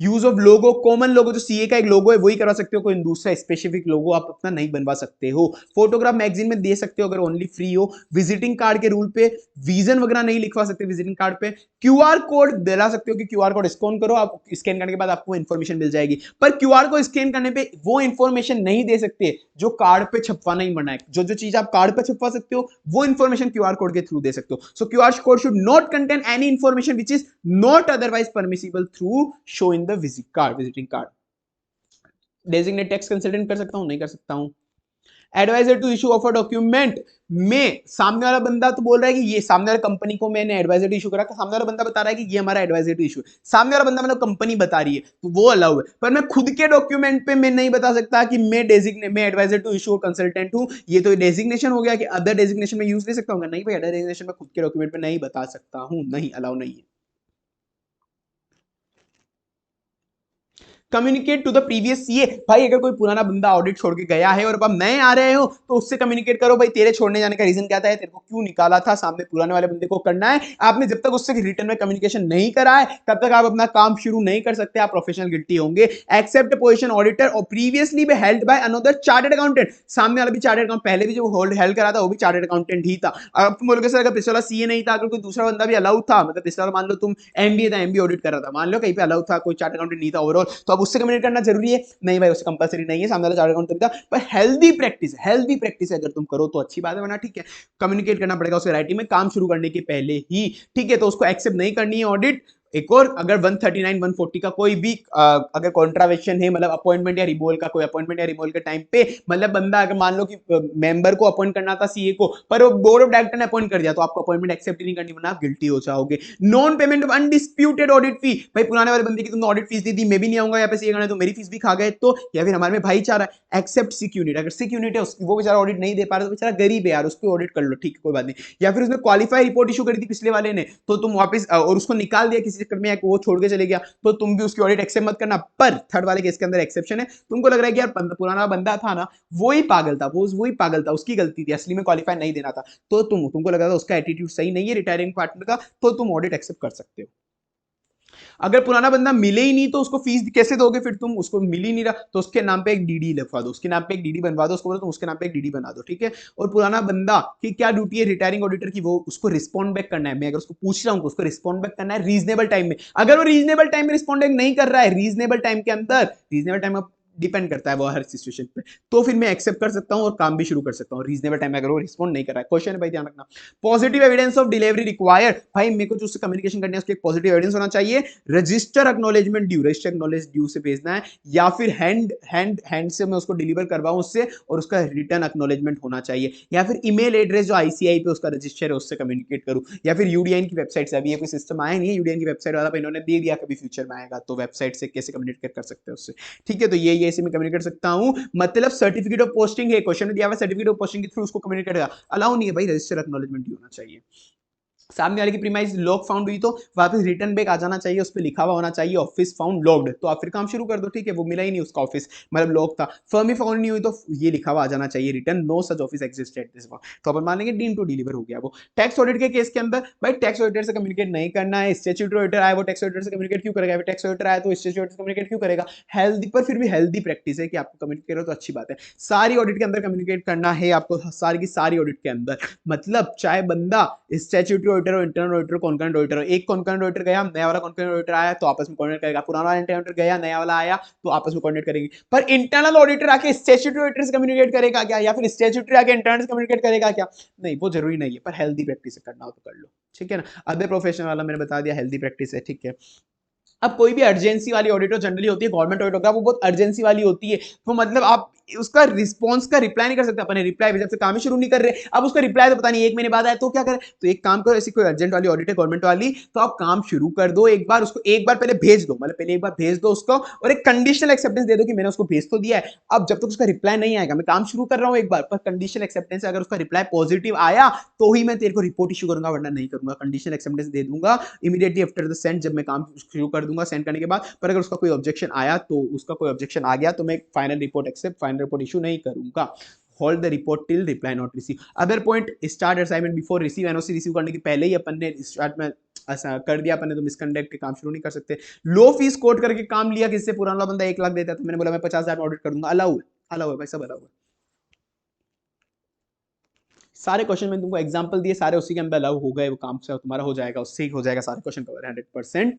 यूज ऑफ लोगो, कॉमन लोगो जो सीए का एक लोगो है वही करवा सकते हो, कोई दूसरा स्पेसिफिक लोगो आप अपना नहीं बनवा सकते हो। फोटोग्राफ मैगजीन में दे सकते हो अगर ओनली फ्री हो। विजिटिंग कार्ड के रूल पे विजन वगैरह नहीं लिखवा सकते विजिटिंग कार्ड पे। क्यूआर कोड दिला सकते हो कि क्यूआर कोड स्कैन करो, आप स्कैन करने के बाद आपको इंफॉर्मेशन मिल जाएगी, पर क्यूआर को स्कैन करने पे वो इंफॉर्मेशन नहीं दे सकते जो कार्ड पे छपवाना ही मना है। जो जो चीज आप कार्ड पे छपवा सकते हो वो इंफॉर्मेशन क्यूआर कोड के थ्रू दे सकते हो। So QR code should not contain any information which is not otherwise permissible through show in the visiting card. Designate tax consultant कर सकता हूं, नहीं कर सकता हूं। Adviser to issue of a document में सामने वाला बंदा तो बोल रहा है कि ये सामने वाला कंपनी को मैंने एडवाइजर टू इशू करा, सामने वाला बंदा बता रहा है कि ये हमारा एडवाइजर टू इशू, सामने वाला बंदा मतलब कंपनी बता रही है तो वो अलाउ है, पर मैं खुद के डॉक्यूमेंट पे मैं नहीं बता सकता कि मैं एडवाइजर टू इशू कंसल्टेंट हूं। ये तो डेजिग्नेशन हो गया कि अदर डेजिग्नेशन में यूज ले सकता हूँ? नहीं भाई, अदर डेजिग्नेशन में खुद के डॉक्यूमेंट पे नहीं बता सकता हूं, नहीं, अलाउ नहीं है। Communicate to the previous CA, भाई अगर कोई पुराना बंदा ऑडिट छोड़ के गया है और अब नए आ रहे हो तो उससे कम्युनिकेट करो, भाई तेरे छोड़ने जाने का रीजन क्या था, तेरे को क्यों निकाला था, सामने पुराने वाले बंदे को करना है। आपने जब तक उससे रिटर्न में कम्युनिकेशन नहीं करा है तब तक आप अपना काम शुरू नहीं कर सकते, आप प्रोफेशनल गिल्टी होंगे। एक्सेप्ट पोजीशन ऑडिटर और previously be held by another chartered accountant, सामने वाला भी चार्टर्ड अकाउंट, पहले भी जो होल्ड हेल्ड करा था वो भी चार्टर्ड अकाउंटेंट ही था। अब तुम बोलोगे सर अगर पिछले वाला सीए नहीं था, अगर कोई दूसरा बंदा भी अलाउड था, मतलब पिछले वाला मान लो तुम एमबीए था, एमबीए ऑडिट कर रहा था, मान लो कहीं पे अलाउड था, कोई चार्टर्ड अकाउंटेंट नहीं था ओवरऑल, तो अब उससे कम्युनिकेट करना जरूरी है? नहीं भाई, उससे कंपलसरी नहीं है, सामने वाला चार्टर्ड अकाउंटेंट था, पर हेल्दी प्रैक्टिस अगर तुम करो तो अच्छी बात है, वरना ठीक है कम्युनिकेट करना पड़ेगा उसके राइटिंग में काम शुरू करने के पहले ही, ठीक है। तो उसको एक्सेप्ट नहीं करनी है ऑडिट। एक और, अगर 139 140 का कोई भी अगर कॉन्ट्रावेक्शन है, मतलब अपॉइंटमेंट या रिमूवल का, कोई अपॉइंटमेंट या रिमूवल के टाइम पे, मतलब बंदा अगर मान लो कि मेंबर को अपॉइंट करना था सीए को, पर वो बोर्ड ऑफ डायरेक्टर ने अपॉइंट कर दिया, तो आपको अपॉइंटमेंट एक्सेप्ट नहीं करनी, वरना आप गिल्टी हो जाओगे। Non payment of undisputed audit fee, भाई पुराने वाले बंदे की तुमने ऑडिट फीस दी थी, मैं भी नहीं आऊंगा यहाँ पे सीए करने, तो मेरी फीस भी खा गए तो, या फिर हमारे में भाईचारा। एक्सेप्ट सिक यूनिट, अगर सिक यूनिट है वो बेचारा ऑडिट नहीं दे पा रहा, तो बेचारा गरीब है यार, उसको ऑडिट कर लो, ठीक है कोई बात नहीं। या फिर उसने क्वालिफाई रिपोर्ट इशू करी थी पिछले वाले ने, तो तुम वापस और उसको निकाल दिया किसी चक्कर में, वो छोड़ के चले गया, तो तुम भी उसकी ऑडिट एक्सेप्ट मत करना। पर थर्ड वाले केस के अंदर एक्सेप्शन है, तुमको लग रहा है कि यार पुराना बंदा था ना, वही पागल था, वही पागल था, उसकी गलती थी, असली में क्वालिफाई नहीं देना था, तो तुमको लग रहा था उसका एटीट्यूड सही नहीं है रिटायरिंग पार्टनर का, तो तुम ऑडिट एक्सेप्ट कर सकते हो। अगर पुराना बंदा मिले ही नहीं तो उसको फीस कैसे दोगे फिर तुम, उसको मिल ही नहीं रहा तो उसके नाम पे एक डीडी लिखवा दो, उसके नाम पे एक डीडी बनवा दो, उसको बोलो तुम उसके नाम पे एक डीडी बना दो, ठीक है। और पुराना बंदा की क्या ड्यूटी है रिटायरिंग ऑडिटर की, वो उसको रिस्पॉन्ड बैक करना है। मैं अगर उसको पूछ रहा हूं उसको रिस्पॉन्ड बैक करना है रीजनेबल टाइम में, अगर वो रीजनेबल टाइम में रिस्पॉन्ड बैक नहीं कर रहा है, रीजनेबल टाइम के अंदर, रीजनेबल टाइम डिपेंड करता है वो हर सिचुएशन पे, तो फिर मैं एक्सेप्ट कर सकता हूं और काम भी शुरू कर सकता हूं रीजनेबल टाइम में, अगर वो रिस्पॉन्ड नहीं कर रहा है। क्वेश्चन है भाई, ध्यान रखना। Positive evidence of delivery required, भाई मेरे को जो उससे कम्युनिकेशन करनी है उसके पॉजिटिव एविडेंस होना चाहिए। Register acknowledgement due, register acknowledge due से भेजना है, या फिर हैंड से मैं उसको डिलीवर करवाऊं उससे और उसका रिटर्न एक्नॉलेजमेंट होना चाहिए, या फिर ईमेल एड्रेस जो आईसीआई पे उसका रजिस्टर है उससे कम्युनिकेट करूं, या फिर यूडीआईन की वेबसाइट से। अभी ये कोई सिस्टम आया नहीं है यूडीआईन की वेबसाइट वाला, इन्होंने दे दिया, कभी फ्यूचर में आएगा तो वेबसाइट से कैसे कम्युनिकेट कर सकते हैं उससे, ठीक है। तो ये ऐसे में कम्युनिकेट कर सकता हूं, मतलब सर्टिफिकेट ऑफ पोस्टिंग है, क्वेश्चन में दिया हुआ सर्टिफिकेट ऑफ पोस्टिंग के थ्रू उसको कम्युनिकेट करेगा, अलाउ नहीं है भाई, रजिस्टर एक्नॉलेजमेंट होना चाहिए। सामने वाले की प्रीमाइस लॉक फाउंड हुई तो वापस रिटर्न बैक आ जाना चाहिए, उस पर लिखा हुआ होना चाहिए ऑफिस फाउंड लॉक्ड, तो आप फिर काम शुरू कर दो, ठीक है। वो मिला ही नहीं उसका ऑफिस, मतलब लॉक था। फर्म ही फाउंड नहीं हुई तो ये लिखा हुआ आ जाना चाहिए return no such office existed this one, तो अपन मान लेंगे डीम टू डिलीवर हो गया वो। टैक्स ऑडिट के केस के अंदर भाई टैक्स ऑडिटर से कम्युनिकेट नहीं करना है, स्टैट्यूटरी ऑडिटर आया वो टैक्स ऑडिटर से कम्युनिकेट क्यों करेगा, टैक्स ऑडिटर आया तो स्टैट्यूटरी ऑडिटर से कम्युनिकेट क्यों करेगा। हेल्दी, पर फिर भी हेल्दी प्रैक्टिस है कि आपको कम्युनिकेट करो तो अच्छी बात है। सारी ऑडिट के अंदर कम्युनिकेट करना है आपको, सारी की सारी ऑडिट के अंदर, मतलब चाहे बंदा स्टैट्यूटरी ऑडिटर और इंटरनल ऑडिटर कॉन्करेंट ऑडिटर, एक कॉन्करेंट ऑडिटर गया, नया वाला कॉन्करेंट ऑडिटर आया तो आपस में कोऑर्डिनेट करेगा, पुराना वाला इंटरनल ऑडिटर गया, नया वाला आया तो आपस में कोऑर्डिनेट करेंगे। पर इंटरनल ऑडिटर आके स्टैट्यूटरी ऑडिटर से कम्युनिकेट करेगा क्या, या फिर स्टैट्यूटरी आके इंटरनल से कम्युनिकेट करेगा क्या? नहीं, वो जरूरी नहीं है, पर हेल्दी प्रैक्टिस करना हो तो कर लो, ठीक है ना। अदर प्रोफेशन वाला मैंने बता दिया हेल्दी प्रैक्टिस है, ठीक है। अब कोई भी अर्जेंसी वाली ऑडिटर जनरली होती है, गवर्नमेंट ऑडिट होगा वो बहुत अर्जेंसी वाली होती है, तो मतलब आप उसका रिस्पांस का रिप्लाई नहीं कर सकते, अपने रिप्लाई जब से काम ही शुरू नहीं कर रहे, अब उसका रिप्लाई तो पता नहीं 1 महीने बाद आया तो क्या करें, तो एक काम करो, ऐसी कोई अर्जेंट वाली ऑडिट है गवर्नमेंट वाली, तो आप काम शुरू कर दो, एक बार उसको एक बार पहले भेज दो, मतलब पहले एक बार भेज दो उसको और एक कंडीशनल एक्सेप्टेंस दे दो कि मैंने उसको भेज तो दिया है, अब जब तक उसका रिप्लाई नहीं आएगा मैं काम शुरू कर रहा हूं एक बार, पर कंडीशनल एक्सेप्टेंस अगर उसका रिप्लाई पॉजिटिव आया तो ही मैं तेरे को रिपोर्ट इशू करूंगा, वरना नहीं करूंगा, कंडीशनल एक्सेप्टेंस दे दूंगा इमीडिएटली आफ्टर द सेंड, जब मैं काम शुरू कर दूंगा सेंड करने के बाद। पर अगर उसका कोई ऑब्जेक्शन आया तो उसका कोई ऑब्जेक्शन आ गया तो मैं final report accept, final report issue नहीं करूंगा। Hold the report till reply not receive. Other point, start assignment before receive, NOC receive करने के पहले ही अपन ने स्टार्ट में ऐसा कर दिया अपन ने तो मिसकंडक्ट के काम शुरू नहीं कर सकते। लो फीस कोट करके काम लिया, किससे पुराना बंदा 1 लाख देता है तो मैंने बोला मैं 50,000 में ऑडिट कर दूंगा, अलाउ है, अलाउ है भाई, सब अलाउ है। सारे क्वेश्चन में तुमको एग्जांपल दिए, सारे उसी के अंदर अलाउ हो गए, वो काम से तुम्हारा हो जाएगा, उससे ही हो जाएगा, सारे क्वेश्चन कवर 100%।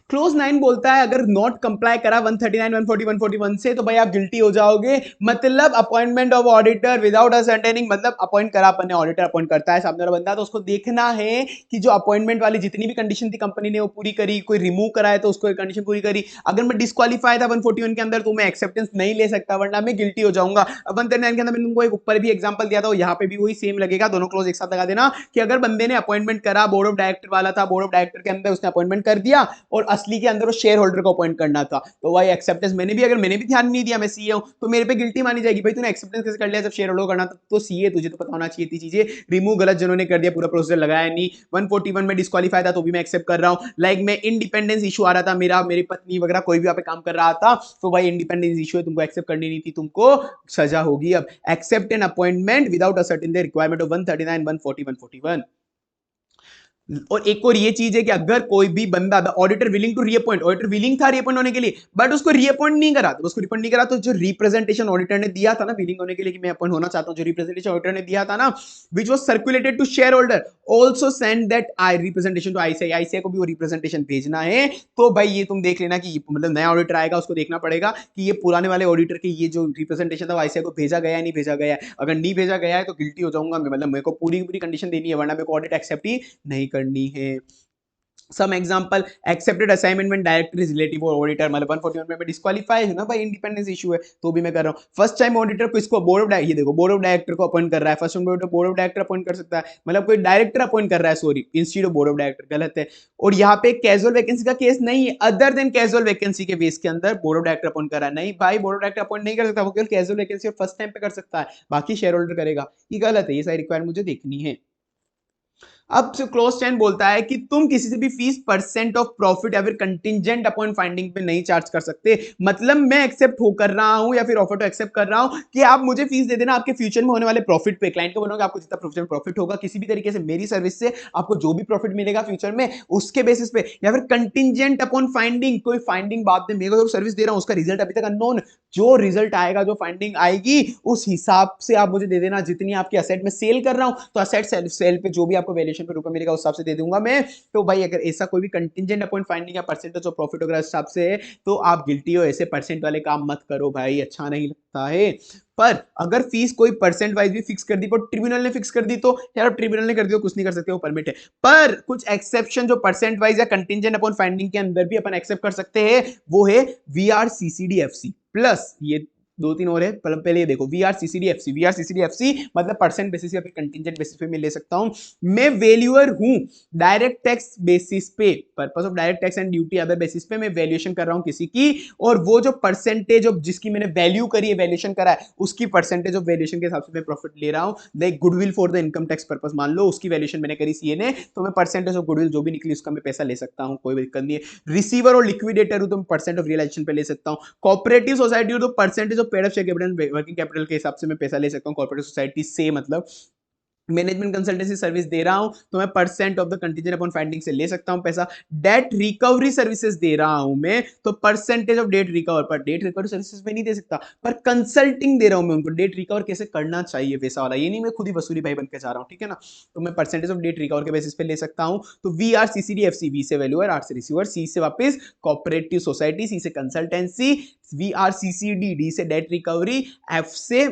क्लोज 9 बोलता है अगर नॉट कंप्लाई करा 139, 140, 141 से तो भाई आप गिल्टी हो जाओगे। मतलब appointment of auditor without ascertaining, मतलब अपॉइंट करा, अपन ने ऑडिटर अपॉइंट करता है सामने वाला बंदा, तो उसको देखना है कि जो अपॉइंटमेंट वाली जितनी भी कंडीशन थी कंपनी ने वो पूरी करी, कोई रिमूव करा है तो उसको कंडीशन पूरी करी। अगर मैं डिस्क्वालीफाई था 141 के अंदर तो मैं एक्सेप्टेंस नहीं ले सकता वरना मैं गिल्टी हो जाऊंगा। 139 के अंदर मैंने तुमको एक ऊपर भी एग्जांपल दिया था, यहाँ पे भी वही सेम लगेगा, दोनों क्लोज एक साथ लगा देना कि अगर बंदे ने अपॉइंटमेंट करा, बोर्ड ऑफ डायरेक्टर वाला था, बोर्ड ऑफ डायरेक्टर के अंदर उसने अपॉइंटमेंट कर दिया और असली के अंदर वो शेयर होल्डर को अपॉइंट करना था, तो भाई एक्सेप्टेंस मैंने भी, अगर मैंने भी ध्यान नहीं दिया, मैं सीए हूं तो मेरे पे गिल्टी मानी जाएगी। भाई तूने एक्सेप्टेंस कैसे कर लिया जब शेयर होल्डर करना था, तो सीए तुझे तो पता होना चाहिए थी चीजें। रिमूव गलत जिन्होंने कर दिया, पूरा प्रोसीजर लगाया नहीं। 141 में डिस्क्वालीफाई था तो भी मैं एक्सेप्ट कर रहा हूं। लाइक मैं इंडिपेंडेंस इशू आ रहा था मेरा, मेरी पत्नी वगैरह कोई भी यहाँ पे काम कर रहा था, तो भाई इंडिपेंडेंस इशू है, तुमको एक्सेप्ट करनी नहीं थी, तुमको सजा होगी। अब accept an appointment without ascertain the requirement of 139, 140, 141। और एक और ये चीज है कि अगर कोई भी बंदा, auditor willing to reappoint, auditor willing था रीअपॉइंट होने के लिए बट उसको रीअपॉइंट नहीं करा, तो उसको रिपॉइंट नहीं करा, तो जो रिप्रेजेंटेशन ऑडिटर ने दिया था ना विलिंग होने के लिए कि मैं अपॉइंट होना चाहता हूं, जो रिप्रेजेंटेशन ऑडिटर ने दिया था ना which was circulated to shareholder, also send that I representation to ICI, ICI को भी वो रिप्रेजेंटेशन भेजना है। तो भाई ये तुम देख लेना कि मतलब नया ऑडिटर आएगा उसको देखना पड़ेगा कि ये पुराने वाले ऑडिटर के ये जो रिप्रेजेंटेशन था आईसीआई को भेजा गया है नहीं भेजा गया है। अगर नहीं भेजा गया है तो गिल्टी हो जाऊंगा मैं, मतलब मेरे को पूरी पूरी कंडीशन देनी है वरना मेरे को ऑडिट एक्सेप्ट ही नहीं करनी है। Some example, accepted assignment when director is relative और ऑडिटर, मतलब 141 में मैं डिस्क्वालीफाई हूं ना भाई, इंडिपेंडेंस इशू है तो भी मैं कर रहा हूं। फर्स्ट टाइम ऑडिटर को इसको बोर्ड ऑफ, ये देखो बोर्ड ऑफ डायरेक्टर को अपॉइंट कर रहा है, first time auditor board of director appoint कर सकता है, मतलब कोई डायरेक्टर अपॉइंट कर रहा है sorry institute of board of director, गलत है। और यहाँ पे कैजुअल वैकेंसी का केस नहीं है, अदर देन कैजुअल वैकेंसी के बेस के अंदर बोर्ड ऑफ डायरेक्टर अपॉइंट कर रहा है, नहीं भाई बोर्ड ऑफ डायरेक्टर अपॉइंट नहीं कर सकता, वो केवल कैजुअल वैकेंसी और फर्स्ट टाइम पे कर सकता है, बाकी शेयर होल्डर करेगा, ये गलत है, ये सारी रिक्वायरमेंट मुझे देखनी है। अब क्लोज 10 बोलता है कि तुम किसी से भी फीस परसेंट ऑफ प्रॉफिट या फिर कंटिजेंट अपॉन फाइंडिंग पे नहीं चार्ज कर सकते। मतलब मैं एक्सेप्ट हो कर रहा हूं या फिर ऑफर टू एक्सेप्ट कर रहा हूं कि आप मुझे फीस दे देना आपके फ्यूचर में होने वाले प्रॉफिट पे, क्लाइंट को बोलोगे आपको जितना फ्यूचर में प्रॉफिट होगा किसी भी तरीके से मेरी सर्विस से आपको जो भी प्रॉफिट मिलेगा फ्यूचर में उसके बेसिस पे, या फिर कंटिजेंट अपॉन फाइंडिंग, कोई फाइंडिंग बाद में मेरे को सर्विस दे रहा हूं उसका रिजल्ट अभी तक अननोन, जो रिजल्ट आएगा जो फाइंडिंग आएगी उस हिसाब से आप मुझे दे देना, जितनी आपकी असेट में सेल कर रहा हूं तो असेट सेल पे जो भी आपको वैल्यूएशन पे रुपए मिलेगा उस हिसाब से दे दूंगा मैं। तो भाई अगर ऐसा कोई भी कंटिजेंट अपॉन फाइंडिंग या परसेंटेज ऑफ प्रॉफिट वगैरह हिसाब से है तो आप गिल्टी हो, ऐसे परसेंट वाले काम मत करो भाई, अच्छा नहीं लगता है। पर अगर फीस कोई परसेंट वाइज भी फिक्स कर दी पर ट्रिब्यूनल ने फिक्स कर दी तो यार ट्रिब्यूनल ने कर दिया कुछ नहीं कर सकते, वो परमिट है। पर कुछ एक्सेप्शन जो परसेंट वाइज या कंटिजेंट अपॉन फाइंडिंग के अंदर भी अपन एक्सेप्ट कर सकते हैं वो है VRCCDFC प्लस ये दो तीन और है, पहले ये देखो VRCCDFC, VRCCDFC मतलब परसेंट बेसिस या फिर कंटिजेंट बेसिस पे मैं ले सकता हूं, मैं वैल्यूअर हूं डायरेक्ट टैक्स बेसिस पे, purpose of direct tax and duty other basis पे मैं वैल्यूएशन कर रहा हूं किसी की, और वो जो परसेंटेज ऑफ जिसकी मैंने वैल्यू करी है वैल्यूएशन करा है उसकी परसेंटेज ऑफ वैल्यूएशन के हिसाब से मैं प्रॉफिट ले रहा हूं। Like goodwill for the income tax purpose मान लो उसकी वैल्यूएशन मैंने करी सीए ने, तो मैं परसेंटेज ऑफ गुडविल जो भी निकली उसका मैं पैसा ले सकता हूं, कोई दिक्कत नहीं है। रिसीवर और लिक्विडेटर हूं तो मैं परसेंट ऑफ रियलाइजेशन पे ले सकता हूं। कॉपरेटिव सोसाइटी हो तो percentage of paid up share capital working capital के हिसाब से मैं पैसा ले सकता हूं कॉर्पोरेटिव सोसाइटी से। मतलब मैनेजमेंट कंसल्टेंसी सर्विस दे रहा हूं तो मैं percent of the contingent upon finding से ले सकता हूं पैसा। डेट रिकवरी सर्विसेज दे रहा हूं मैं तो परसेंटेज ऑफ डेट रिकवर, पर डेट रिकवरी सर्विसेज में नहीं दे सकता, पर कंसल्टिंग दे रहा हूं मैं उनको डेट रिकवर कैसे करना चाहिए वैसा वाला, ये नहीं मैं खुद ही वसूली भाई बन के जा रहा हूं, ठीक है ना। तो मैं परसेंटेज ऑफ डेट रिकवर के बेसिस पे ले सकता हूं। तो VRCCDFC, वी से वैल्यूअर, आर से रिसीवर, सी से वापस कॉपरेटिव सोसाइटी, सी से कंसल्टेंसी, VRCCD, डी से डेट रिकवरी, एफ से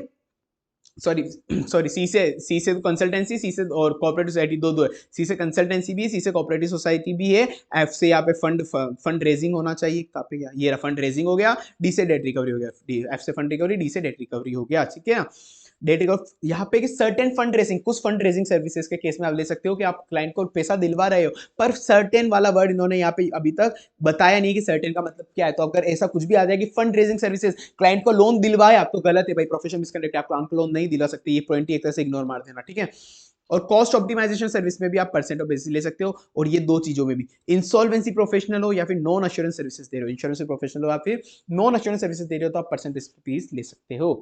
सॉरी सॉरी सी से कंसल्टेंसी, सी से और कॉर्पोरेटिव सोसाइटी दो है, सी से कंसल्टेंसी भी है, सी से कॉर्पोरेटिव सोसाइटी भी है, एफ से यहाँ पे फंड रेजिंग होना चाहिए, कहाँ पे गया ये रहा फंड रेजिंग हो गया, डी से डेट रिकवरी हो गया, एफ से फंड रिकवरी, डी से डेट रिकवरी हो गया, ठीक है ना। डेट रिकवरी यहाँ पे सर्टेन फंड रेजिंग, कुछ फंड रेजिंग सर्विसेज के केस में आप ले सकते हो कि आप क्लाइंट को पैसा दिलवा रहे हो, पर सर्टेन वाला वर्ड इन्होंने यहाँ पे अभी तक बताया नहीं कि सर्टेन का मतलब क्या है। तो अगर ऐसा कुछ भी आ जाए कि फंड रेजिंग सर्विसेज क्लाइंट को लोन दिलवाया तो गलत है भाई, प्रोफेशनल मिसकंडक्ट, आपको आपको लोन नहीं दिला सकते, ये पॉइंट एक तरह से इग्नोर मार देना, ठीक है। और कॉस्ट ऑप्टिमाइजेशन सर्विस में भी आप परसेंट ऑफ बेसिस ले सकते हो, और ये दो चीजों में भी इंसॉल्वेंसी प्रोफेशनल हो या फिर नॉन अश्योरेंस सर्विसेज दे रहे हो, इंश्योरेंस प्रोफेशनल हो या फिर नॉन अश्योरेंस सर्विसेज दे रहे हो तो आप परसेंटेज फीस ले सकते हो।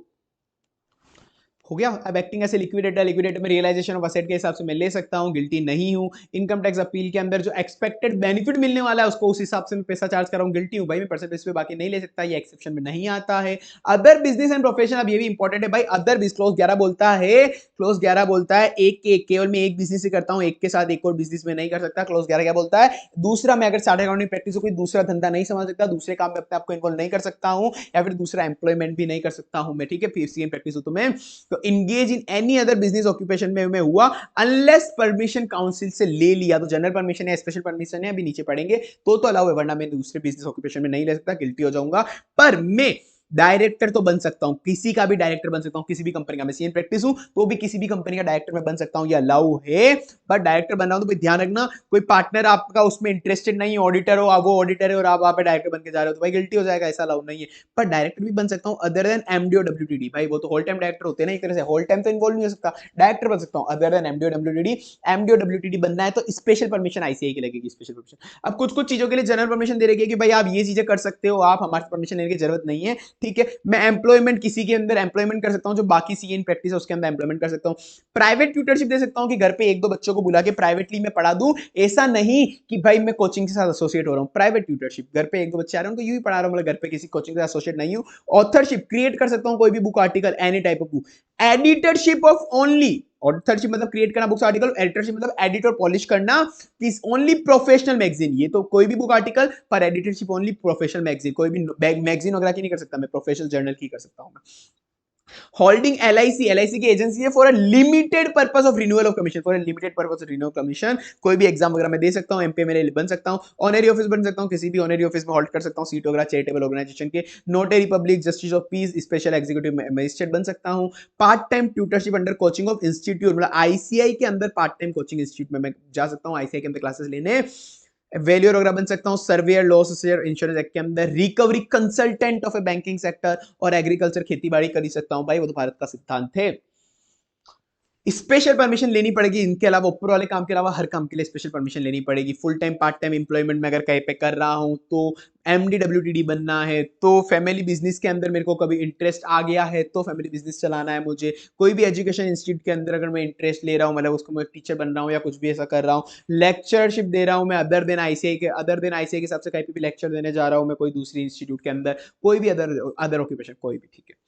हो गया। अब एक्टिंग ऐसे लिक्विडेटर, लिक्विडेटर में रियलाइजेशन ऑफ असेट के हिसाब से मैं ले सकता हूं, गिल्टी नहीं हूं। इनकम टैक्स अपील के अंदर जो एक्सपेक्टेड बेनिफिट मिलने वाला है उसको उस हिसाब से मैं पैसा चार्ज कर रहा हूं, गिल्टी हूं भाई, मैं परसेंटेज पे बाकी नहीं ले सकता, ये एक्सेप्शन में नहीं आता है। अदर बिजनेस एंड प्रोफेशन, अब ये भी इंपॉर्टेंट है भाई, अदर बिजनेस क्लोज 11 बोलता है, क्लोज 11 बोलता है एक के एक, केवल मैं एक बिजनेस ही करता हूं, एक के साथ एक और बिजनेस में नहीं कर सकता। क्लोज 11 क्या बोलता है, दूसरा मैं अगर चार्टर्ड अकाउंटिंग प्रैक्टिस कोई दूसरा धंधा नहीं समझ सकता, दूसरे काम में अपने आप को इन्वॉल्व नहीं कर सकता हूं, या फिर दूसरा एम्प्लॉयमेंट भी नहीं कर सकता हूं मैं, ठीक है, पीसीएम प्रैक्टिस हो तो मैं, तो engage in any other business occupation में मैं हुआ अनलेस परमिशन काउंसिल से ले लिया, तो जनरल परमिशन है, स्पेशल परमिशन है, अभी नीचे पढ़ेंगे, तो अलाउ है, वरना मैं दूसरे बिजनेस ऑक्यूपेशन में नहीं ले सकता, गिल्टी हो जाऊंगा। पर मैं डायरेक्टर तो बन सकता हूं, किसी का भी डायरेक्टर बन सकता हूं, किसी भी कंपनी का, मैं सीएन प्रैक्टिस हूं तो भी किसी भी कंपनी का डायरेक्टर मैं बन सकता हूं, ये अलाउ है। बट डायरेक्टर बन रहा हूं तो ध्यान रखना, कोई पार्टनर आपका उसमें इंटरेस्टेड नहीं है, ऑडिटर हो आप, वो ऑडिटर है और आप वहां पे डायरेक्टर बन के जा रहे हो तो भाई गिल्टी हो जाएगा, ऐसा अलाउ नहीं है। पर डायरेक्टर भी बन सकता हूं अदर देन एमडी और डब्ल्यूटीडी, भाई वो तो होल टाइम डायरेक्टर होते हैं ना, एक तरह से होल टाइम तो इन्वॉल्व नहीं हो सकता, डायरेक्टर बन सकता हूं अदर देन एमडी और डब्ल्यूटीडी। एमडी और डब्ल्यूटीडी बनना है तो स्पेशल परमिशन आईसीआई की लगेगी, स्पेशल परमिशन। अब कुछ कुछ चीजों के लिए जनरल परमिशन दे रही है कि भाई आप ये चीजें कर सकते हो, आप हमारे परमिशन लेने की जरूरत नहीं है, ठीक है। मैं एम्प्लॉयमेंट किसी के अंदर एम्प्लॉयमेंट कर सकता हूं, जो बाकी सीएन प्रैक्टिस है उसके अंदर एम्प्लॉयमेंट कर सकता हूं। प्राइवेट ट्यूटरशिप दे सकता हूं कि घर पे एक दो बच्चों को बुला के प्राइवेटली मैं पढ़ा दूं, ऐसा नहीं कि भाई मैं कोचिंग के साथ एसोसिएट हो रहा हूं, प्राइवेट ट्यूटरशिप, घर पे एक दो बच्चे आ रहे हैं उनको यूं ही पढ़ा रहा हूं, मतलब घर पे किसी कोचिंग के साथ एसोसिएट नहीं हूं। ऑथरशिप क्रिएट कर सकता हूं कोई भी book article, any type of book. Editorship of only, authorship मतलब क्रिएट करना बुक्स आर्टिकल, एडिटरशिप मतलब एडिट और पॉलिश करना, किस ओनली प्रोफेशनल मैगजीन, ये तो कोई भी बुक आर्टिकल, पर एडिटरशिप ओनली प्रोफेशनल मैगजीन, कोई भी मैगजीन वगैरह की नहीं कर सकता मैं, प्रोफेशनल जर्नल की कर सकता हूं मैं। होल्डिंग एलआईसी, एलआईसी की एजेंसी है for a limited purpose of renewal of commission, for a limited purpose of renewal commission, कोई भी एग्जाम वगैरह में दे सकता हूं, एमपी में बन सकता हूं, ऑनरी ऑफिस बन सकता हूं, किसी भी ऑनरी ऑफिस में होल्ड कर सकता हूं सीट वगैरह, चैरिटेबल ऑर्गेनाइजेशन के, notary public, justice of peace, special executive magistrate बन सकता हूं, part time tutorship under coaching of institute, मतलब आईसीआई के अंदर पार्ट टाइम कोचिंग इंस्टीट्यूट में मैं जा सकता हूं, आईसीआई के अंदर क्लासेस लेने, वैल्यूअर वगैरह बन सकता हूं, सर्वेयर, लॉस इंश्योरेंस एक्ट के अंदर, recovery consultant of A banking sector, और एग्रीकल्चर खेती बाड़ी कर ही सकता हूं भाई, वो तो भारत का सिद्धांत है। स्पेशल परमिशन लेनी पड़ेगी, इनके अलावा ऊपर वाले काम के अलावा हर काम के लिए स्पेशल परमिशन लेनी पड़ेगी। Full time part time employment में अगर कहीं पे कर रहा हूं तो एमडी डब्ल्यूटीडी बनना है, तो फैमिली बिजनेस के अंदर मेरे को कभी इंटरेस्ट आ गया है तो फैमिली बिजनेस चलाना है मुझे, कोई भी एजुकेशन इंस्टीट्यूट के अंदर अगर मैं इंटरेस्ट ले रहा हूं, मतलब उसको मैं टीचर बन रहा हूं या कुछ भी ऐसा कर रहा हूं, लेक्चरशिप दे रहा हूं मैं अदर देन आईसीआई के, अदर देन आईसीआई के हिसाब से कहीं पे भी लेक्चर देने जा रहा हूं मैं कोई दूसरी इंस्टीट्यूट के अंदर, कोई भी अदर अदर ऑक्यूपेशन कोई भी, ठीक है।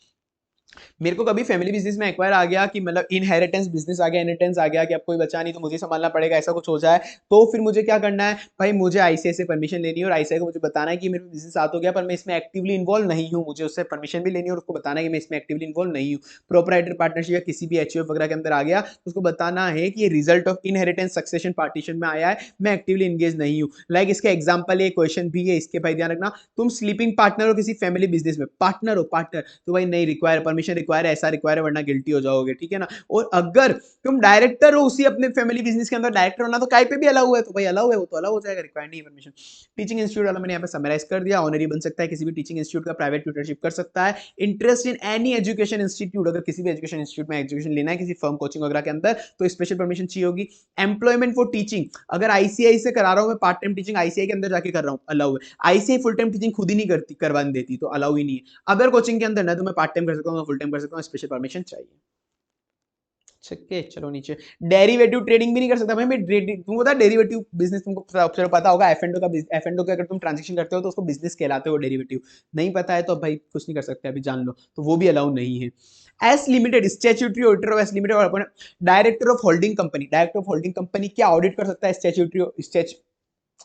मेरे को कभी फैमिली बिजनेस में एक्वायर आ गया कि मतलब इनहेरिटेंस बिजनेस आ गया, इनहेरिटेंस आ गया कि अब कोई बचा नहीं तो मुझे संभालना पड़ेगा, ऐसा कुछ हो जाए, तो फिर मुझे क्या करना है भाई, मुझे आईसीआई से परमिशन लेनी है और आईसीआई को मुझे बताना है कि मेरे बिजनेस साथ हो गया पर मैं इसमें एक्टिवली इन्वॉल्व नहीं हूँ, मुझे उससे परमिशन भी लेनी है और उसको बताना है कि मैं इसमें एक्टिवली इन्वॉल्व नहीं हूँ। प्रोप्राइटर पार्टनरशिप या किसी भी एचयूएफ वगैरह के अंदर आ गया तो उसको बताना है कि ये result of inheritance succession partition में आया है, मैं एक्टिवली इंगेज नहीं हूँ। लाइक इसका एग्जाम्पल ये क्वेश्चन भी है, इसके भाई ध्यान रखना, तुम स्लीपिंग पार्टनर हो किसी फैमिली बिजनेस में, पार्टनर हो, पार्टनर तो भाई नहीं रिक्वायर, परमिशन रिक्वायर, ऐसा रिक्वायर है वरना गिल्टी हो जाओगे, ठीक है ना। और अगर तुम डायरेक्टर हो उसी अपने फैमिली बिजनेस के अंदर, डायरेक्टर होना तो काय पे भी अलाउ है, तो भाई अलाउ है, वो तो अलाउ हो जाएगा, रिक्वायर नहीं है परमिशन। टीचिंग इंस्टीट्यूट वाला मैंने यहाँ पे समराइज कर दिया, ऑनरी बन सकता है किसी भी टीचिंग इंस्टीट्यूट का, प्राइवेट ट्यूटरशिप कर सकता है, interest in any education institute, अगर किसी भी एजुकेशन इंस्टीट्यूट में एजुकेशन लेना है किसी फर्म कोचिंग वगैरह के अंदर तो स्पेशल परमिशन चाहिए होगी। एम्प्लॉयमेंट फॉर टीचिंग, अगर आईसीआई से करा रहा हूं मैं पार्ट टाइम टीचिंग, आईसीआई के अंदर जाके कर रहा हूं, अलाउ है। आईसीआई फुल टाइम टीचिंग खुद ही नहीं करती, करवाने देती, तो अलाउ ही नहीं है। अदर कोचिंग के अंदर ना तो मैं पार्ट टाइम कर सकता हूं, फुल टाइम कर सकता हूं, स्पेशल परमिशन चाहिए। ठीक है, चलो नीचे, डेरिवेटिव ट्रेडिंग भी नहीं कर सकता भाई मैं, तुमको पता है डेरिवेटिव बिजनेस, तुमको चलो पता होगा, एफएनडो का, एफएनडो का अगर तुम ट्रांजेक्शन करते हो तो उसको बिजनेस कहलाते हो डेरिवेटिव, नहीं पता है तो भाई कुछ नहीं कर सकते, अभी जान लो, तो वो भी अलाउ नहीं है। S limited, statutory auditor of S limited, और director of holding company, director of holding company क्या ऑडिट कर सकता है, स्टैट्यूटरी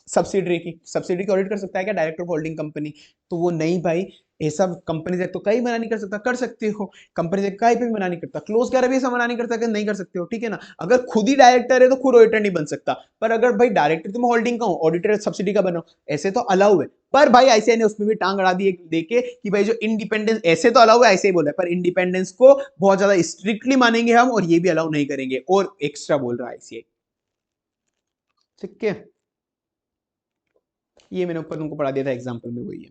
सब्सिडरी की ऑडिट कर सकता है क्या डायरेक्टर ऑफ होल्डिंग कंपनी, तो वो नहीं भाई, ऐसा कंपनी से तो कहीं मना नहीं कर सकता, कर सकते हो, कंपनी से कहीं पे भी मना नहीं करता, क्लोज 11 भी ऐसा मना नहीं करता कि नहीं कर सकते हो, ठीक है ना। अगर खुद ही डायरेक्टर है तो खुद ऑडिटर नहीं बन सकता, पर अगर भाई डायरेक्टर तुम होल्डिंग का हो, ऑडिटर सब्सिडी का बनो, ऐसे तो अलाउ है। पर भाई आईसीआई ने उसमें भी टांग अड़ा दी देके कि भाई जो इंडिपेंडेंस, ऐसे तो अलाउ है, ऐसे ही बोला है, पर इंडिपेंडेंस को बहुत ज्यादा स्ट्रिक्टली मानेंगे हम और ये भी अलाउ नहीं करेंगे, और एक्स्ट्रा बोल रहा है आईसीआई, ठीक है। ये मैंने ऊपर तुमको पढ़ा दिया था एग्जांपल में, वही है।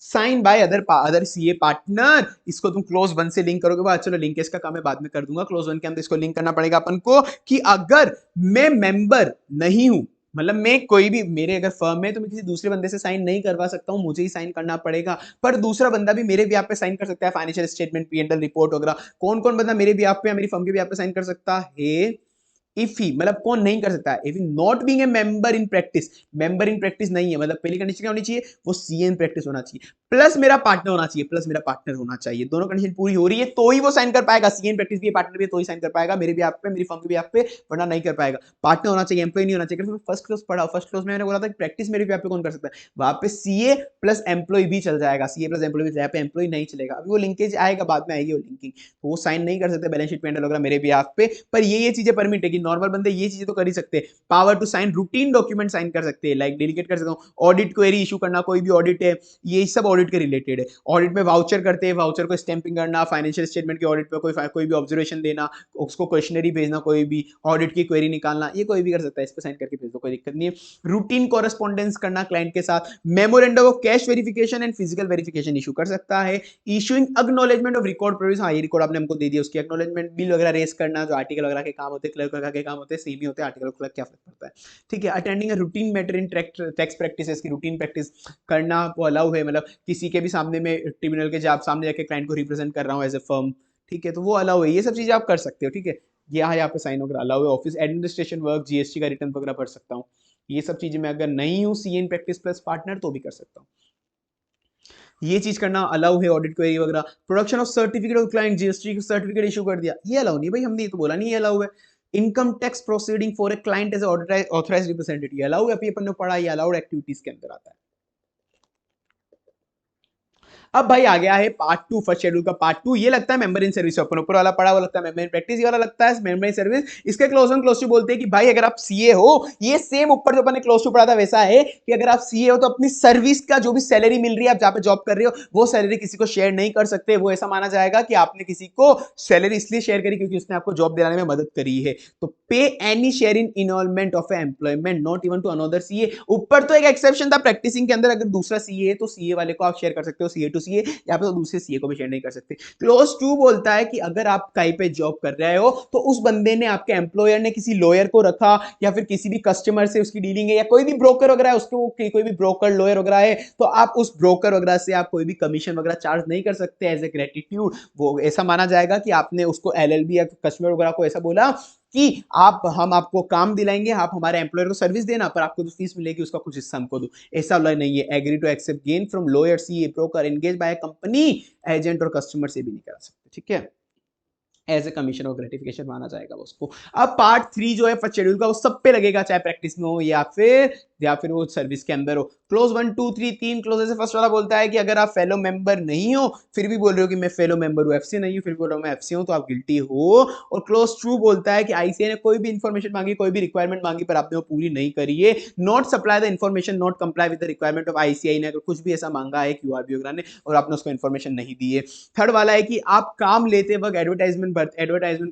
Sign by other CA partner, इसको तुम क्लोज वन से लिंक करोगे, बाद चलो लिंकेज का काम मैं बाद में कर दूंगा, क्लोज वन के अंदर इसको लिंक करना पड़ेगा अपन को कि अगर मैं मेंबर नहीं हूं, मतलब मैं कोई भी मेरे अगर फर्म है तो मैं किसी दूसरे बंदे से साइन नहीं करवा सकता हूँ, मुझे ही साइन करना पड़ेगा। पर दूसरा बंदा भी मेरे बिहाफ पे साइन कर सकता है, फाइनेंशियल स्टेटमेंट, P&L रिपोर्ट वगैरह। कौन कौन बंदा मेरे बिहाफ पे या मेरी फर्म के बिहाफ पे साइन कर सकता है? इफ ही, मतलब कौन नहीं कर सकता है? If not being a member in practice, member in practice नहीं है, मतलब पहली कंडीशन क्या होनी चाहिए? वो सीए इन प्रैक्टिस होना चाहिए, प्लस मेरा पार्टनर होना चाहिए, प्लस मेरा पार्टनर होना चाहिए। दोनों कंडीशन पूरी हो रही है तो ही वो साइन कर पाएगा। सीए इन प्रैक्टिस भी है, पार्टनर भी है, तो ही साइन कर पाएगा मेरे भी आप पे, मेरी फर्म के भी आप पे, वरना नहीं कर पाएगा। पार्टनर होना चाहिए, एम्प्लॉय नहीं होना चाहिए। फर्स्ट क्लोज पढ़ा, फर्स्ट क्लोज में मैंने बोला था कि प्रैक्टिस मेरे भी आप पे कौन कर सकता है? वहां पे सीए प्लस एम्प्लॉय भी चल जाएगा, सीए प्लस एम्प्लॉय भी, यहाँ पे एम्प्लॉय नहीं चलेगा। अभी वो लिंकेज आएगा, बाद में आएगी वो लिंकिंग, तो वो साइन नहीं कर सकते बैलेंस शीट P&L वगैरह मेरे भी आप पे। पर ये चीजें परमिट है कि नॉर्मल बंदे ये चीजें तो कर ही सकते हैं। Power to sign routine document sign कर सकते हैं, लाइक डेलीगेट कर सकता हूँ, ऑडिट क्वेरी इशू करना, कोई भी ऑडिट है, ये सब ऑडिट के रिलेटेड है। ऑडिट में वाउचर करते हैं, वाउचर को स्टैंपिंग करना, फाइनेंशियल स्टेटमेंट के ऑडिट पे कोई भी ऑब्जर्वेशन देना, उसको क्वेश्चनरी भेजना, कोई भी ऑडिट की क्वेरी निकालना, ये कोई भी कर सकता है। इस पर साइन करके भेज दो, कोई दिक्कत नहीं है। रूटीन कॉरेस्पॉन्डेंस करना क्लाइंट के साथ, memorandum of cash verification and physical verification issue कर सकता है। Issuing acknowledgement of record produce, हाँ ये रिकॉर्ड आपने हमको दे दिया, उसकी एक्नॉलेजमेंट, बिल वगैरह रेस करना, जो आर्टिकल वगैरह के काम होते हैं, क्लर्क वगैरह के काम होते हैं, सेम ही होते हैं, आर्टिकल क्लर्क क्या फर्क पड़ता है? ठीक है। Attending a routine matter in tax practices की रूटीन प्रैक्टिस करना वो अलाउ है, मतलब किसी के भी सामने में ट्रिब्यूनल के जब सामने जाके क्लाइंट को रिप्रेजेंट कर रहा हूँ एज ए फर्म, ठीक है, तो वो अलाउ है। ये सब चीजें आप कर सकते हो, ठीक है। यहाँ पे साइन वगैरह अलाउ है। ऑफिस एडमिनिस्ट्रेशन वर्क, जीएसटी का रिटर्न वगैरह भर सकता हूँ। ये सब चीजें मैं अगर नहीं हूँ CA in practice plus partner तो भी कर सकता हूँ। ये चीज करना अलाउ है, ऑडिट क्वेरी वगैरह। Production of certificate of client, GST certificate issue कर दिया, ये अलाउ नहीं भाई, हमने ये तो बोला नहीं ये अलाउ है। Income tax proceeding for a client as authorised representative allow है, अपन ने पढ़ा, ये अलाउड एक्टिविटीज के अंदर आता है। अब भाई आ गया है पार्ट टू, फर्स्ट शेड्यूल का पार्ट टू। ये लगता है मेंबर इन सर्विस, अपन ऊपर वाला पढ़ा वो लगता है मेंबर इन प्रैक्टिस, ये वाला लगता है मेंबर इन सर्विस। इसके क्लोज वन क्लोज टू बोलते हैं कि भाई अगर आप सीए हो, ये सेम ऊपर जो अपन ने क्लोज टू पढ़ा था वैसा है कि अगर आप सीए हो तो अपनी सर्विस का जो भी सैलरी मिल रही है, आप जहां पे जॉब कर रहे हो, वो सैलरी किसी को शेयर नहीं कर सकते। वो ऐसा माना जाएगा कि आपने किसी को सैलरी इसलिए शेयर करी क्योंकि उसने आपको जॉब दिलाने में मदद करी है। तो pay any share in involvement of employment not even to another CA. ऊपर तो एक एक्सेप्शन था प्रैक्टिसिंग के अंदर, अगर दूसरा सीए है तो सीए वाले को आप शेयर कर सकते हो, सीए टू सीए, या पे तो दूसरे सीए को भी शेयर नहीं कर सकते। क्लोज टू बोलता है कि अगर आप कहीं पे जॉब कर रहे हो तो उस बंदे ने, आपके एम्प्लॉयर ने किसी लॉयर को रखा, या फिर किसी भी कस्टमर से उसकी डीलिंग है, या कोई भी ब्रोकर वगैरह है उसके, वो कोई भी ब्रोकर लॉयर वगैरह है, तो आप उस ब्रोकर वगैरह से आप कोई भी कमीशन वगैरह चार्ज नहीं कर सकते एज ए ग्रेटिट्यूड। वो ऐसा माना जाएगा कि आपने उसको एलएलबी या कस्टमर वगैरह को ऐसा बोला कि आप, हम आपको काम दिलाएंगे, आप हमारे एम्प्लॉयर को सर्विस देना, पर आपको जो फीस मिलेगी उसका कुछ हिस्सा हमको दो। ऐसा नहीं है। Agree to accept gain from lawyer, CA, broker, engage by company, agent और कस्टमर से भी नहीं करा सकते, ठीक है। एज ए कमीशन और ग्रेटिफिकेशन माना जाएगा उसको। अब पार्ट थ्री जो है फर्स्ट शेड्यूल का, वो सब पे लगेगा, चाहे प्रैक्टिस में हो या फिर वो सर्विस के अंदर हो। क्लोज 1 2 3 तीन क्लोज से फर्स्ट वाला बोलता है कि अगर आप फेलो मेंबर नहीं हो, फिर भी बोल रहे हो कि मैं फेलो मेंबर हूँ, एफसी नहीं हूँ, फिर बोल रहा हूँ मैं एफसी हूँ, तो आप गिल्टी हो। और क्लोज 2 बोलता है कि आईसीआई ने कोई भी इंफॉर्मेशन मांगी, कोई भी रिक्वायरमेंट मांगी, पर आपने वो पूरी नहीं करी है, not supply the information, not comply with the requirement of ICI ने, अगर कुछ भी ऐसा मांगा है क्यूआरबी वगैरह ने और आपने उसको इन्फॉर्मेशन नहीं दी है। थर्ड वाला है कि आप काम लेते वक्त एडवर्टाइजमेंट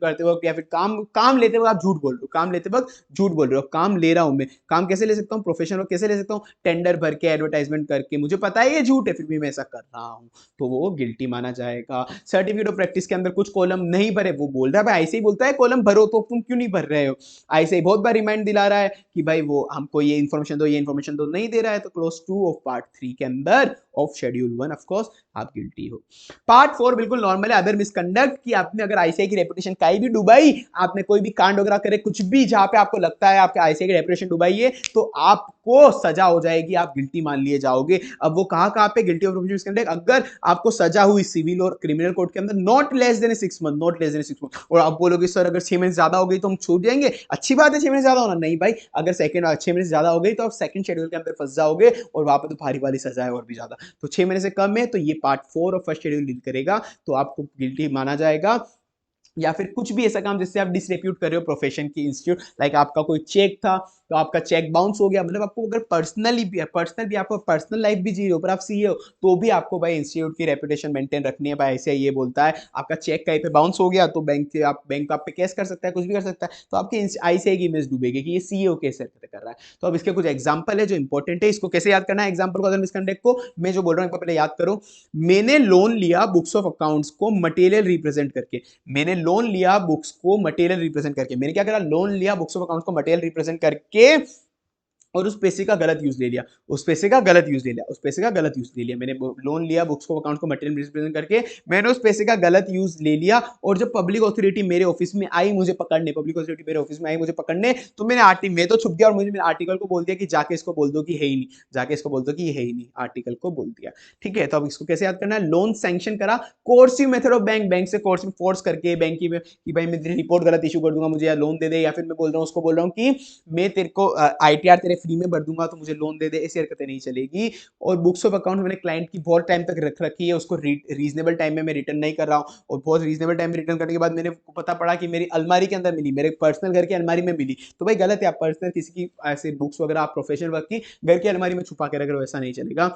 करते वक्त, या फिर काम लेते वक्त आप झूठ बोल रहे हो, काम लेते वक्त झूठ बोल रहे हो। काम ले रहा हूं मैं, काम कैसे ले सकता हूं? प्रोफेशनल कैसे ले सकता हूं? टेंडर भर के, एडवर्टाइजमेंट करके, मुझे पता है ये झूठ है फिर भी मैं ऐसा कर रहा हूं, तो वो गिल्टी माना जाएगा। सर्टिफिकेट ऑफ प्रैक्टिस के अंदर कुछ कॉलम नहीं भरे, वो बोल रहा है भाई ऐसे ही बोलता है कॉलम भरो, तो तुम क्यों नहीं भर रहे हो? ऐसे ही बहुत बार रिमाइंड दिला रहा है कि भाई वो हमको ये इन्फॉर्मेशन दो, ये इन्फॉर्मेशन दो, नहीं दे रहा है, तो क्लोज 2 ऑफ पार्ट 3 के अंदर ऑफ शेड्यूल 1 ऑफ कोर्स आप गिल्टी हो। पार्ट 4 बिल्कुल नॉर्मल है, अदर मिसकंडक्ट, कि आपने अगर आईसीआई की रेपुटेशन कहीं भी डुबाई, आपने कोई भी कांड वगैरह करे, कुछ भी जहां पे आपको लगता है आपके आईसीआई की रेपुटेशन डुबाई है, तो आपको सजा हो जाएगी, आप गिल्टी मान लिए जाओगे। अब वो कहां पे गिल्टी ऑफ प्रोफेशनल मिसकंडक्ट, अगर आपको सजा हुई सिविल और क्रिमिनल कोर्ट के अंदर not less then 6 month, not less then 6 month, और आप बोलोगे सर अगर 6 महीने ज्यादा हो गई तो हम छूट जाएंगे, अच्छी बात है 6 महीने ज्यादा होना, नहीं भाई, अगर 6 महीने ज्यादा हो गई तो आप सेकंड शेड्यूल के अंदर फंस जाओगे, और वहां पे तो भारी वाली सजा है और भी ज्यादा। तो 6 महीने से कम है तो ये पार्ट 4 और फर्स्ट शेड्यूल डील करेगा, तो आपको गिल्टी माना जाएगा। या फिर कुछ भी ऐसा काम जिससे आप डिसरेप्यूट कर रहे हो प्रोफेशन की इंस्टीट्यूट, लाइक आपका कोई चेक था तो आपका चेक बाउंस हो गया, मतलब आपको अगर पर्सनल भी आपको पर्सनल लाइफ भी जी रहे हो पर आप सीए हो, तो भी आपको भाई इंस्टीट्यूट की रेपुटेशन मेंटेन रखनी है भाई। ऐसे ये बोलता है आपका चेक कहीं पे बाउंस हो गया तो बैंक आप पे केस कर सकता है, कुछ भी कर सकता है, तो आपकी आईसीआई की इमेज डूबेगी कि ये सीईओ कैसे कर रहा है। तो अब इसके कुछ एग्जांपल है जो इंपॉर्टेंट है, इसको कैसे याद करना है एग्जांपल को, अदर मिसकंडक्ट को मैं जो बोल रहा हूं पहले याद करो। मैंने लोन लिया बुक्स ऑफ अकाउंट्स को मटेरियल रिप्रेजेंट करके, मैंने लोन लिया बुक्स को मटेरियल रिप्रेजेंट करके, मैंने क्या करा, लोन लिया बुक्स ऑफ अकाउंट्स को मटेरियल रिप्रेजेंट करके और उस पैसे का गलत यूज ले लिया, उस पैसे का गलत यूज ले लिया, उस पैसे का गलत यूज ले लिया, मैंने लोन लिया बुक्स को अकाउंट को मटेरियल रिप्रेजेंट करके, मैंने उस पैसे का गलत यूज ले लिया, और जब पब्लिक अथॉरिटी मेरे ऑफिस में आई मुझे पकड़ने, पब्लिक अथॉरिटी मेरे ऑफिस में आई मुझे पकड़ने, तो मैंने मैं तो छुप गया और मुझे मेरे आर्टिकल को बोल दिया कि जाके इसको बोल दो कि है ही नहीं, जाके इसको बोल दो कि ये है ही नहीं, आर्टिकल को बोल दिया। ठीक है, तो अब इसको कैसे याद करना है, लोन सैंक्शन करा, कोर्सिव मेथड ऑफ बैंक से कोर्स में फोर्स करके बैंक की कि भाई मैं तेरी रिपोर्ट गलत इशू कर दूंगा, मुझे या लोन दे दे, या फिर मैं बोल रहा हूँ उसको बोल रहा हूँ कि मैं तेरे को आईटीआर तेरे फ्री में भर दूंगा तो मुझे लोन दे दे, ऐसी हरकतें नहीं चलेगी। और बुक्स ऑफ अकाउंट मैंने क्लाइंट की बहुत टाइम तक रख रखी है, उसको रीजनेबल टाइम में मैं रिटर्न नहीं कर रहा हूँ, और बहुत रीजनेबल टाइम में रिटर्न करने के बाद मैंने पता पड़ा कि मेरी अलमारी के अंदर मिली, मेरे पर्सनल घर की अलमारी में मिली, तो भाई गलत है। आप पर्सनल किसी की ऐसे बुक्स वगैरह आप प्रोफेशनल वर्क की घर की अलमारी में छुपा के रख रहे हो, ऐसा नहीं चलेगा।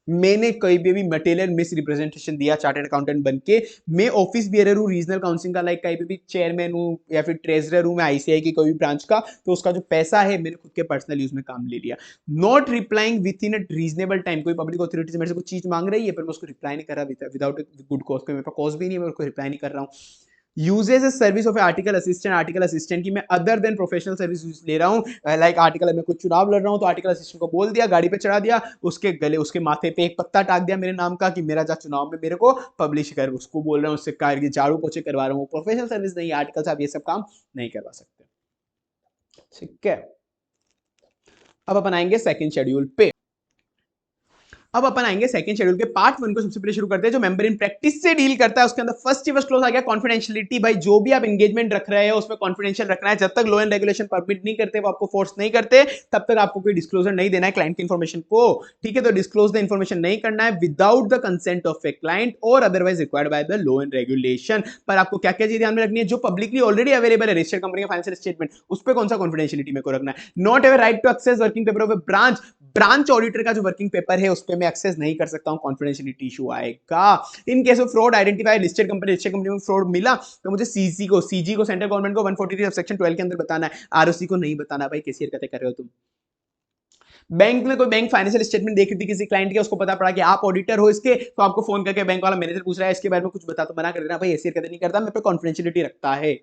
मैंने कोई भी मटेरियल मिस रिप्रेजेंटेशन दिया चार्टर्ड अकाउंटेंट बन के, मैं ऑफिस बियरर हूँ रीजनल काउंसिल का, लाइक कहीं पे भी चेयरमैन हूँ या फिर ट्रेजरर हूँ मैं आईसीआई की कोई भी ब्रांच का, तो उसका जो पैसा है मैंने खुद के पर्सनल यूज में काम ले लिया। Not replying with in a reasonable time, कोई पब्लिक अथॉरिटी से मेरे से कुछ चीज मांग रही है पर मैं उसको रिप्लाई नहीं कर रहा विदाउट गुड कॉज, मेरे पास कॉज भी नहीं है, मैं उसको रिप्लाई नहीं कर रहा हूँ। Uses service of article assistant की मैं अदर देन प्रोफेशनल सर्विस ले रहा हूँ, लाइक आर्टिकल में कुछ चुनाव लड़ रहा हूँ तो आर्टिकल असिस्टेंट को बोल दिया, गाड़ी पे चढ़ा दिया, उसके गले उसके माथे पे एक पत्ता टाक दिया मेरे नाम का कि मेरा जा चुनाव में मेरे को पब्लिश कर, उसको बोल रहा हूँ उससे कार झाड़ू पोछे करवा रहा हूँ, प्रोफेशनल सर्विस नहीं, आर्टिकल साहब ये सब काम नहीं करवा सकते। ठीक है, अब अपन आएंगे सेकंड शेड्यूल पे। अब अपन आएंगे सेकंड शेड्यूल के पार्ट 1 को सबसे पहले शुरू करते हैं, जो मेंबर इन प्रैक्टिस से डील करता है। उसके अंदर फर्स्ट क्लोज आ गया कॉन्फिडेंशियलिटी। भाई जो भी आप एंगेजमेंट रख रहे हो उसमें कॉन्फिडेंशियल रखना है, जब तक लॉ एंड रेगुलेशन परमिट नहीं करते, वो आपको फोर्स नहीं करते, तब तक आपको कोई डिस्क्लोजर नहीं देना है क्लाइंट की इंफॉर्मेशन को। ठीक है, तो डिस्क्लोज द इंफॉर्मेशन नहीं करना है without the consent of a client और otherwise required by the law and regulation. पर आपको क्या क्या चीज ध्यान में रखनी है, जो पब्लिकली ऑलरेडी अवेलेबल है रजिस्टर्ड कंपनी का फाइनेंशियल स्टेटमेंट, उस पर कौन सा कॉन्फिडेंशियलिटी मेरे को रखना है। Not have right to access working paper of a branch, branch auditor का जो वर्किंग पेपर है उस पर मैं एक्सेस नहीं कर सकता हूं, कॉन्फिडेंशियलिटी इशू आएगा। In case of fraud identify listed company में फ्रॉड मिला तो मुझे सीजी को सेंट्रल गवर्नमेंट को 143 सेक्शन 12 के अंदर बताना है, आरओसी को नहीं बताना। भाई कैसी हरकतें कर रहे हो तुम। बैंक में कोई बैंक फाइनेंशियल स्टेटमेंट देख रही थी किसी क्लाइंट के, उसको पता पड़ा कि आप ऑडिटर हो इसके, तो आपको फोन करके बैंक वाला मैनेजर पूछ रहा है इसके बारे में कुछ बता, तो मना कर देना भाई ऐसी हरकतें नहीं करता, मेरे पे कॉन्फिडेंशियलिटी रखता है।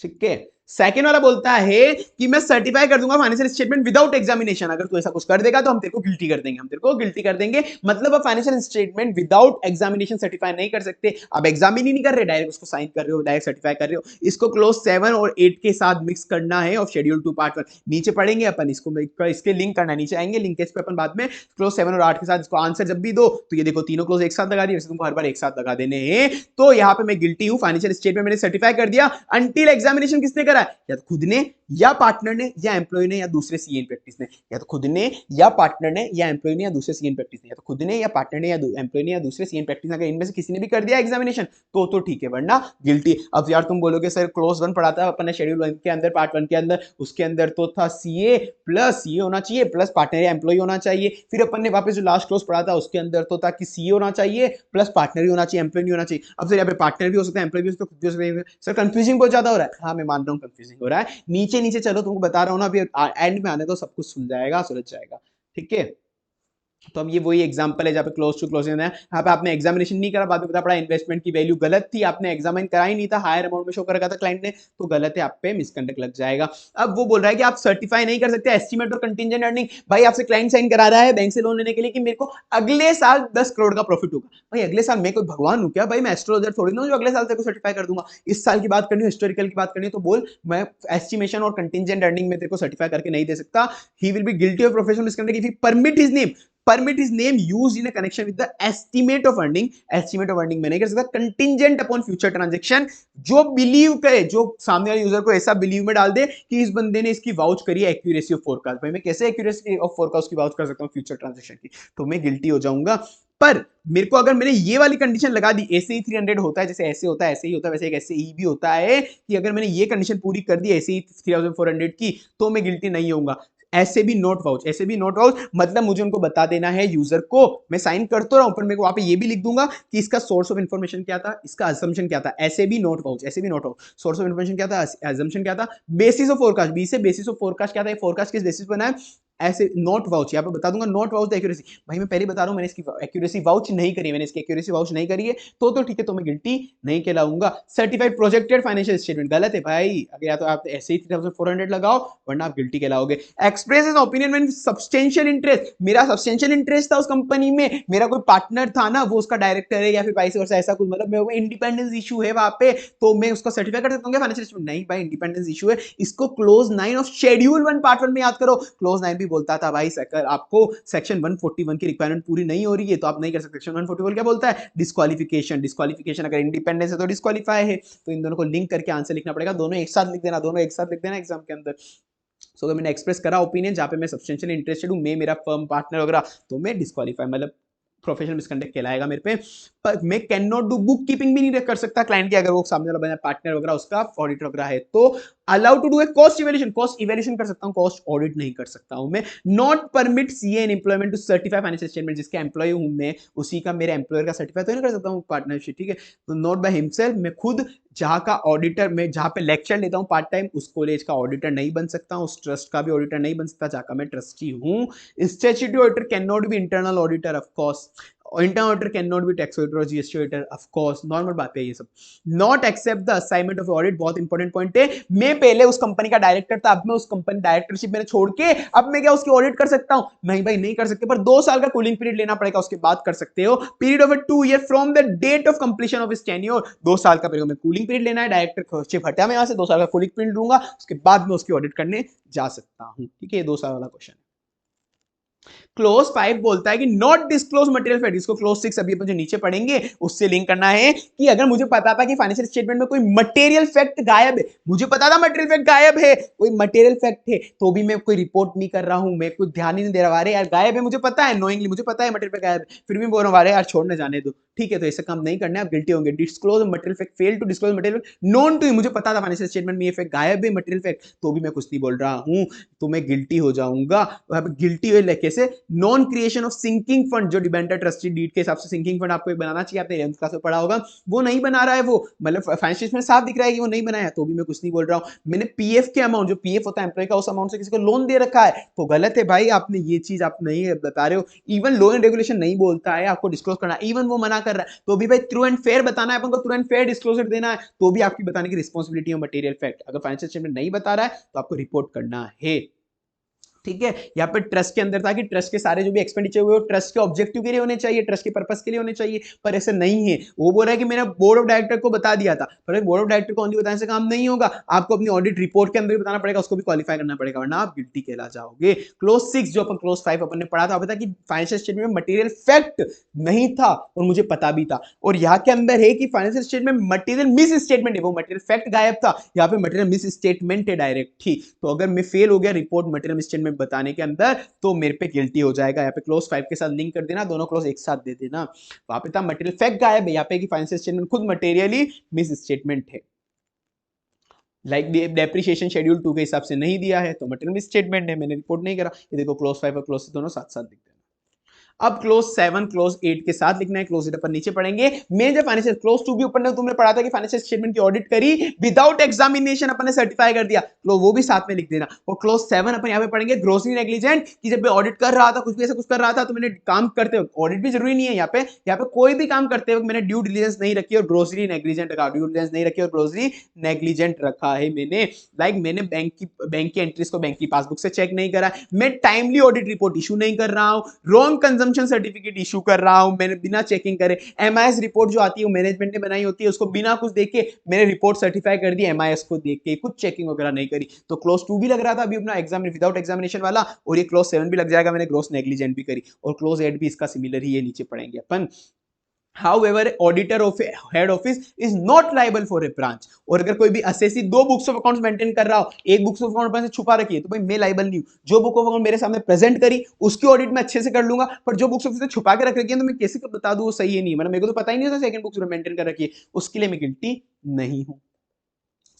ठीक है, सेकंड वाला बोलता है कि मैं सर्टिफाई कर दूंगा फाइनेंशियल स्टेटमेंट विदाउट एग्जामिनेशन, अगर तू ऐसा कुछ कर देगा तो हम तेरे को गिल्टी कर देंगे, हम तेरे को गिल्टी कर देंगे। मतलब आप financial statement without examination certify नहीं कर सकते। अब एग्जामिन ही नहीं कर रहे, डायरेक्ट उसको साइन कर रहे हो, डायरेक्ट सर्टिफाई कर रहे हो। इसको क्लोज 7 और 8 के साथ मिक्स करना है ऑफ शेड्यूल 2 पार्ट 1, नीचे पढ़ेंगे अपन इसको, इसके लिंक करना, नीचे आएंगे लिंकेज पे अपन बाद में। क्लोज 7 और 8 के साथ इसको आंसर जब भी दो तो ये देखो तीनों क्लोज एक साथ लगा दिए, वैसे तुमको हर बार एक साथ लगा देने हैं। तो यहाँ पे मैं गिल्टी हूं, फाइनेंशियल स्टेटमेंट मैंने सर्टिफाई कर दिया, अंटिल एग्जामिनेशन किसने करा, या तो खुद ने या पार्टनर ने या एम्प्लॉय ने या दूसरे सीए इन प्रैक्टिस ने, या तो खुद ने या पार्टनर ने या एम्प्लॉय ने या दूसरे सीए इन प्रैक्टिस ने, या तो खुद ने या पार्टनर ने या एम्प्लॉय ने या दूसरे सीए इन प्रैक्टिस ने, अगर इनमें से किसी ने भी कर दिया एग्जामिनेशन तो ठीक है, वरना गिल्टी। अब यार तुम बोलोगे सर क्लोज 1 पढ़ा था अपन शेड्यूल 1 के अंदर पार्ट 1 के अंदर, उसके अंदर तो था सीए प्लस सीए होना चाहिए प्लस पार्टनर या एम्प्लॉय होना चाहिए। फिर अपन ने वापस जो लास्ट क्लोज पढ़ा था उसके अंदर तो था कि सीए होना चाहिए प्लस पार्टनर ही होना चाहिए, एम्प्लॉय नहीं होना चाहिए। अब सर यहाँ पे पार्टनर भी हो सकता है, एम्प्लॉय भी हो सकता है, खुद भी हो सकता है। सर कंफ्यूजिंग बहुत ज्यादा हो रहा है। हाँ मैं मान रहा हूँ कंफ्यूजिंग हो रहा है, नीचे नीचे चलो, तुमको बता रहा हूँ ना, अभी एंड में आने तो सब कुछ सुलझ जाएगा, सुलझ जाएगा। ठीक है, तो अब ये वही एग्जांपल है जहाँ पे क्लोज टू क्लोज है, यहाँ पे आपने एग्जामिनेशन नहीं करा, बाद में पता पड़ा इन्वेस्टमेंट की वैल्यू गलत थी, आपने एग्जामिन करा ही नहीं था, हायर अमाउंट में शो कर रखा था क्लाइंट ने, तो गलत है, आप पे मिसकंडक्ट लग जाएगा। अब वो बोल रहा है कि आप सर्टिफाई नहीं कर सकते एस्टीमेट और कंटिंजेंट अर्निंग। भाई आपसे क्लाइंट साइन करा रहा है बैंक से लोन लेने के लिए कि मेरे को अगले साल 10 करोड़ का प्रॉफिट होगा। भाई अगले साल मैं कोई भगवान हूँ क्या भाई, मैं एस्ट्रोलॉजर थोड़ी ना जो अगले साल तेरे को सर्टिफाई कर दूंगा। इस साल की बात करनी है, हिस्टोरिकल की बात करनी है तो बोल, मैं एस्टिमेशन और कंटिंजेंट अर्निंग में तेरे को सर्टिफाई करके नहीं दे सकता। He will be guilty of professional misconduct if he permit his name used in a connection with the estimate of earning में नहीं कर सकता। contingent upon future transaction, जो बिलीव करे, जो सामने वाले यूजर को ऐसा बिलीव में डाल दे कि इस बंदे ने इसकी वाउच करी है एक्यूरेसी ऑफ फोरकास्ट। भाई मैं कैसे एक्यूरेसी ऑफ फोरकास्ट की वाउच कर सकता हूँ फ्यूचर ट्रांजेक्शन की, तो मैं गिल्टी हो जाऊंगा। पर मेरे को अगर मैंने ये वाली कंडीशन लगा दी, ऐसे ही 300 होता है, जैसे ऐसे होता है ऐसे ही होता है, वैसे एक ऐसे ही भी होता है कि अगर मैंने ये कंडीशन पूरी कर दी ऐसे ही 3400 की, तो मैं गिल्टी नहीं होऊंगा। ऐसे भी नोट वाउच, ऐसे भी नोट वाउच, मतलब मुझे उनको बता देना है यूजर को, मैं साइन कर तो रहा हूं पर मेरे को वहां पे ये भी लिख दूंगा कि इसका सोर्स ऑफ इंफॉर्मेशन क्या था, इसका असम्पशन क्या था। ऐसे भी नोट वाउच, ऐसे भी note vouch, source of information क्या था, असम्पशन क्या था, बेसिस ऑफ फोरकास्ट, बी से बेसिस ऑफ फोरकास्ट क्या था, फोरकास्ट किस बेसिस पर बना है, ऐसे नॉट वाउच, यहाँ पे बता दूंगा नॉट वाउच द एक्यूरेसी, भाई मैं पहले बता रहा हूँ मैंने इसकी एक्यूरेसी वाउच नहीं करी, मैंने इसकी एक्यूरेसी वाउच नहीं करी है तो ठीक है, तो मैं गिल्टी नहीं कहलाऊंगा। सर्टिफाइड प्रोजेक्टेड फाइनेंशियल स्टेटमेंट गलत है भाई, अगर या तो आप ऐसे ही 3400 लगाओ वरना आप गिल्टी कहलाओगे। Express an opinion when substantial interest, मेरा सब्सटेंशियल इंटरेस्ट था उस कंपनी में, मेरा कोई पार्टनर था ना वो उसका डायरेक्टर है या फिर वाइस वर्सा ऐसा कुछ, मतलब मेरे इंडिपेंडेंस इशू है वहां पे, तो मैं उसका सर्टिफाई कर सकता हूँ फाइनेंशियल स्टेटमेंट? नहीं भाई, इंडिपेंडेंस इशू है। इसको क्लोज 9 ऑफ शेड्यूल 1 पार्ट 1 में याद करो। क्लोज 9 भी बोलता था भाई सर आपको सेक्शन 141 की रिक्वायरमेंट पूरी नहीं हो रही है तो आप नहीं कर सकते। सेक्शन 141 क्या बोलता है? डिस्क्वालिफिकेशन, डिस्क्वालिफिकेशन अगर इंडिपेंडेंस है तो डिस्क्वालीफाई है, तो इन दोनों को लिंक करके आंसर लिखना पड़ेगा, दोनों एक साथ लिख देना, दोनों एक साथ लिख देना एग्जाम के अंदर। सो अगर मैंने एक्सप्रेस करा ओपिनियन जहां पे मैं सब्सटेंशियली इंटरेस्टेड हूं, मैं मेरा फर्म पार्टनर वगैरह, तो मैं डिस्क्वालीफाई मतलब प्रोफेशनल मिसकंडक्ट कहलाएगा मेरे पे। पर मैं can not do book keeping भी नहीं कर सकता क्लाइंट की, अगर वो सामने वाला बना पार्टनर वगैरह उसका ऑडिटर वगैरह है तो। Allowed to do a cost evaluation, cost evaluation कर सकता हूं, कॉस्ट ऑडिट नहीं कर सकता हूं मैं। Not permit CA in employment to certify financial statement, जिसका एम्प्लॉय हूं मैं उसी का मेरे एम्प्लॉयर का सर्टिफाई तो नहीं कर सकता हूं पार्टनरशिप, ठीक है। तो नॉट बाय हिमसेल्फ, मैं खुद जहां का ऑडिटर, मैं जहां पे लेक्चर लेता हूं पार्ट टाइम उस कॉलेज का ऑडिटर नहीं बन सकता हूं, उस ट्रस्ट का भी ऑडिटर नहीं बन सकता जहां का मैं ट्रस्टी हूं। Statutory auditor can not be internal auditor of course, internal auditor can not be tax auditor और GST auditor of course, normal बात है ये सब। Not accept the assignment of audit, बहुत इंपॉर्टेंट पॉइंट है। मैं पहले उस कंपनी का डायरेक्टर था, अब मैं उस कंपनी डायरेक्टरशिप मैंने छोड़ के अब मैं क्या उसकी ऑडिट कर सकता हूं? नहीं भाई नहीं कर सकते, पर 2 साल का कूलिंग पीरियड लेना पड़ेगा उसके बाद कर सकते हो। Period of 2 year from the date of completion of tenure, 2 साल का पीरियड में कूलिंग पीरियड लेना है, डायरेक्टरशिप हटा मैं यहां से 2 साल का कूलिंग पीरियड लूंगा, उसके बाद मैं उसकी ऑडिट करने जा सकता हूं, ठीक है। ये 2 साल वाला क्वेश्चन है। क्लोज 5 बोलता है कि नॉट डिस्क्लोज मटेरियल फैक्ट, इसको क्लोज 6 अभी अपन जो नीचे पढ़ेंगे उससे लिंक करना है कि अगर मुझे पता था कि फाइनेंशियल स्टेटमेंट में कोई मटेरियल फैक्ट गायब है, मुझे पता था मटेरियल फैक्ट गायब है, कोई मटेरियल फैक्ट है तो भी मैं कोई रिपोर्ट नहीं कर रहा हूं, मैं कुछ ध्यान ही नहीं दे रहा, अरे यार गायब है, मुझे पता है नोइंगली मुझे पता है मटेरियल फैक्ट गायब है, फिर भी बोल रहा हूं अरे यार छोड़ने जाने दो, ठीक है। तो ऐसा काम नहीं करना है, आप गिल्टी होंगे। Disclose material fact, fail to disclose material known to, मुझे पता था फाइनेंशियल स्टेटमेंट में ये फैक्ट गायब है मटेरियल फैक्ट, तो भी मैं कुछ नहीं बोल रहा हूं, तो मैं गिल्टी हो जाऊंगा। गिल्टी हुए कैसे? Non creation of sinking fund, जो डिबेंचर ट्रस्टी डीड के हिसाब से सिंकिंग फंड आपको एक बनाना चाहिए, आपने 11th क्लास में पढ़ा होगा, वो नहीं बना रहा है, वो मतलब फाइनेंशियल में साफ दिख रहा है कि वो नहीं बनाया, तो भी मैं कुछ नहीं बोल रहा हूं। मैंने पीएफ के अमाउंट, जो पीएफ होता है एम्प्लॉय का, उस अमाउंट से किसी को लोन दे रखा है तो गलत है भाई, आपने ये चीज आप नहीं बता रहे हो। इवन लॉ एंड रेगुलेशन नहीं बोलता है आपको डिस्क्लोज करना, इवन वो मना कर रहा है तो भी भाई ट्रू एंड फेयर बताना है अपन को, ट्रू एंड फेयर डिस्क्लोजर देना है, तो भी आपकी बताने की रिस्पांसिबिलिटी है मटेरियल फैक्ट। अगर फाइनेंशियल स्टेटमेंट नहीं बता रहा है तो आपको रिपोर्ट करना है, ठीक है। यहाँ पे ट्रस्ट के अंदर था कि ट्रस्ट के सारे जो भी एक्सपेंडिचर हुए वो ट्रस्ट के ऑब्जेक्टिव के लिए होने चाहिए, ट्रस्ट के पर्पस के लिए होने चाहिए, पर ऐसे नहीं है। वो बोल रहा है कि मैंने बोर्ड ऑफ डायरेक्टर को बता दिया था, पर बोर्ड ऑफ डायरेक्टर को ओनली बताने से काम नहीं होगा, आपको अपनी ऑडिट रिपोर्ट के अंदर भी बताना पड़ेगा, उसको भी क्वालिफाई करना पड़ेगा, वरना आप गिल्टी कहला जाओगे। क्लोज 6 जो अपन क्लोज 5 अपन ने पढ़ा था, पता कि फाइनेंशियल स्टेटमेंट में मटेरियल फैक्ट नहीं था और मुझे पता भी था, और यहाँ के अंदर है कि फाइनेंशियल स्टेटमेंट में मटेरियल मिस स्टेटमेंट है, वो मटेरियल फैक्ट गायब था, यहाँ पे मटेरियल मिस स्टेटमेंट है डायरेक्ट ही। तो अगर मैं फेल हो गया रिपोर्ट मटेरियल मिस स्टेटमेंट बताने के अंदर तो मेरे पे गिल्टी हो जाएगा। यहाँ पे क्लोज 5 के साथ लिंक कर देना, दोनों क्लोज एक साथ दे देना। वहां पे था मटेरियल फैक्ट गायब है, यहाँ पे कि फाइनेंशियल स्टेटमेंट खुद मटेरियली मिस स्टेटमेंट है, लाइक डेप्रिसिएशन शेड्यूल 2 के हिसाब से नहीं दिया है तो मटेरियल मिस स्टेटमेंट है, मैंने रिपोर्ट नहीं करा। ये देखो क्लोज 5 और क्लोज 6 दोनों साथ साथ दिख देना। अब क्लोज 7 क्लोज 8 के साथ लिखना है, क्लोज 8 अपन नीचे पढ़ेंगे। मेजर फाइनेंशियल क्लोज 2 भी ऊपर ने तुमने पढ़ा था कि फाइनेंशियल स्टेटमेंट की ऑडिट करी विदाउट एग्जामिनेशन, अपन ने सर्टिफाई कर दिया, तो वो भी साथ में लिख देना। और क्लोज 7 अपन यहाँ पे पढ़ेंगे ग्रोसरी नेग्लिजेंट, कि जब मैं ऑडिट कर रहा था कुछ भी ऐसा कुछ कर रहा था तो मैंने काम करते वक्त, ऑडिट भी जरूरी नहीं है यहाँ पे कोई भी काम करते वक्त मैंने ड्यू डिलिजेंस नहीं रखी और ग्रोसरी नेग्लिजेंट रखा, ड्यू डिलिजेंस नहीं रखी और ग्रोसरी नेग्लिजेंट रखा है मैंने। लाइक मैंने बैंक की एंट्रीज को बैंक की पासबुक से चेक नहीं करा, मैं टाइमली ऑडिट रिपोर्ट इशू नहीं कर रहा हूं, रॉन्ग कंजम्पशन सर्टिफिकेट इशू कर रहा हूं मैंने बिना चेकिंग करे, एमआईएस रिपोर्ट जो आती है वो मैनेजमेंट ने बनाई होती है, उसको बिना कुछ देख के मैंने रिपोर्ट सर्टिफाई कर दी एमआईएस को देख के, कुछ चेकिंग वगैरह नहीं करी। तो क्लोज 2 भी लग रहा था अभी अपना एग्जाम विदाउट एग्जामिनेशन वाला, और ये क्लोज 7 भी लग जाएगा, मैंने ग्रोस नेग्लिजेंट भी करी, और क्लोज 8 भी इसका सिमिलर ही है, नीचे पढ़ेंगे अपन। However, auditor of head office is not liable for a branch। और अगर कोई भी assessee 2 books of accounts maintain कर रहा हो, एक बुक्स ऑफ अकाउंट से छुपा रखी है, तो भाई मैं लाइबल नहीं हूं, जो बुक ऑफ अकाउंट मेरे सामने प्रेजेंट करी उसकी ऑडिट में अच्छे से कर लूंगा, पर जो बुक्स ऑफ छुपा के रख रखी है तो मैं कैसे बता दूं वो सही है नहीं, मतलब मेरे को तो पता ही नहीं होता सेकंड बुक्स मेंटेन कर रखी है, उसके लिए मैं गिल्टी नहीं हूं।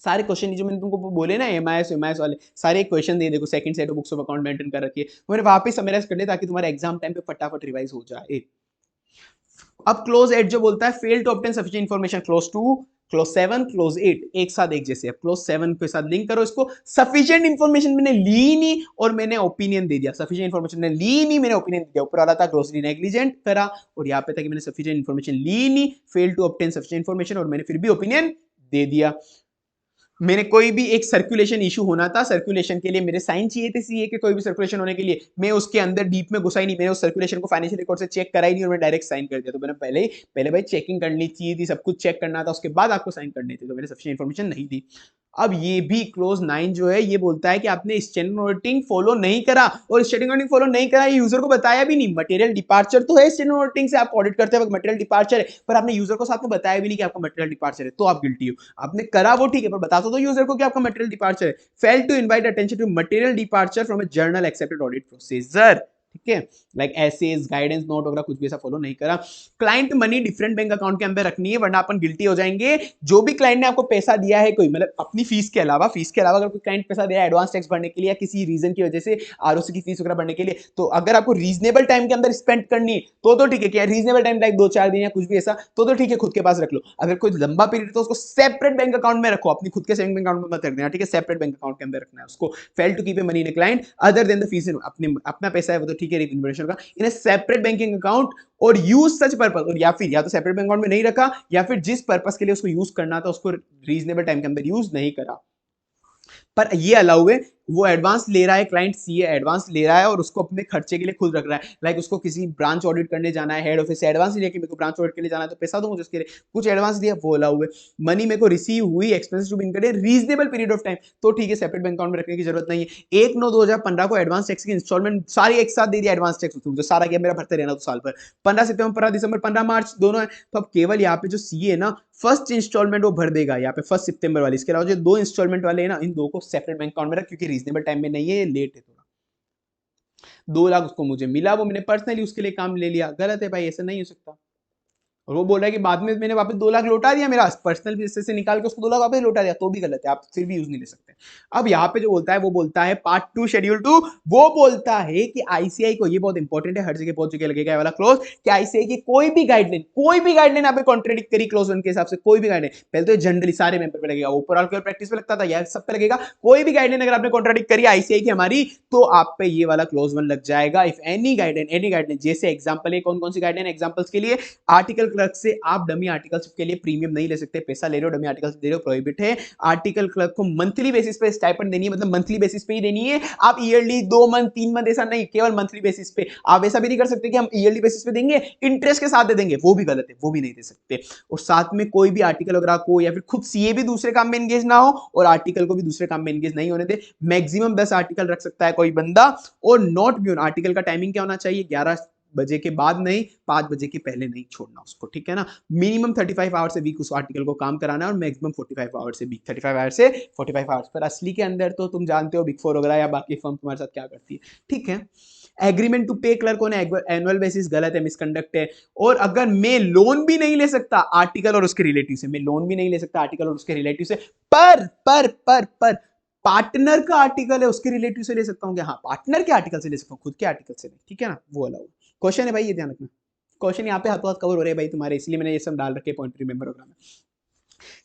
सारे क्वेश्चन जो मैंने तुमको बोले ना एमआईएस वाले सारे क्वेश्चन दे देखो, second set of books of account maintain कर रखी है, मैंने वापस समराइज कर लिया ताकि तुम्हारे एग्जाम टाइम पे फटाफट रिवाइज हो जाए। अब क्लोज 8 जो बोलता है fail to obtain sufficient information, clause 2 clause 7 clause 8 एक साथ एक जैसे, अब क्लोज 7 के साथ लिंक करो इसको। सफिशिएंट इंफॉर्मेशन मैंने ली नहीं और मैंने ओपिनियन दे दिया, सफिशिएंट इंफॉर्मेशन मैंने ली नहीं, मैंने ओपिनियन दे दिया। ऊपर वाला था ग्रोसली नेग्लिजेंट करा, और यहाँ पे था कि मैंने सफिशिएंट इंफॉर्मेशन ली नहीं, fail to obtain sufficient information, और मैंने फिर भी ओपिनियन दे दिया। मैंने कोई भी एक सर्कुलेशन इशू होना था, सर्कुलेशन के लिए मेरे साइन चाहिए थे सीए के, कोई भी सर्कुलेशन होने के लिए, मैं उसके अंदर डीप में घुसा ही नहीं, मैंने उस सर्कुलेशन को फाइनेंशियल रिकॉर्ड से चेक करा ही नहीं और मैं डायरेक्ट साइन कर दिया। तो मैंने पहले भाई चेकिंग करनी चाहिए थी, सब कुछ चेक करना था, उसके बाद आपको साइन करने थे, तो मैंने सफिशिएंट इन्फॉर्मेशन नहीं दी। अब ये भी क्लोज 9 जो है ये बोलता है कि आपने स्टैंडर्ड ऑडिटिंग फॉलो नहीं करा, और स्टैंडर्ड ऑडिटिंग फॉलो नहीं करा, ये यूजर को बताया भी नहीं। मटेरियल डिपार्चर तो है स्टैंडर्ड ऑडिटिंग से, आप ऑडिट करते वक्त मटेरियल डिपार्चर है, पर आपने यूजर को साथ में बताया भी नहीं कि आपका मटेरियल डिपार्चर है, तो आप गिल्टी हो। आपने करा वो ठीक है, पर बता तो यूजर को कि आपका मटेरियल डिपार्चर है। Fail to invite attention to material departure from a general accepted audit procedure, ठीक है, लाइक एसेज गाइडेंस नोट वगैरह कुछ भी ऐसा फॉलो नहीं करा। Client money different bank account के अंदर रखनी है, वरना अपन गिल्टी हो जाएंगे। जो भी क्लाइंट ने आपको पैसा दिया है, कोई मतलब अपनी फीस के अलावा अगर कोई क्लाइंट पैसा दे रहा है एडवांस टैक्स भरने के लिए या किसी रीजन की वजह से आरओसी की फीस वगैरह भरने के लिए, तो अगर आपको रीजनेबल टाइम के अंदर स्पेंड करनी है तो ठीक है, क्या रीजनेबल टाइम लाइक 2-4 दिन या कुछ भी ऐसा, तो ठीक है, खुद के पास रख लो। अगर कोई लंबा पीरियड तो उसको सेपरेट बैंक अकाउंट में रखो, अपनी खुद के सेविंग बैंक अकाउंट में मत रख देना, ठीक है, सेपरेट बैंक अकाउंट के अंदर रखना है उसको। Fail to keep a money in client other than the fees, अपना पैसा है वो तो ठीक है, रिम्यूनरेशन का, in a separate banking account और यूज सच पर्पस, और या फिर या तो सेपरेट बैंक अकाउंट में नहीं रखा, या फिर जिस पर्पस के लिए उसको यूज करना था उसको रीजनेबल टाइम के अंदर यूज नहीं करा। पर ये अलाउ है, वो एडवांस ले रहा है, क्लाइंट सीए एडवांस ले रहा है और उसको अपने खर्चे के लिए खुद रख रहा है, लाइक उसको किसी ब्रांच ऑडिट करने जाना है, हेड ऑफिस से एडवांस लिया कि मेरे को ब्रांच ऑडिट के लिए जाना है तो पैसा दूं मुझे उसके लिए, कुछ एडवांस दिया, वो अलाउ है। मनी मेरे को रिसीव हुई, expenses to be incurred reasonable period of time, तो ठीक है, सेपरेट बैंक अकाउंट में रखने की जरूरत नहीं है। 1/9/2015 को एडवांस टैक्स की इंस्टॉलमेंट सारी एक साथ दे दिया, एडवांस टैक्स जो सारा किया मेरा भरते रहना तो साल भर, 15 सितंबर 15 दिसंबर 15 मार्च दोनों है, तो अब केवल यहाँ पे जो सीए है ना, फर्स्ट इंस्टॉलमेंट वो भर देगा यहाँ पे 1 सितंबर वाली, इसके अलावा जो 2 इंस्टॉलमेंट वाले हैं ना, इन 2 को सेपरेट बैंक अकाउंट में रख, क्योंकि रीजनेबल टाइम में नहीं है, ये लेट है थोड़ा। 2 लाख उसको मुझे मिला, वो मैंने पर्सनली उसके लिए काम ले लिया, गलत है भाई, ऐसा नहीं हो सकता। और वो बोल रहा है कि बाद में मैंने वापस 2 लाख लौटा दिया, मेरा पर्सनल पैसे से निकाल के उसको 2 लाख वापस लौटा दिया, तो भी गलत है, आप फिर भी यूज नहीं ले सकते। अब यहाँ पे जो बोलता है वो बोलता है पार्ट 2 शेड्यूल 2, वो बोलता है कि आईसीआई को, ये बहुत इंपॉर्टेंट है, हर जगह बहुत जगह लगेगा वाला क्लोज, कि आईसीआई की कोई भी गाइडलाइन आप कॉन्ट्रेडिक्ट करी क्लोज 1 के हिसाब से, कोई भी गाइडलाइन, पहले तो जनरली सारे मेंबर पे लगेगा, ओवरऑल केवल प्रैक्टिस पे लगता था, यार सब पे लगेगा, कोई भी गाइडलाइन अगर आपने कॉन्ट्रेडिक्ट करी आईसीआई की हमारी, तो आप पे ये वाला क्लोज 1 लग जाएगा। इफ एनी गाइडलाइन, जैसे एग्जांपल है, कौन कौन सी गाइडलाइन, एग्जांपल्स के लिए आर्टिकल क्लर्क से आप डमी आर्टिकल्स के लिए प्रीमियम नहीं ले सकते, पैसा ले रहे हो डमी आर्टिकल्स दे रहे हो, प्रोहिबिट है। आर्टिकल क्लर्क को मंथली बेसिस पे स्टाइपेंड देनी है, मतलब मंथली बेसिस पे ही देनी है, आप ईयरली 2 मंथ 3 मंथ ऐसा नहीं, केवल मंथली बेसिस पे। आप ऐसा भी नहीं कर सकते कि हम ईयरली बेसिस पे देंगे, इंटरेस्ट के साथ दे देंगे, वो भी गलत है, वो भी नहीं दे सकते। और साथ में कोई भी आर्टिकल वगैरह को, या फिर खुद सीए भी दूसरे काम में एंगेज ना हो और आर्टिकल को भी दूसरे काम में एंगेज नहीं होने दे। मैक्सिमम 10 आर्टिकल रख सकता है कोई बंदा, और नॉट बियॉन्ड, आर्टिकल का टाइमिंग क्या होना चाहिए, 11 बजे के बाद नहीं, 5 बजे के पहले नहीं छोड़ना उसको, ठीक है ना। मिनिमम 35 आवर्स से वीक उस आर्टिकल को काम कराना है, और मैक्सिमम 45 आवर्स से वीक, 35 आवर्स से 45 आवर्स। पर असली के अंदर तो तुम जानते हो बिग 4 वगैरह या बाकी फर्म तुम्हारे साथ क्या करती है, ठीक है। एग्रीमेंट टू पे क्लर्क ऑन एनुअल बेसिस, गलत है, मिसकंडक्ट है। और अगर मैं लोन भी नहीं ले सकता आर्टिकल और उसके रिलेटिव से, मैं लोन भी नहीं ले सकता आर्टिकल और उसके रिलेटिव से, पर पार्टनर का आर्टिकल है उसके रिलेटिव से ले सकता हूँ क्या, हाँ पार्टनर के आर्टिकल से ले सकता हूँ, खुद के आर्टिकल से नहीं, ठीक है ना, वो अलाउ। क्वेश्चन है भाई, ये ध्यान रखना, क्वेश्चन यहाँ पे हाथों हाथ कवर हो रहे हैं भाई तुम्हारे, इसलिए मैंने ये सब डाल रखे पॉइंट रिमेंबर वगैरह में।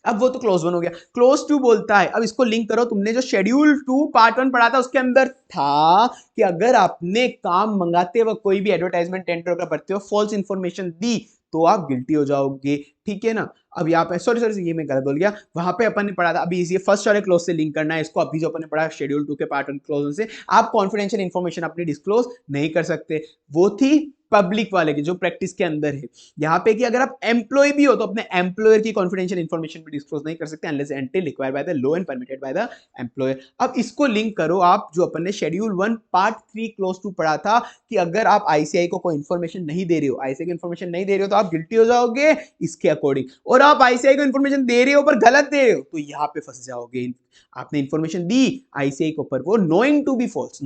अब वो तो क्लोज 1 हो गया। क्लोज 2 बोलता है, अब इसको लिंक करो, तुमने जो शेड्यूल 2 पार्ट 1 पढ़ा था उसके अंदर था कि अगर आपने काम मंगाते वक्त कोई भी एडवर्टाइजमेंट टेंडर वगैरह भरते हो, फॉल्स इंफॉर्मेशन दी, तो आप गिल्टी हो जाओगे, ठीक है ना। अब यहाँ पे सॉरी ये मैं गलत बोल गया, वहां पे अपन ने पढ़ा था, अभी ये फर्स्ट वाले क्लोज से लिंक करना है इसको, अभी जो अपन ने पढ़ा शेड्यूल 2 के पार्ट 1 क्लोज से, आप कॉन्फिडेंशियल इंफॉर्मेशन अपनी डिस्क्लोज नहीं कर सकते, वो थी पब्लिक वाले की जो प्रैक्टिस के अंदर है। यहाँ पे कि अगर आप एम्प्लॉय भी हो तो अपने एम्प्लॉयर की कॉन्फिडेंशियल इंफॉर्मेशन भी डिस्क्लोज नहीं कर सकते unless until required by the law and permitted by the employer. अब इसको लिंक करो आप, जो अपन ने शेड्यूल 1 पार्ट 3 क्लोज 2 पढ़ा था कि अगर आप आईसीआई को कोई इंफॉर्मेशन नहीं दे रहे हो, आईसीआई को इंफॉर्मेशन नहीं दे रहे हो तो आप गिल्टी हो जाओगे इसके अकॉर्डिंग, और आप आईसीआई को इंफॉर्मेशन दे रहे हो पर गलत दे रहे हो तो यहाँ पे फंस जाओगे। आपने इंफॉर्मेशन दी आईसीआई को पर वो knowing to be false,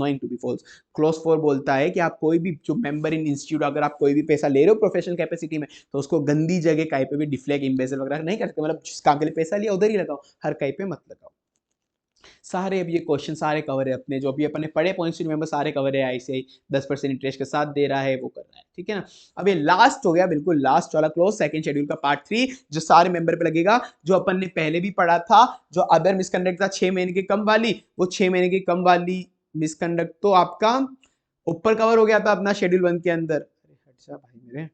clause 4 बोलता है कि आप कोई भी जो मेंबर इन इंस्टीट्यूट, अगर आप कोई भी पैसा ले रहे हो प्रोफेशनल कैपेसिटी में, तो उसको गंदी जगह कहीं पे भी डिफ्लेक्ट, एम्बेजल वगैरह नहीं कर सकते, मतलब जिस काम के लिए पैसा लिया उधर ही लगाओ, हर कहीं पे मत लगाओ। सारे अब ये क्वेश्चन सारे कवर है अपने, जो भी अपन ने पढ़े पॉइंट्स रिमेंबर सारे कवर है। आईसीआई 10% इंटरेस्ट के साथ दे रहा है, वो कर रहा है, ठीक है ना। अब ये लास्ट हो गया, बिल्कुल लास्ट वाला क्लोज सेकंड शेड्यूल का पार्ट 3, जो सारे मेंबर पे लगेगा, जो अपन ने पहले भी पढ़ा था। जो अदर मिसकंडक्ट था 6 महीने के कम वाली, वो 6 महीने के कम वाली मिसकंडक्ट तो आपका ऊपर कवर हो गया था अपना शेड्यूल 1 के अंदर। अरे हट जा भाई मेरे,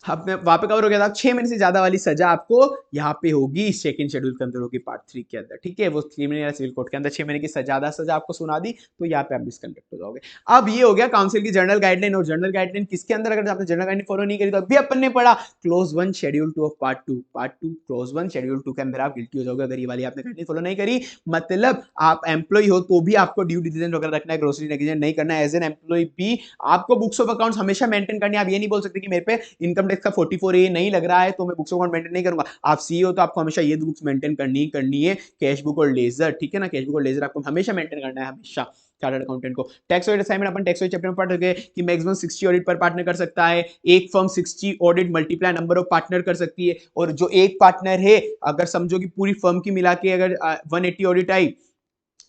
आपने वहां पे कवर हो गया था। 6 महीने से ज्यादा वाली सजा आपको यहाँ पे होगी, सेकंड शेड्यूल के अंदर होगी, पार्ट 3 के अंदर, ठीक है। वो 3 महीने या सिविल कोड के अंदर 6 महीने की ज्यादा सजा आपको सुना दी, तो यहाँ पे आप मिसकंडक्ट हो जाओगे। अब ये हो गया काउंसिल की जनरल गाइडलाइन, और जनरल गाइडलाइन किसके अंदर, अगर आपने जनरल गाइडलाइन फॉलो नहीं करी तो अभी अपन ने पढ़ा close 1 schedule 2 of part 2, part 2 close 1 schedule 2 के अंदर आप गिल्टी हो जाओगे अगर ये वाली आपने गाइडलाइन फॉलो नहीं करी। मतलब आप एम्प्लॉय हो तो भी आपको ड्यू डिलिजेंस वगैरह रखना है, ग्रोसरी नेग्लिजेंस नहीं करना है। एज एन एम्प्लॉय भी आपको बुक्स ऑफ अकाउंट्स हमेशा मेंटेन करनी है। आप ये नहीं बोल सकते कि मेरे पे इनकम टैक्स का 44A नहीं लग रहा है तो मैं बुक्स ऑफ अकाउंट मेंटेन नहीं करूंगा। आप सीईओ तो आपको हमेशा ये बुक्स मेंटेन करनी है, कैश बुक और लेजर, ठीक है ना। कैश बुक और लेजर आपको हमेशा मेंटेन करना है, हमेशा चार्टर्ड अकाउंटेंट को। टैक्स ऑडिट असाइनमेंट अपन टैक्स ऑडिट चैप्टर में पढ़ गए कि मैक्सिमम 60 ऑडिट पर पार्टनर कर सकता है। एक firm 60 audit multiply number of partner कर सकती है, और जो एक पार्टनर है, अगर समझो कि पूरी फर्म की मिला के अगर 180 ऑडिट आई,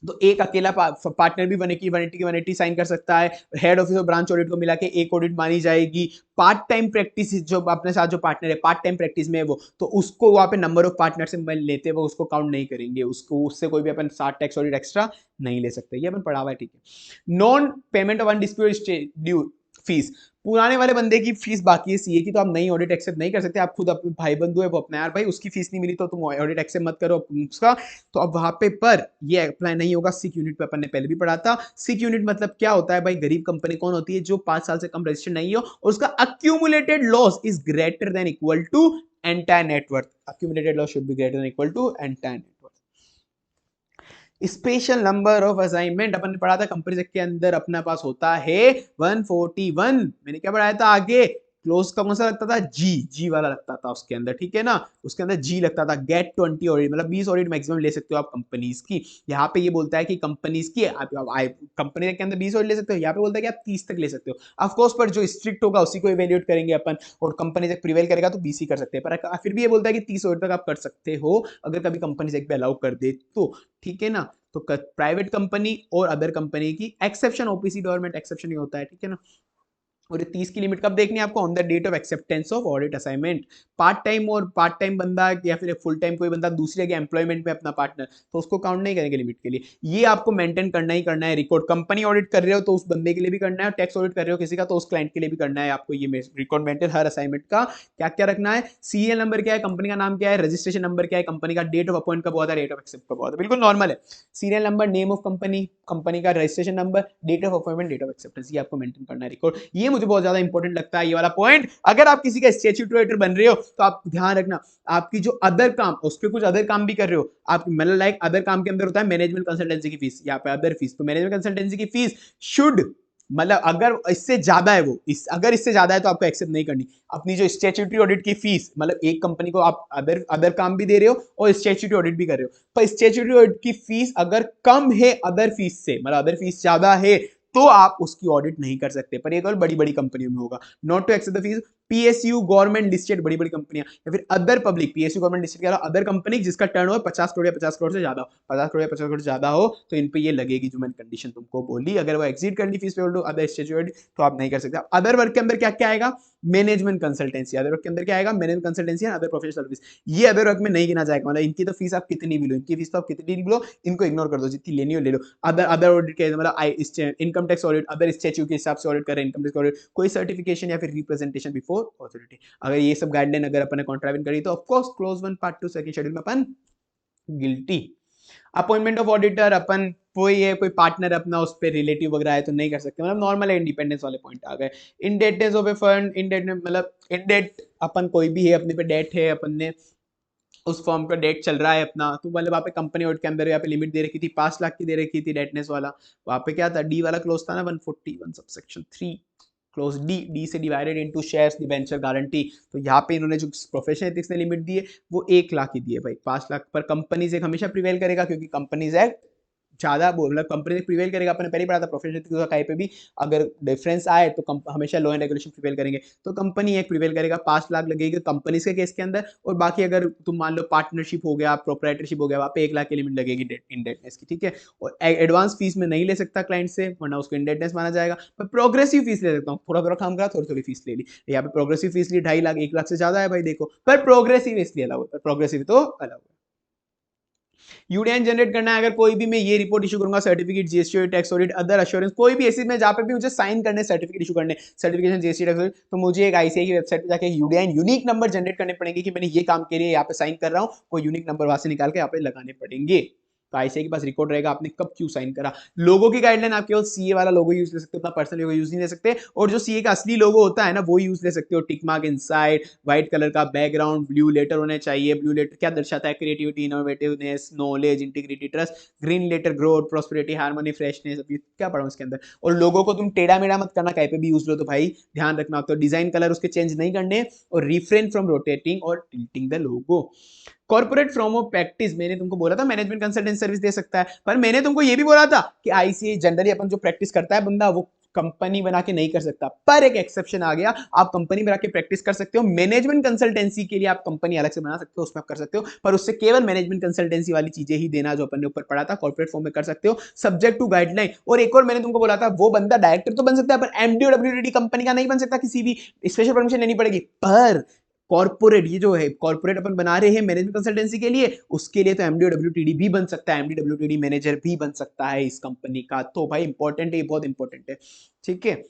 तो एक अकेला पार्टनर भी 180 साइन कर सकता है। हेड ऑफिस और ब्रांच ऑडिट को मिला के एक ऑडिट मानी जाएगी। पार्ट टाइम प्रैक्टिस, जो अपने साथ जो पार्टनर है पार्ट टाइम प्रैक्टिस में है वो, तो उसको वहां पे नंबर ऑफ पार्टनर से लेते हैं, वो उसको काउंट नहीं करेंगे, उसको उससे कोई भी अपन 60 टैक्स ऑडिट एक्स्ट्रा नहीं ले सकते। ये अपन पढ़ा हुआ है, ठीक है। Non payment of undisputed due fees, पुराने वाले बंदे की फीस बाकी है सीए की, तो आप नई ऑडिट एक्सेप्ट नहीं कर सकते। आप खुद अपने भाई बंधु है, वो अपना यार भाई उसकी फीस नहीं मिली तो तुम ऑडिट एक्सेप्ट मत करो उसका, तो अब वहां पे पर ये अप्लाई नहीं होगा। सिक यूनिट पे अपन ने पहले भी पढ़ा था। सिक यूनिट मतलब क्या होता है भाई, गरीब कंपनी कौन होती है, जो 5 साल से कम रजिस्टर्ड नहीं हो और उसका accumulated loss is greater than equal to entire net worth. Accumulated loss should be greater than equal to entire net worth. Special number of assignment अपन ने पढ़ा था कंपनी एक्ट के अंदर अपना पास होता है 141। मैंने क्या पढ़ाया था आगे, क्लोज का कौन सा लगता था, जी वाला लगता था उसके अंदर, ठीक है ना। उसके अंदर जी लगता था। गेट 20 ऑडिट, मतलब 20 ऑडिट मैक्सिमम ले सकते हो आप कंपनीज की। यहाँ पे ये बोलता है कि कंपनीज की कंपनी के अंदर 20 ऑडिट ले सकते हो, यहाँ पे बोलता है कि आप 30 तक ले सकते हो। ऑफकोर्स पर जो स्ट्रिक्ट होगा उसी को इवेल्युएट करेंगे अपन, और कंपनी तक प्रिवेल करेगा तो 20 ही कर सकते हैं। पर फिर भी ये बोलता है कि 30 ऑडिट तक आप कर सकते हो अगर कभी कंपनी एक पे अलाउ कर दे तो, ठीक है ना। तो प्राइवेट कंपनी और अदर कंपनी की एक्सेप्शन, ओपीसी गवर्नमेंट एक्सेप्शन ही होता है, ठीक है ना। और ये 30 की लिमिट कब देखनी है आपको, on the date of acceptance of audit assignment. Part time और पार्ट टाइम बंदा या फिर फुल टाइम कोई बंदा दूसरे के एम्प्लॉयमेंट में अपना पार्टनर, तो उसको काउंट नहीं करेंगे लिमिट के लिए। ये आपको मेंटेन करना ही करना है। रिकॉर्ड कंपनी ऑडिट कर रहे हो तो उस बंदे के लिए भी करना है, टैक्स ऑडिट कर रहे हो किसी का तो उस क्लाइंट के लिए भी करना है आपको। ये रिकॉर्ड मेंटेन हर असाइनमेंट का क्या क्या रखना है, सीरियल नंबर क्या है, कंपनी का नाम क्या है, रजिस्ट्रेशन नंबर क्या है, कंपनी का डेट ऑफ अपॉइंट कब हुआ था, डेट ऑफ एक्सेप्ट कब हुआ था, बिल्कुल नॉर्मल है। Serial number, name of company, company का registration number, date of appointment, date of acceptance, ये आपको मेंटेन करना है रिकॉर्ड। ये मुझे बहुत ज्यादा इंपॉर्टेंट लगता है ये वाला पॉइंट। अगर आप किसी का स्टैट्यूटरी बन रहे हो तो आप ध्यान रखना, आपकी जो अदर काम, उसके कुछ अदर काम भी कर रहे हो आप, मतलब लाइक अदर काम के अंदर होता है मैनेजमेंट कंसल्टेंसी की फीस, यहाँ पे अदर फीस, तो मैनेजमेंट कंसल्टेंसी की फीस शुड, मतलब अगर इससे ज्यादा है वो, अगर इससे ज्यादा है तो आपको एक्सेप्ट नहीं करनी। अपनी जो स्टैट्यूटरी ऑडिट की फीस, मतलब एक कंपनी को आप अदर काम भी दे रहे हो और स्टैट्यूटरी ऑडिट भी कर रहे हो, पर स्टैट्यूटरी ऑडिट की फीस अगर कम है अदर फीस से, मतलब अदर फीस ज्यादा है, तो आप उसकी ऑडिट नहीं कर सकते। पर ये केवल बड़ी बड़ी कंपनियों में होगा। Not to accept the fees PSU government listed बड़ी बड़ी कंपनियां, या फिर other public, PSU government listed के अलावा अदर कंपनी जिसका टर्नओवर 50 करोड़ या 50 करोड़ से ज्यादा हो, 50 करोड़ या 50 करोड़ से ज्यादा हो, तो इन पे ये लगेगी जो मैंने कंडीशन तुमको बोली। अगर वो एक्सीड करनी फीस पे अदर स्टेट्यूटरी तो आप नहीं कर सकते। अदर वर्क के अंदर क्या क्या आएगा, मैनेजमेंट कंसल्टेंसी, अदर वर्क के अंदर क्या आएगा, management consultancy and other professional service. ये अदर वर्क में नहीं गिना जाएगा, मतलब इनकी तो फीस आप कितनी भी लो, इनकी फीस तो आप कितनी भी लो, इनको इग्नोर कर दो, जितनी लेनी हो ले लो। अदर अदर ऑडिट के मतलब income tax audit, other statue के हिसाब से ऑडिट कर रहे हैं, इनकम टैक्स ऑडिट, कोई सर्टिफिकेशन या फिर रिप्रेजेंटेशन बिफोर अथॉरिटी, अगर ये सब गाइडलाइन अगर अपन ने कॉन्ट्रावेंट करी तो of course close 1 part 2 second schedule में अपन गिल्टी। अपॉइंटमेंट ऑफ ऑडिटर, अपन कोई है कोई पार्टनर अपना उस पर रिलेटिव वगैरह है तो नहीं कर सकते, मतलब नॉर्मल है, इंडिपेंडेंस वाले पॉइंट आ गए। इनडेटनेस ऑफ ए फंड, इनडेटनेस मतलब इनडेट, अपन कोई भी है अपने पे डेट है, अपन ने उस फॉर्म का डेट चल रहा है अपना, तो मतलब वहाँ पे कंपनी ऑडिट के अंदर यहाँ पे लिमिट दे रखी थी 5 लाख की दे रखी थी डेटनेस वाला। वहाँ पे क्या था, डी वाला क्लोज था ना 141 सबसेक्शन 3 क्लोज डी से divided into shares debenture guarantee. तो यहाँ पे इन्होंने जो प्रोफेशनल एथिक्स ने लिमिट दी है वो 1 लाख ही दी है भाई, 5 लाख पर कंपनीज एक हमेशा प्रिवेल करेगा क्योंकि कंपनीज एक्ट ज्यादा मतलब कंपनी प्रिवेल करेगा, अपने पहले ही पढ़ा था प्रोफेशनल काय पे भी अगर डिफरेंस आए तो हमेशा लॉ एंड रेगुलेशन प्रिवेल करेंगे, तो कंपनी एक प्रिवेल करेगा, 5 लाख लगेगी कंपनी के केस के अंदर, और बाकी अगर तुम मान लो पार्टनरशिप हो गया, प्रोप्राइटरशिप हो गया, वहाँ पे 1 लाख की लिमिट लगेगी इंडेटनेस की, ठीक है। और एडवांस फीस में नहीं ले सकता क्लाइंट से, वरना उसको इंडेटनेस माना जाएगा। मैं प्रोग्रेसिव फीस ले सकता हूँ, थोड़ा थोड़ा काम करा, थोड़ी थोड़ी फीस ले ली, यहाँ पे प्रोग्रेसिव फीस ली 2.5 लाख, 1 लाख से ज्यादा है भाई देखो, पर प्रोग्रेसिव इसलिए अलाउ है, प्रोग्रेसिव तो अलाउ है। यूडीएन जनरेट करना है, अगर कोई भी मैं ये रिपोर्ट इशू करूंगा, certificate, GST, tax audit, other assurance, कोई भी ऐसी में जहां पे भी मुझे साइन करने, सर्टिफिकेट इशू करने, सर्टिफिकेशन, जीएसटी, टैक्स ऑडिट, तो मुझे एक आईसीआई की वेबसाइट पे जाके यूडीएन यूनिक नंबर जनरेट करने पड़ेंगे कि मैंने ये काम के लिए यहाँ पे साइन कर रहा हूँ, वो यूनिक नंबर वहां से निकाल के यहाँ पे लगाने पड़ेंगे। तो आईसीआई के पास रिकॉर्ड रहेगा आपने कब क्यों साइन करा। लोगो की गाइडलाइन, आप केवल सीए वाला लोगो यूज ले सकते हो, अपना पर्सनल लोगो यूज नहीं ले सकते, और जो सीए का असली लोगो होता है ना वो यूज ले सकते हो, tick mark inside, white colour का बैकग्राउंड, ब्लू लेटर होने चाहिए, ब्लू लेटर क्या दर्शाता है, creativity, innovativeness, knowledge, integrity, trust, green letter growth, prosperity, harmony, freshness, अभी क्या पढ़ा उसके अंदर। और लोगों को तुम टेढ़ा मेढ़ा मत करना, कहीं पे भी यूज लो तो भाई ध्यान रखना, तो डिजाइन कलर उसके चेंज नहीं करने, और रिफ्रेन फ्रॉम रोटेटिंग और tilting the logo. Corporate from of practice, मैंने तुमको बोला था मैनेजमेंट कंसल्टेंट सर्विस दे सकता है, पर मैंने तुमको ये भी बोला था कि आईसीए जनरली अपन जो प्रैक्टिस करता है बंदा वो कंपनी बना के नहीं कर सकता, पर एक एक्सेप्शन आ गया, आप कंपनी बना के प्रैक्टिस कर सकते हो, मैनेजमेंट कंसल्टेंसी के लिए आप कंपनी अलग से बना सकते हो, उसमें आप कर सकते हो, पर उससे केवल मैनेजमेंट कंसल्टेंसी वाली चीजें ही देना जो अपन ने ऊपर पढ़ा था, कॉर्पोरेट फॉर्म में कर सकते हो, सब्जेक्ट टू गाइडलाइन। और एक और मैंने तुमको बोला था, वो बंदा डायरेक्टर तो बन सकता है, पर एमडी और डब्ल्यूटीडी कंपनी का नहीं बन सकता, किसी भी स्पेशल परमिशन लेनी पड़ेगी। पर कॉर्पोरेट, ये जो है कॉर्पोरेट अपन बना रहे हैं मैनेजमेंट कंसल्टेंसी के लिए, उसके लिए तो एमडी और डब्ल्यूटीडी भी बन सकता है, एमडी डब्ल्यूटीडी मैनेजर भी बन सकता है इस कंपनी का, तो भाई इंपॉर्टेंट है, ये बहुत इंपॉर्टेंट है, ठीक है।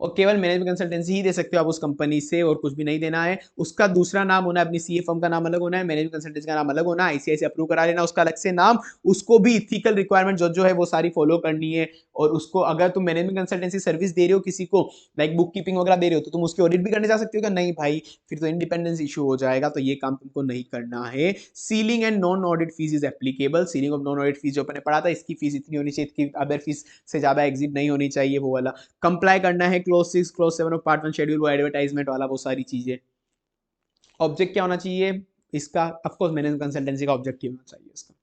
और केवल मैनेजमेंट कंसल्टेंसी ही दे सकते हो आप उस कंपनी से, और कुछ भी नहीं देना है। उसका दूसरा नाम होना है, अपनी सीए फर्म का नाम अलग होना है, मैनेजमेंट कंसल्टेंसी का नाम अलग होना है, आईसीआई से अप्रूव करा लेना उसका अलग से नाम, उसको भी इथिकल रिक्वायरमेंट जो जो है वो सारी फॉलो करनी है। और उसको अगर तुम मैनेजमेंट कंसल्टेंसी सर्विस दे रहे हो किसी को, लाइक बुक कीपिंग वगैरह दे रहे हो, तो तुम उसकी ऑडिट भी करने जा सकते हो क्या? नहीं भाई, फिर तो इंडिपेंडेंस इशू हो जाएगा, तो ये काम तुमको नहीं करना है। Ceiling and non audit fees is applicable, ceiling of non audit fees जो अपने पढ़ा था, इसकी फीस इतनी होनी चाहिए, इसकी अदर फीस से ज्यादा एग्जिट नहीं होनी चाहिए, वो वाला कंप्लाई करना है, close 6 close 7 of part 1 schedule, वो एडवर्टाइजमेंट वाला, वो सारी चीजें। ऑब्जेक्ट क्या होना चाहिए इसका? ऑफ कोर्स मैनेजमेंट कंसल्टेंसी का ऑब्जेक्टिव होना चाहिए इसका।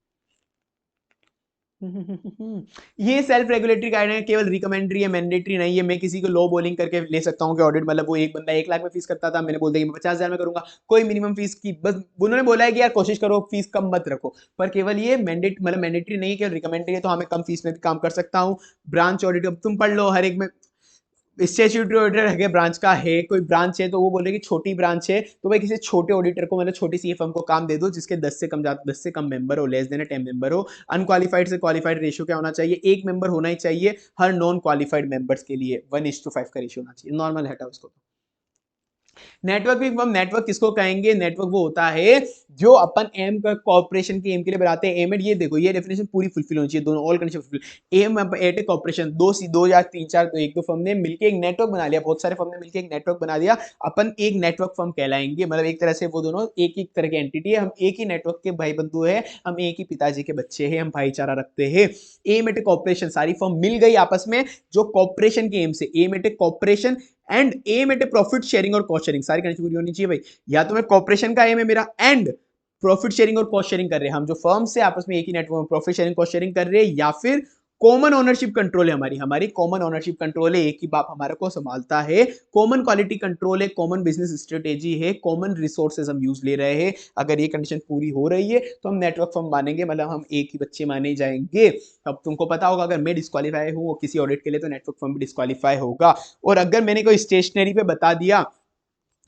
ये सेल्फ रेगुलेटरी गाइडलाइन केवल रिकमेंडरी है, मैंडेटरी नहीं है। मैं किसी को लो बोलिंग करके ले सकता हूँ कि ऑडिट, मतलब वो एक बंदा 1 लाख में फीस करता था, मैंने बोल दिया कि मैं 50,000 में करूंगा, कोई मिनिमम फीस की, बस उन्होंने बोला है कि यार कोशिश करो फीस कम मत रखो, पर केवल ये मैंडेट मतलब मैंडेटरी नहीं है, केवल रिकमेंडरी है, तो हमें कम फीस में भी काम कर सकता हूँ। ब्रांच ऑडिट अब तुम पढ़ लो, हर एक में स्टेच्यूटरी ऑडिटर है, ब्रांच का है, कोई ब्रांच है तो वो बोले कि छोटी ब्रांच है, तो भाई किसी छोटे ऑडिटर को, मतलब छोटी सी फर्म को काम दे दो जिसके 10 से कम मेंबर हो, लेस देन 10 मेंबर हो। अनक्वालिफाइड से क्वालिफाइड रेशियो क्या होना चाहिए? 1 मेंबर होना ही चाहिए हर नॉन क्वालिफाइड मेंबर्स के लिए, 1:5 का रेशियो होना चाहिए, नॉर्मल हटा उसको। नेटवर्क भी, नेटवर्क किसको कहेंगे? नेटवर्क वो होता है जो अपन एम का कॉर्पोरेशन की एम के लिए बनाते हैं। एम एट, ये देखो ये डेफिनेशन पूरी फुलफिल होनी चाहिए, दोनों all condition fulfil. M at a corporation, दो या तीन चार, तो एक दो फर्म ने मिलकर एक नेटवर्क बना लिया, बहुत सारे फर्म ने मिलकर एक नेटवर्क बना दिया, अपन एक नेटवर्क फर्म कहलाएंगे। मतलब एक तरह से वो दोनों एक ही तरह की एंटिटी है, हम एक ही नेटवर्क के भाई बंधु है, हम एक ही पिताजी के बच्चे हैं, हम भाईचारा रखते हैं। एम एट ए कॉर्पोरेशन, सारी फर्म मिल गई आपस में जो कॉर्पोरेशन के एम से, aim at a corporation and aim at a profit sharing और कॉस्ट शेयरिंग, सारी कंडीशन पूरी होनी चाहिए भाई। या तो मैं कॉर्पोरेशन का एम है मेरा, एंड प्रॉफिट शेयरिंग और कॉस्ट शेयरिंग कर रहे हैं, हम जो फर्म से आपस में एक ही नेटवर्क में प्रॉफिट शेयरिंग कॉस्ट शेयरिंग कर रहे हैं, या फिर कॉमन ओनरशिप कंट्रोल है हमारी, हमारी कॉमन ओनरशिप कंट्रोल है, एक ही बाप हमारे को संभालता है, कॉमन क्वालिटी कंट्रोल है, कॉमन बिजनेस स्ट्रेटेजी है, कॉमन रिसोर्सेज हम यूज ले रहे हैं। अगर ये कंडीशन पूरी हो रही है तो हम नेटवर्क फर्म मानेंगे, मतलब हम एक ही बच्चे माने जाएंगे। अब तुमको पता होगा अगर मैं डिस्क्वालीफाई हूँ किसी ऑडिट के लिए तो नेटवर्क फर्म भी डिस्क्वालीफाई होगा। और अगर मैंने कोई स्टेशनरी पे बता दिया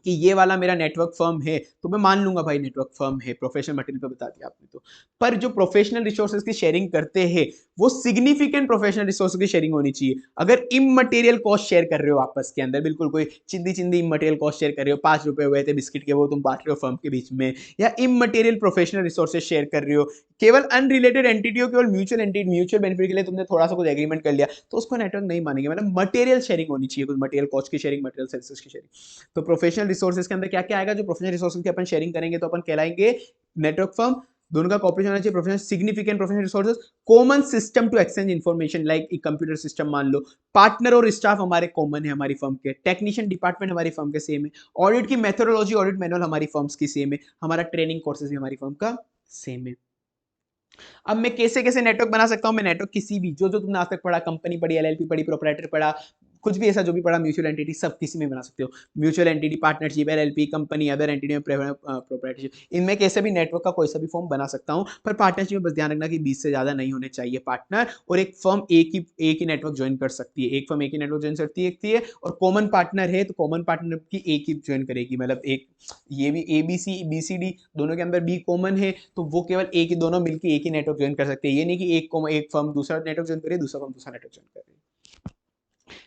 कि ये वाला मेरा नेटवर्क फर्म है तो मैं मान लूंगा भाई नेटवर्क फर्म है, प्रोफेशनल मटेरियल पे बता दिया आपने तो। पर जो प्रोफेशनल रिसोर्सेज की शेयरिंग करते हैं वो सिग्निफिकेंट प्रोफेशनल रिसोर्सेज की शेयरिंग होनी चाहिए। अगर इमटेरियल कॉस्ट शेयर कर रहे हो आपस के अंदर, बिल्कुल कोई चिंदी चिंदी इमटेरियल कॉस्ट शेयर कर रहे हो, 5 रुपए हुए थे बिस्किट के, वो तुम बांट रहे हो फर्म के बीच में, या इमटेरियल प्रोफेशनल रिसोर्सेज शेयर कर रहे हो, केवल अनरिलेटेड एंटिटी हो, केवल म्यूचुअल एंटिटी, म्यूचुअल बेनिफिट के लिए तुमने थोड़ा सा कुछ एग्रीमेंट कर लिया, तो उसको नेटवर्क नहीं मानेंगे। मतलब मटेरियल शेयरिंग होनी चाहिए, कुछ मटेरियल कॉस्ट की शेयरिंग, मटेरियल सर्विसेज की शेयरिंग। तो प्रोफेशनल रिसोर्सेज के अंदर क्या क्या आएगा? जो प्रोफेशनल रिसोर्सेज की अपन शेयरिंग करेंगे तो अपन कहलाएंगे नेटवर्क फर्म। दोनों का कॉपरेशन होना चाहिए, professional significant professional resources, common system to exchange information, like एक कंप्यूटर सिस्टम मान लो, पार्टनर और स्टाफ हमारे कॉमन है हमारी फर्म के, टेक्नीशियन डिपार्टमेंट हमारी फर्म के सेम है, ऑडिट की मेथोडोलॉजी, ऑडिट मैनुअल हमारी फर्म्स की सेम है, हमारा ट्रेनिंग कोर्सेज भी हमारी फर्म का सेम है। अब मैं कैसे कैसे नेटवर्क बना सकता हूँ, मैं नेटवर्क किसी भी जो जो तुमने आज तक पढ़ा, कंपनी पढ़ी, एलएलपी पढ़ी, प्रोप्राइटर पढ़ा, कुछ भी ऐसा जो भी पढ़ा, म्यूचुअल एंटिटी, सब किसी में बना सकते हो। Mutual entity, partnership, LLP, company, other entity में प्रोप्राइटरशिप, इनमें कैसे भी नेटवर्क का कोई सा भी फॉर्म बना सकता हूँ। पर पार्टनरशिप में बस ध्यान रखना कि 20 से ज़्यादा नहीं होने चाहिए पार्टनर, और एक फर्म एक ही नेटवर्क ज्वाइन कर सकती है, एक फर्म एक ही नेटवर्क ज्वाइन करती है, और कॉमन पार्टनर है तो कॉमन पार्टनर की एक ही ज्वाइन करेगी, मतलब एक ये भी A B C B C D दोनों के अंदर बी कॉमन है तो वो केवल एक ही, दोनों मिलकर एक ही नेटवर्क ज्वाइन कर सकते हैं। ये नहीं कि एक फर्म दूसरा नेटवर्क ज्वाइन करे, दूसरा फर्म दूसरा नेटवर्क ज्वाइन करे।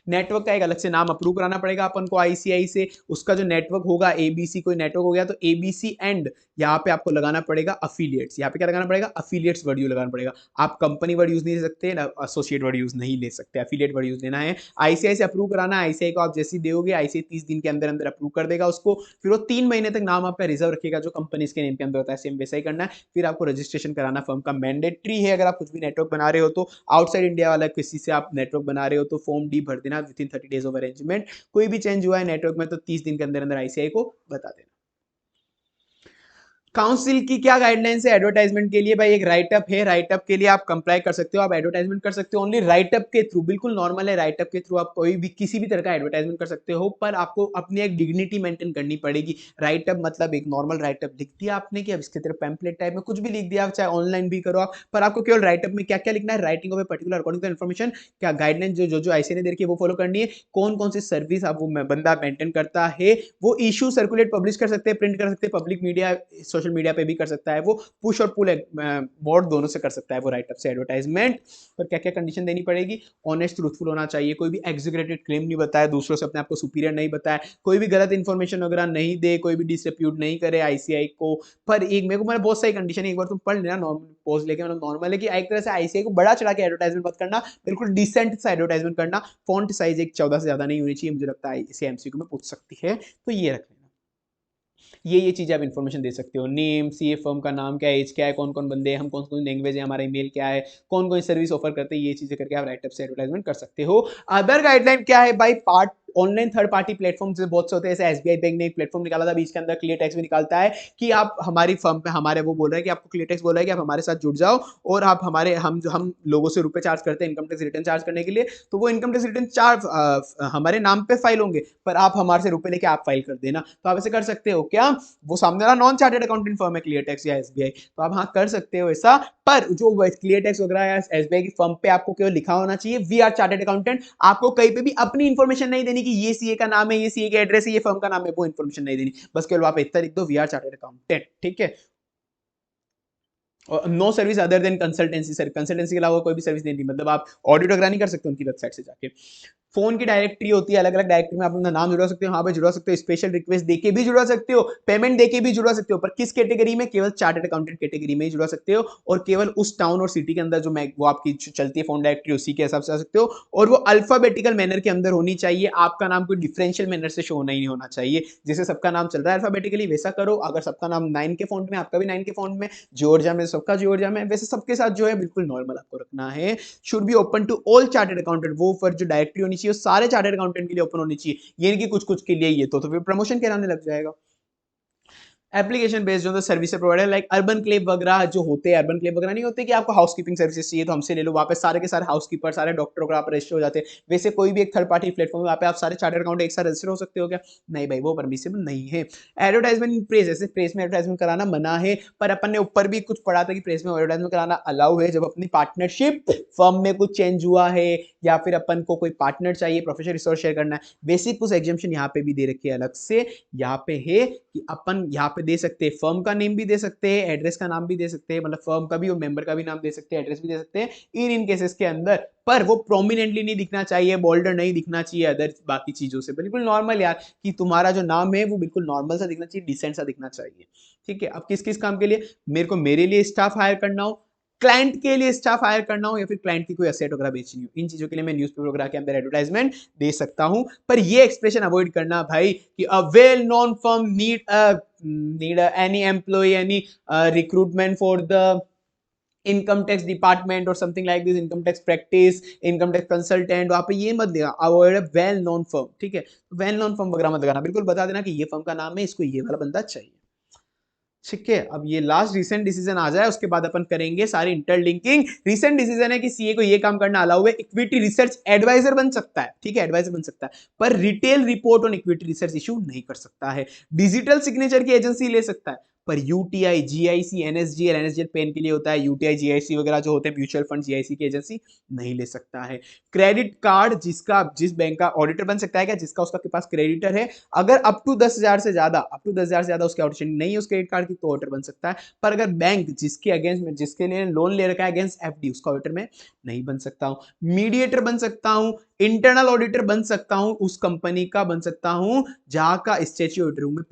नेटवर्क का एक अलग से नाम अप्रूव कराना पड़ेगा अपन को आईसीआई से, उसका जो नेटवर्क होगा एबीसी कोई नेटवर्क हो गया तो एबीसी एंड यहाँ पे आपको लगाना पड़ेगा अफिलिएट्स, यहाँ पे क्या लगाना पड़ेगा, अफिलिएट्स वर्ड यूज लगाना पड़ेगा। आप कंपनी वर्ड यूज नहीं ले सकते, एसोसिएट वर्ड यूज नहीं ले सकते, अफिलिएट वर्ड यूज लेना है। आईसीआई से अप्रूव कराना, आईसीआई को आप जैसे दोगे आईसीआई 30 दिन के अंदर अंदर अप्रूव कर देगा उसको, फिर वो 3 महीने तक नाम आपका रिजर्व रखेगा जो कंपनी इसके नेम के अंदर होता है, सेम वैसा ही करना है। फिर आपको रजिस्ट्रेशन कराना फर्म का मैंडेटरी है, अगर आप कुछ भी नेटवर्क बना रहे हो तो आउटसाइड इंडिया वाला किसी से आप नेटवर्क बना रहे हो तो फॉर्म डी भर देना with in 30 days of arrangement. कोई भी चेंज हुआ है नेटवर्क में तो 30 दिन के अंदर अंदर आईसीआई को बता देना। काउंसिल की क्या गाइडलाइंस है एडवर्टाइजमेंट के लिए? भाई एक राइटअप है, राइटअप के लिए आप कंप्लाई कर सकते हो, आप एडवर्टाइजमेंट कर सकते हो ओनली राइटअप के थ्रू, बिल्कुल नॉर्मल है, राइटअप के थ्रू आप कोई भी किसी भी तरह का एडवर्टाइजमेंट कर सकते हो, पर आपको अपनी एक डिग्निटी मेंटेन करनी पड़ेगी। राइटअप मतलब एक नॉर्मल राइटअप लिख दिया आपने कि अब इसके तरह पैम्पलेट टाइप में कुछ भी लिख दिया, चाहे ऑनलाइन भी करो आप, पर आपको केवल राइटअप में क्या क्या लिखना है, writing of a particular according to information, क्या गाइडलाइन जो आईसीआई ने दे रखी है वो फॉलो करनी है, कौन कौन सी सर्विस आप वो बंदा मेंटेन करता है, वो इशू सर्कुलेट पब्लिश कर सकते हैं, प्रिंट कर सकते हैं, पब्लिक मीडिया सोशल मीडिया पे भी कर सकते है, वो पुश और पुल बोर्ड दोनों से कर सकता है वो राइटअप से एडवर्टाइजमेंट। पर क्या क्या कंडीशन देनी पड़ेगी, ऑनेस्ट ट्रूथफुल होना चाहिए, कोई भी एग्जीक्यूटेड क्लेम नहीं बताया, दूसरों से अपने आप को सुपीरियर नहीं बताया, कोई भी गलत इन्फॉर्मेशन वगैरह नहीं दे, कोई भी डिसरेप्यूट नहीं करे आईसीआई को। पर एक मेरे को मतलब बहुत सारी कंडीशन है, एक बार तुम पढ़ लेना नॉर्मल पोस्ट लेके, मतलब नॉर्मल है कि एक तरह से आईसीआई को बड़ा चढ़ा के एडवर्टाइजमेंट मत करना, बिल्कुल डिसेंट सा एडवर्टाइजमेंट करना, फॉन्ट साइज एक 14 से ज्यादा नहीं होनी चाहिए, मुझे लगता है इसे एमसीक्यू में पूछ सकती है, तो ये रख लेना। ये चीजें आप इन्फॉर्मेशन दे सकते हो, नेम, सीए फर्म का नाम क्या है, एज क्या है, कौन कौन बंदे हैं, हम कौन कौन लैंग्वेज है, हमारा ईमेल क्या है, कौन कौन सर्विस ऑफर करते हैं, ये चीजें करके आप राइटअप से एडवर्टाइजमेंट कर सकते हो। अदर गाइडलाइन क्या है भाई, part online third party platform से बहुत से होते हैं, जैसे एसबीआई बैंक ने एक प्लेटफॉर्म निकाला था बीच के अंदर, क्लियर टैक्स भी निकालता है कि आप हमारी फर्म पे, हमारे वो बोल रहे हैं कि आपको क्लियर टैक्स बोल रहा है कि आप हमारे साथ जुड़ जाओ और आप हमारे हम लोगों से रुपए चार्ज करते हैं इनकम टैक्स रिटर्न चार्ज करने के लिए, तो वो इनकम टैक्स रिटर्न चार्ज हमारे नाम पे फाइल होंगे, पर आप हमारे से रुपए लेके आप फाइल कर देना, तो आप ऐसे कर सकते हो क्या, वो सामने वाला नॉन चार्टेड अकाउंटेंट फर्म है क्लियर टैक्स या एसबीआई, तो आप हाँ कर सकते हो ऐसा, पर जो क्लियर टैक्स वगैरह या एसबीआई की फर्म पे आपको केवल लिखा होना चाहिए वी आर चार्टेड अकाउंटेंट, आपको कहीं पे भी अपनी इन्फॉर्मेशन नहीं देनी कि ये सीए का नाम है, ये सीए का एड्रेस है, ये फर्म का नाम है, वो इन्फॉर्मेशन नहीं देनी, बस केवल आप इतना लिख दो वी आर चार्टेड अकाउंटेंट, ठीक है। और no service other than consultancy, sir consultancy के अलावा कोई भी सर्विस नहीं दी, मतलब आप ऑडिट वगैरह नहीं कर सकते उनकी वेबसाइट से जाके। फोन की डायरेक्टरी होती है, अलग अलग डायरेक्टरी में आप अपना नाम जुड़वा सकते हो, वहां पे जुड़वा सकते हो, स्पेशल रिक्वेस्ट देके भी जुड़वा सकते हो, पेमेंट देके भी जुड़वा सकते हो, पर किस कैटेगरी में, केवल चार्टर्ड अकाउंटेंट कैटेगरी में ही जुड़वा सकते हो, और केवल उस टाउन और सिटी के अंदर जो वो आपकी चलती है फोन डायरेक्टरी उसी के हिसाब से आ सकते हो, और वो अल्फाबेटिकल मैनर के अंदर होनी चाहिए, आपका नाम कोई डिफरेंशियल मैनर से शो नहीं होना चाहिए, जैसे सबका नाम चल रहा है अल्फाबेटिकली वैसा करो, अगर सबका नाम 9 के फॉन्ट में, आपका भी 9 के फॉन्ट में, जॉर्जिया में सबका जॉर्जिया में, वैसे सबके साथ जो है बिल्कुल नॉर्मल आपको रखना है। Should be open to all chartered accountant, वो पर जो डायरेक्टरी होनी चाहिए सारे चार्टर्ड अकाउंटेंट के लिए ओपन होनी चाहिए, ये नहीं कि कुछ कुछ के लिए ये तो फिर प्रमोशन कराने लग जाएगा। एप्लीकेशन बेस्ड जो सर्विस प्रोवाइडर लाइक अर्बन क्लेब वगैरह जो होते हैं, अर्बन क्लेब वगैरह नहीं होते कि आपको हाउसकीपिंग सर्विसेज चाहिए तो हमसे ले लो, वहाँ पे सारे के सारे हाउसकीपर, सारे डॉक्टर वगैरह आप रजिस्टर हो जाते हैं, वैसे कोई भी एक थर्ड पार्टी प्लेटफॉर्म है वहाँ पे आप सारे चार्टर्ड अकाउंट एक साथ रजिस्टर हो सकते हो क्या? नहीं भाई, वो परमिसिबल नहीं है। एडवर्टाइजमेंट इन प्रेस, जैसे प्रेस में एडवर्टाइजमेंट कराना मना है, पर अपन ने ऊपर भी कुछ पढ़ा था कि प्रेस में एडवर्टाइजमेंट कराना अलाउ है, जब अपनी पार्टनरशिप फर्म में कुछ चेंज हुआ है या फिर अपन को कोई पार्टनर चाहिए, प्रोफेशनल रिसोर्स शेयर करना है, बेसिक कुछ एग्जाम्पशन यहाँ पे भी दे रखे हैं अलग से, यहाँ पे है कि अपन यहाँ पे दे सकते हैं, फर्म का नेम भी दे सकते हैं, एड्रेस का नाम भी दे सकते हैं, मतलब फर्म का भी और मेंबर का भी नाम दे सकते हैं, एड्रेस भी दे सकते हैं इन केसेस के अंदर, पर वो प्रोमिनेंटली नहीं दिखना चाहिए, बोल्डर नहीं दिखना चाहिए अदर बाकी चीजों से, बिल्कुल नॉर्मल यार कि तुम्हारा जो नाम है वो बिल्कुल नॉर्मल सा दिखना चाहिए, डिसेंट सा दिखना चाहिए, ठीक है। अब किस किस काम के लिए, मेरे को मेरे लिए स्टाफ हायर करना हो, क्लाइंट के लिए स्टाफ हायर करना हो, या फिर क्लाइंट की कोई एसेट वगैरह बेचनी हो, इन चीजों के लिए मैं न्यूज़पेपर वगैरह के अंदर एडवर्टाइजमेंट दे सकता हूं, पर ये एक्सप्रेशन अवॉइड करना भाई कि a well known firm need any employ, any recruitment for the income tax department और something like this, income tax practice, income tax consultant, वहां पे ये मत देगा, अवॉइड वेल नोन फर्म, ठीक है। वेल नोन फर्म वगैरह मत लगाना, बिल्कुल बता देना कि ये फर्म का नाम है, इसको ये वाला बंदा चाहिए। ठीक है, अब ये लास्ट रिसेंट डिसीजन आ जाए उसके बाद अपन करेंगे सारी इंटरलिंकिंग। रिसेंट डिसीजन है कि सीए को ये काम करना अलाउ है, इक्विटी रिसर्च एडवाइजर बन सकता है, ठीक है, एडवाइजर बन सकता है, पर retail report on equity research issue नहीं कर सकता है। डिजिटल सिग्नेचर की एजेंसी ले सकता है, पर यूटीआई, जीआईसी, एनएसजीएल, एनएसजीएल पेन के लिए होता है, यूटीआई, जीआईसी वगैरह जो होते हैं म्यूचुअल फंड, जीआईसी की एजेंसी नहीं ले सकता है। क्रेडिट कार्ड जिस बैंक का ऑडिटर बन सकता है क्या, जिसका उसका के पास क्रेडिटर है, अगर अप टू 10,000 से ज्यादा उसके ऑडिशन नहीं है उस क्रेडिट कार्ड की, तो ऑडिटर बन सकता है। पर अगर बैंक जिसके अगेंस्ट में, जिसके लिए लोन ले रखा है अगेंस्ट एफडी, उसका ऑडिटर में नहीं बन सकता हूं। मीडिएटर बन सकता हूं, इंटरनल ऑडिटर बन सकता हूं, उस कंपनी का बन सकता हूं जहां का स्टैट्यूटरी ऑडिटर हूं मैं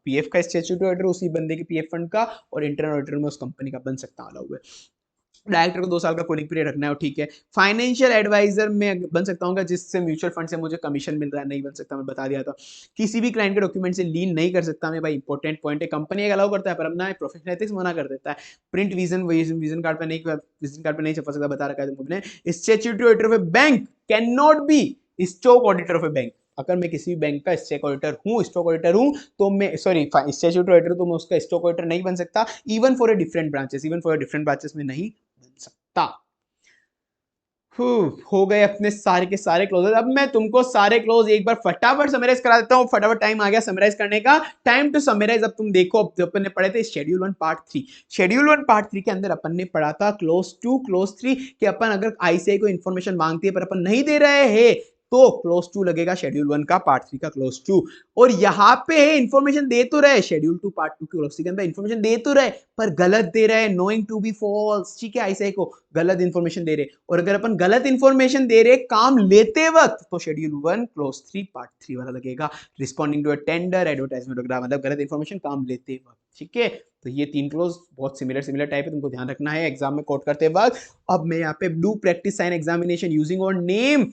पीएफ का स्टैट्यूटरी ऑडिटर उसी बंदे के पीएफ फंड का, और इंटरनल ऑडिटर में उस कंपनी का बन सकता हूं, अलाउ है। डायरेक्टर को 2 साल का कूलिंग पीरियड रखना है, ठीक है। फाइनेंशियल एडवाइजर में बन सकता हूँ जिससे म्यूचुअल फंड से मुझे कमीशन मिल रहा है, नहीं बन सकता, मैं बता दिया था। किसी भी क्लाइंट के डॉक्यूमेंट से लीन नहीं कर सकता मैं, भाई इंपॉर्टेंट पॉइंट है। कंपनी एक अलाउ करता है पर अपना प्रोफेशनल एथिक्स मना कर देता है। प्रिंट विजन कार्ड पे नहीं छपा सकता, बता रखा है तुमने। Statutory auditor of A bank can not B stock auditor of A bank. अगर मैं किसी भी बैंक का स्टॉक ऑडिटर हूं, तो मैं स्टैट्यूटरी ऑडिटर, तो मैं उसका स्टॉक ऑडिटर नहीं बन सकता। Even for a different branches में नहीं बन सकता। हो गए अपने सारे के सारे क्लोजेस। अब मैं तुमको सारे क्लोज एक बार फटाफट समराइज करा देता हूं। फटाफट टाइम आ गया समराइज करने का, टाइम टू समराइज। अब तुम देखो, अब अपन ने पढ़े थे शेड्यूल 1 पार्ट 3। शेड्यूल 1 पार्ट 3 के अंदर अपन ने पढ़ा था क्लोज 2 क्लोज 3 कि अपन अगर आईसीआई को इन्फॉर्मेशन मांगती है पर अपन नहीं दे रहे हैं, तो क्लोज 2 लगेगा शेड्यूल 1 का पार्ट 3 का क्लोज 2। और यहां पे इंफॉर्मेशन दे तो रहे, शेड्यूल 2 पार्ट 2 के क्लोज 3 के अंदर इंफॉर्मेशन दे तो रहे, पर गलत दे रहे, नोइंग टू बी फॉल्स, ठीक है, आईसीआई को गलत इंफॉर्मेशन दे रहे। और अगर अपन गलत इंफॉर्मेशन दे रहे काम लेते वक्त, तो शेड्यूल 1 क्लोज 3 पार्ट 3 वाला लगेगा। Responding to a tender, advertisement वगैरह, मतलब गलत इंफॉर्मेशन काम लेते वक्त, ठीक है। तो ये 3 क्लोज बहुत सिमिलर टाइप है, तुमको ध्यान रखना है एग्जाम में कोट करते वक्त। अब मैं यहाँ पे do practice sign examination using और name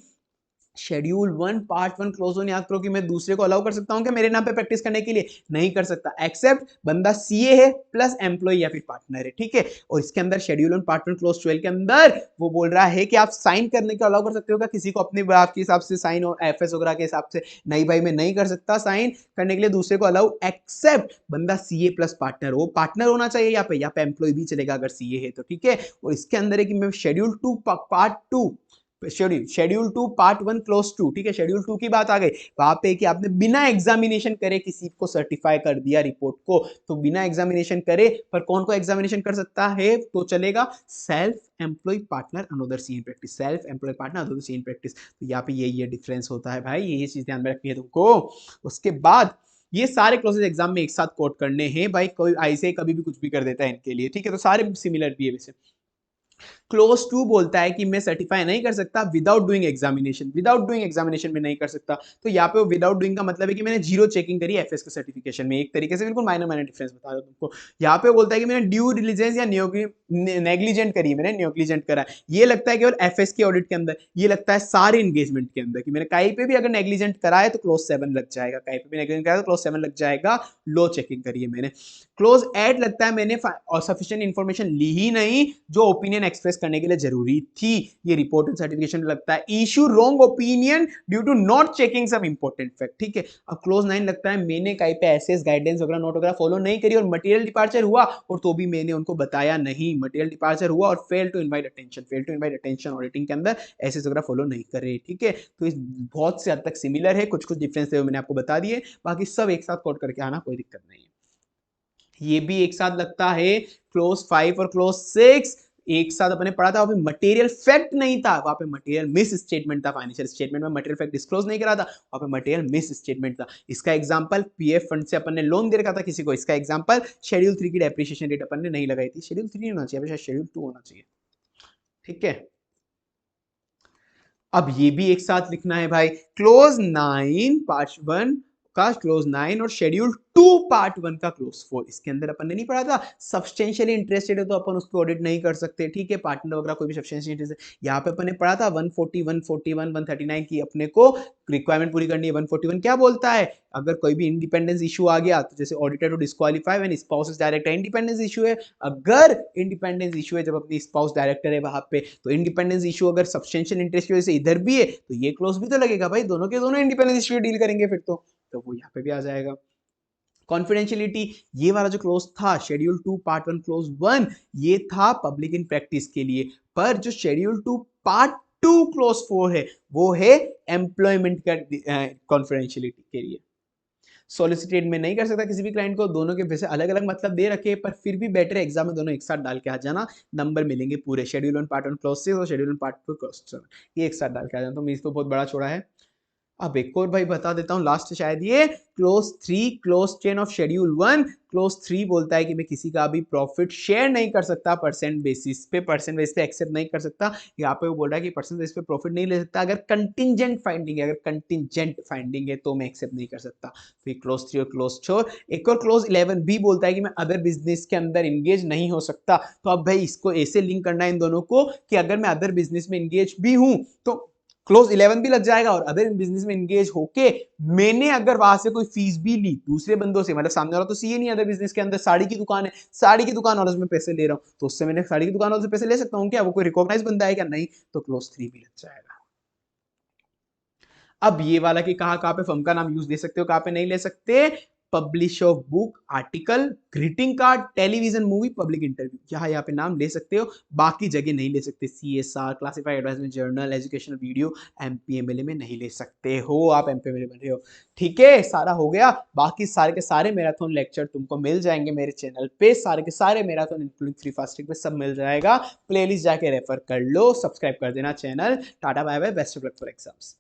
schedule 1 part 1 close on याद करो कि मैं दूसरे को अलाउ कर सकता हूं क्या मेरे नाम पे प्रैक्टिस करने के लिए? नहीं कर सकता, एक्सेप्ट बंदा सीए है प्लस एम्प्लॉय या फिर पार्टनर है, ठीक है। और इसके अंदर शेड्यूल 1 पार्ट 1 क्लोज 12 के अंदर वो बोल रहा है कि आप साइन करने को अलाउ कर सकते हो क्या किसी को अपने आपके हिसाब से साइन और एफएस वगैरह के हिसाब से? नहीं भाई, मैं नहीं कर सकता साइन करने के लिए दूसरे को अलाउ, एक्सेप्ट बंदा सीए प्लस पार्टनर हो। पार्टनर होना चाहिए यहाँ पे एम्प्लॉय भी चलेगा अगर सीए है तो, ठीक है। और इसके अंदर है कि मैं schedule 2 part 2 schedule 2 part 1 close 2, ठीक है, शेड्यूल 2 की बात आ गई वहां पे कि आपने बिना एग्जामिनेशन करे किसी को सर्टिफाई कर दिया रिपोर्ट को, तो बिना एग्जामिनेशन करे, पर कौन को एग्जामिनेशन कर सकता है तो चलेगा? Self employ partner another C in practice, self employ partner another C in practice. तो यहाँ पे ये डिफरेंस होता है भाई, ये चीज ध्यान में रखनी है तुमको। उसके बाद ये सारे क्लोजेस एग्जाम में एक साथ कोट करने हैं भाई, कोई ऐसे कभी भी कुछ भी कर देता है इनके लिए, ठीक है। तो सारे सिमिलर भी है वैसे। क्लोज 2 बोलता है कि मैं सर्टिफाई नहीं कर सकता without doing examination, without doing examination में नहीं कर सकता। तो यहाँ पे विदाउट डूइंग का मतलब है कि मैंने जीरो चेकिंग करी एफएस के सर्टिफिकेशन में, एक तरीके से बिल्कुल माइनर डिफरेंस बता रहा हूं तुमको। यहाँ पे बोलता है कि मैंने ड्यू डिलिजेंस या नेग्लिजेंट करी है, मैंने नेग्लिजेंट करा है। ये लगता है केवल एफएस के ऑडिट के अंदर, ये लगता है सारे एंगेजमेंट के अंदर कि मैंने कहीं पे भी अगर नेग्लिजेंट करा है तो क्लोज 7 लग जाएगा, कहीं पे भी नेग्लिजेंट करा है तो क्लोज 7 लग जाएगा, लो चेकिंग करी है मैंने। क्लोज 8 लगता है मैंने सफिशिएंट इंफॉर्मेशन ली ही नहीं जो ओपिनियन एक्सप्रेस करने के लिए जरूरी थी, ये रिपोर्ट एंड सर्टिफिकेशन लगता है। Issue wrong opinion due to not checking some important fact, ठीक है। अब क्लोज 9 लगता है मैंने कहीं पे एसएस गाइडेंस वगैरह नोट वगैरह फॉलो नहीं करी और मटेरियल डिपार्चर हुआ और तो भी मैंने उनको बताया नहीं, मटेरियल डिपार्चर हुआ और fail to invite attention, auditing के अंदर एसएस वगैरह फॉलो नहीं करे, ठीक है। तो इस बहुत से हद तक सिमिलर है, कुछ कुछ डिफरेंस है मैंने आपको बता दिए, बाकी सब एक साथ कोट करके आना, कोई दिक्कत नहीं है। ये भी एक साथ लगता है, क्लोज 5 और क्लोज 6 एक साथ अपने पढ़ा था। वहां पे मटेरियल फैक्ट नहीं था, वहां पे मटेरियल मिस स्टेटमेंट था, फाइनेंशियल स्टेटमेंट में मटेरियल फैक्ट डिस्क्लोज नहीं करा था, वहां पे मटेरियल मिस स्टेटमेंट था। इसका एग्जांपल पीएफ फंड से अपन ने लोन दे रखा था किसी को, इसका एग्जांपल शेड्यूल 3 की डेप्रिसिएशन रेट अपन ने नहीं लगाई थी, शेड्यूल 3 होना चाहिए, शेड्यूल 2 होना चाहिए, ठीक है। अब ये भी एक साथ लिखना है भाई, क्लोज 9 पार्ट 1 का क्लोज 9 और शेड्यूल 2 पार्ट 1 का क्लोज 4, इसके अंदर अपन ने नहीं पढ़ा था सब्सटेंशियली इंटरेस्टेड है तो अपन उसको ऑडिट नहीं कर सकते, ठीक है। पार्टनर वगैरह कोई भी सब्सटेंशियली इंटरेस्टेड, यहाँ पे अपन ने पढ़ा था 140 141 139 की अपने को रिक्वायरमेंट पूरी करनी है। 141 क्या बोलता है, अगर कोई भी इंडिपेंडेंस इशू आ गया तो जैसे auditor to disqualify when spouse is director, independence issue है, अगर इंडिपेंडेंस इशू है जब अपनी स्पाउस डायरेक्टर है वहां पे, तो इंडिपेंडेंस इशू अगर सब्सटेंशियल इंटरेस्ट की वजह से इधर भी है तो ये क्लोज भी तो लगेगा भाई, दोनों के दोनों इंडिपेंडेंस इशू डील करेंगे फिर तो वो यहाँ पे भी आ जाएगा। कॉन्फिडेंशियलिटी, ये वाला जो क्लोज था शेड्यूल 2 पार्ट 1 क्लोज 1, ये था पब्लिक इन प्रैक्टिस के लिए, पर जो शेड्यूल 2 पार्ट 2 क्लोज 4 है वो है एम्प्लॉयमेंट का कॉन्फिडेंशियलिटी के लिए। सॉलिसिटेड में नहीं कर सकता किसी भी क्लाइंट को, दोनों के वैसे अलग अलग मतलब दे रखे, पर फिर भी बेटर एग्जाम में दोनों एक साथ डाल के आ जाना, नंबर मिलेंगे पूरे। शेड्यूल 1 पार्ट 1 क्लोज 6 और शेड्यूल 1 पार्ट 2 क्लोज 7, ये एक साथ डाल के आ जाना। तो मीन्स तो बहुत बड़ा छोड़ा है। अब एक और भाई बता देता हूँ, लास्ट शायद ये close 3 close chain of schedule 1। Close 3 बोलता है कि मैं किसी का भी प्रॉफिट शेयर नहीं कर सकता परसेंट बेसिस पे, परसेंट बेसिस पे एक्सेप्ट नहीं कर सकता। यहाँ पे वो बोल रहा है कि परसेंट बेसिस पे प्रॉफिट नहीं ले सकता, अगर कंटिंजेंट फाइंडिंग है, अगर कंटिंजेंट फाइंडिंग है तो मैं एक्सेप्ट नहीं कर सकता। फिर क्लोज 3 और क्लोज 4। एक और क्लोज 11 भी बोलता है कि मैं अदर बिजनेस के अंदर इंगेज नहीं हो सकता। तो अब भाई इसको ऐसे लिंक करना है इन दोनों को कि अगर मैं अदर बिजनेस में इंगेज भी हूं तो क्लोज 11 भी लग जाएगा, और अदर बिजनेस में इंगेज होके मैंने अगर वहां से कोई फीस भी ली दूसरे बंदों से, मतलब सामने वाला तो सीए नहीं, अदर बिजनेस के अंदर साड़ी की दुकान है, साड़ी की दुकान वालों से मैं पैसे ले रहा हूं, तो उससे मैंने साड़ी की दुकान वालों से पैसे ले सकता हूं क्या? वो कोई रिकॉग्नाइज बंदा है क्या? नहीं, तो क्लोज 3 भी लग जाएगा। अब ये वाला कि कहां कहां पे फर्म का नाम यूज दे सकते हो, कहां पे नहीं ले सकते। Publish of book, article, greeting card, television, movie, public interview, यहाँ पे नाम ले सकते हो, बाकी जगह नहीं ले सकते। CSR, classified advertisement, journal, educational video, MP MLA में नहीं ले सकते हो। आप एमपीएमएलए बन रहे हो, ठीक है, सारा हो गया। बाकी सारे के सारे मैराथन लेक्चर तुमको मिल जाएंगे मेरे चैनल पे, सारे के सारे मैराथन इंक्लूडिंग फ्री फास्टिंग पे सब मिल जाएगा। प्लेलिस्ट जाके रेफर कर लो, सब्सक्राइब कर देना channel. Tata bye bye, best of luck for exams.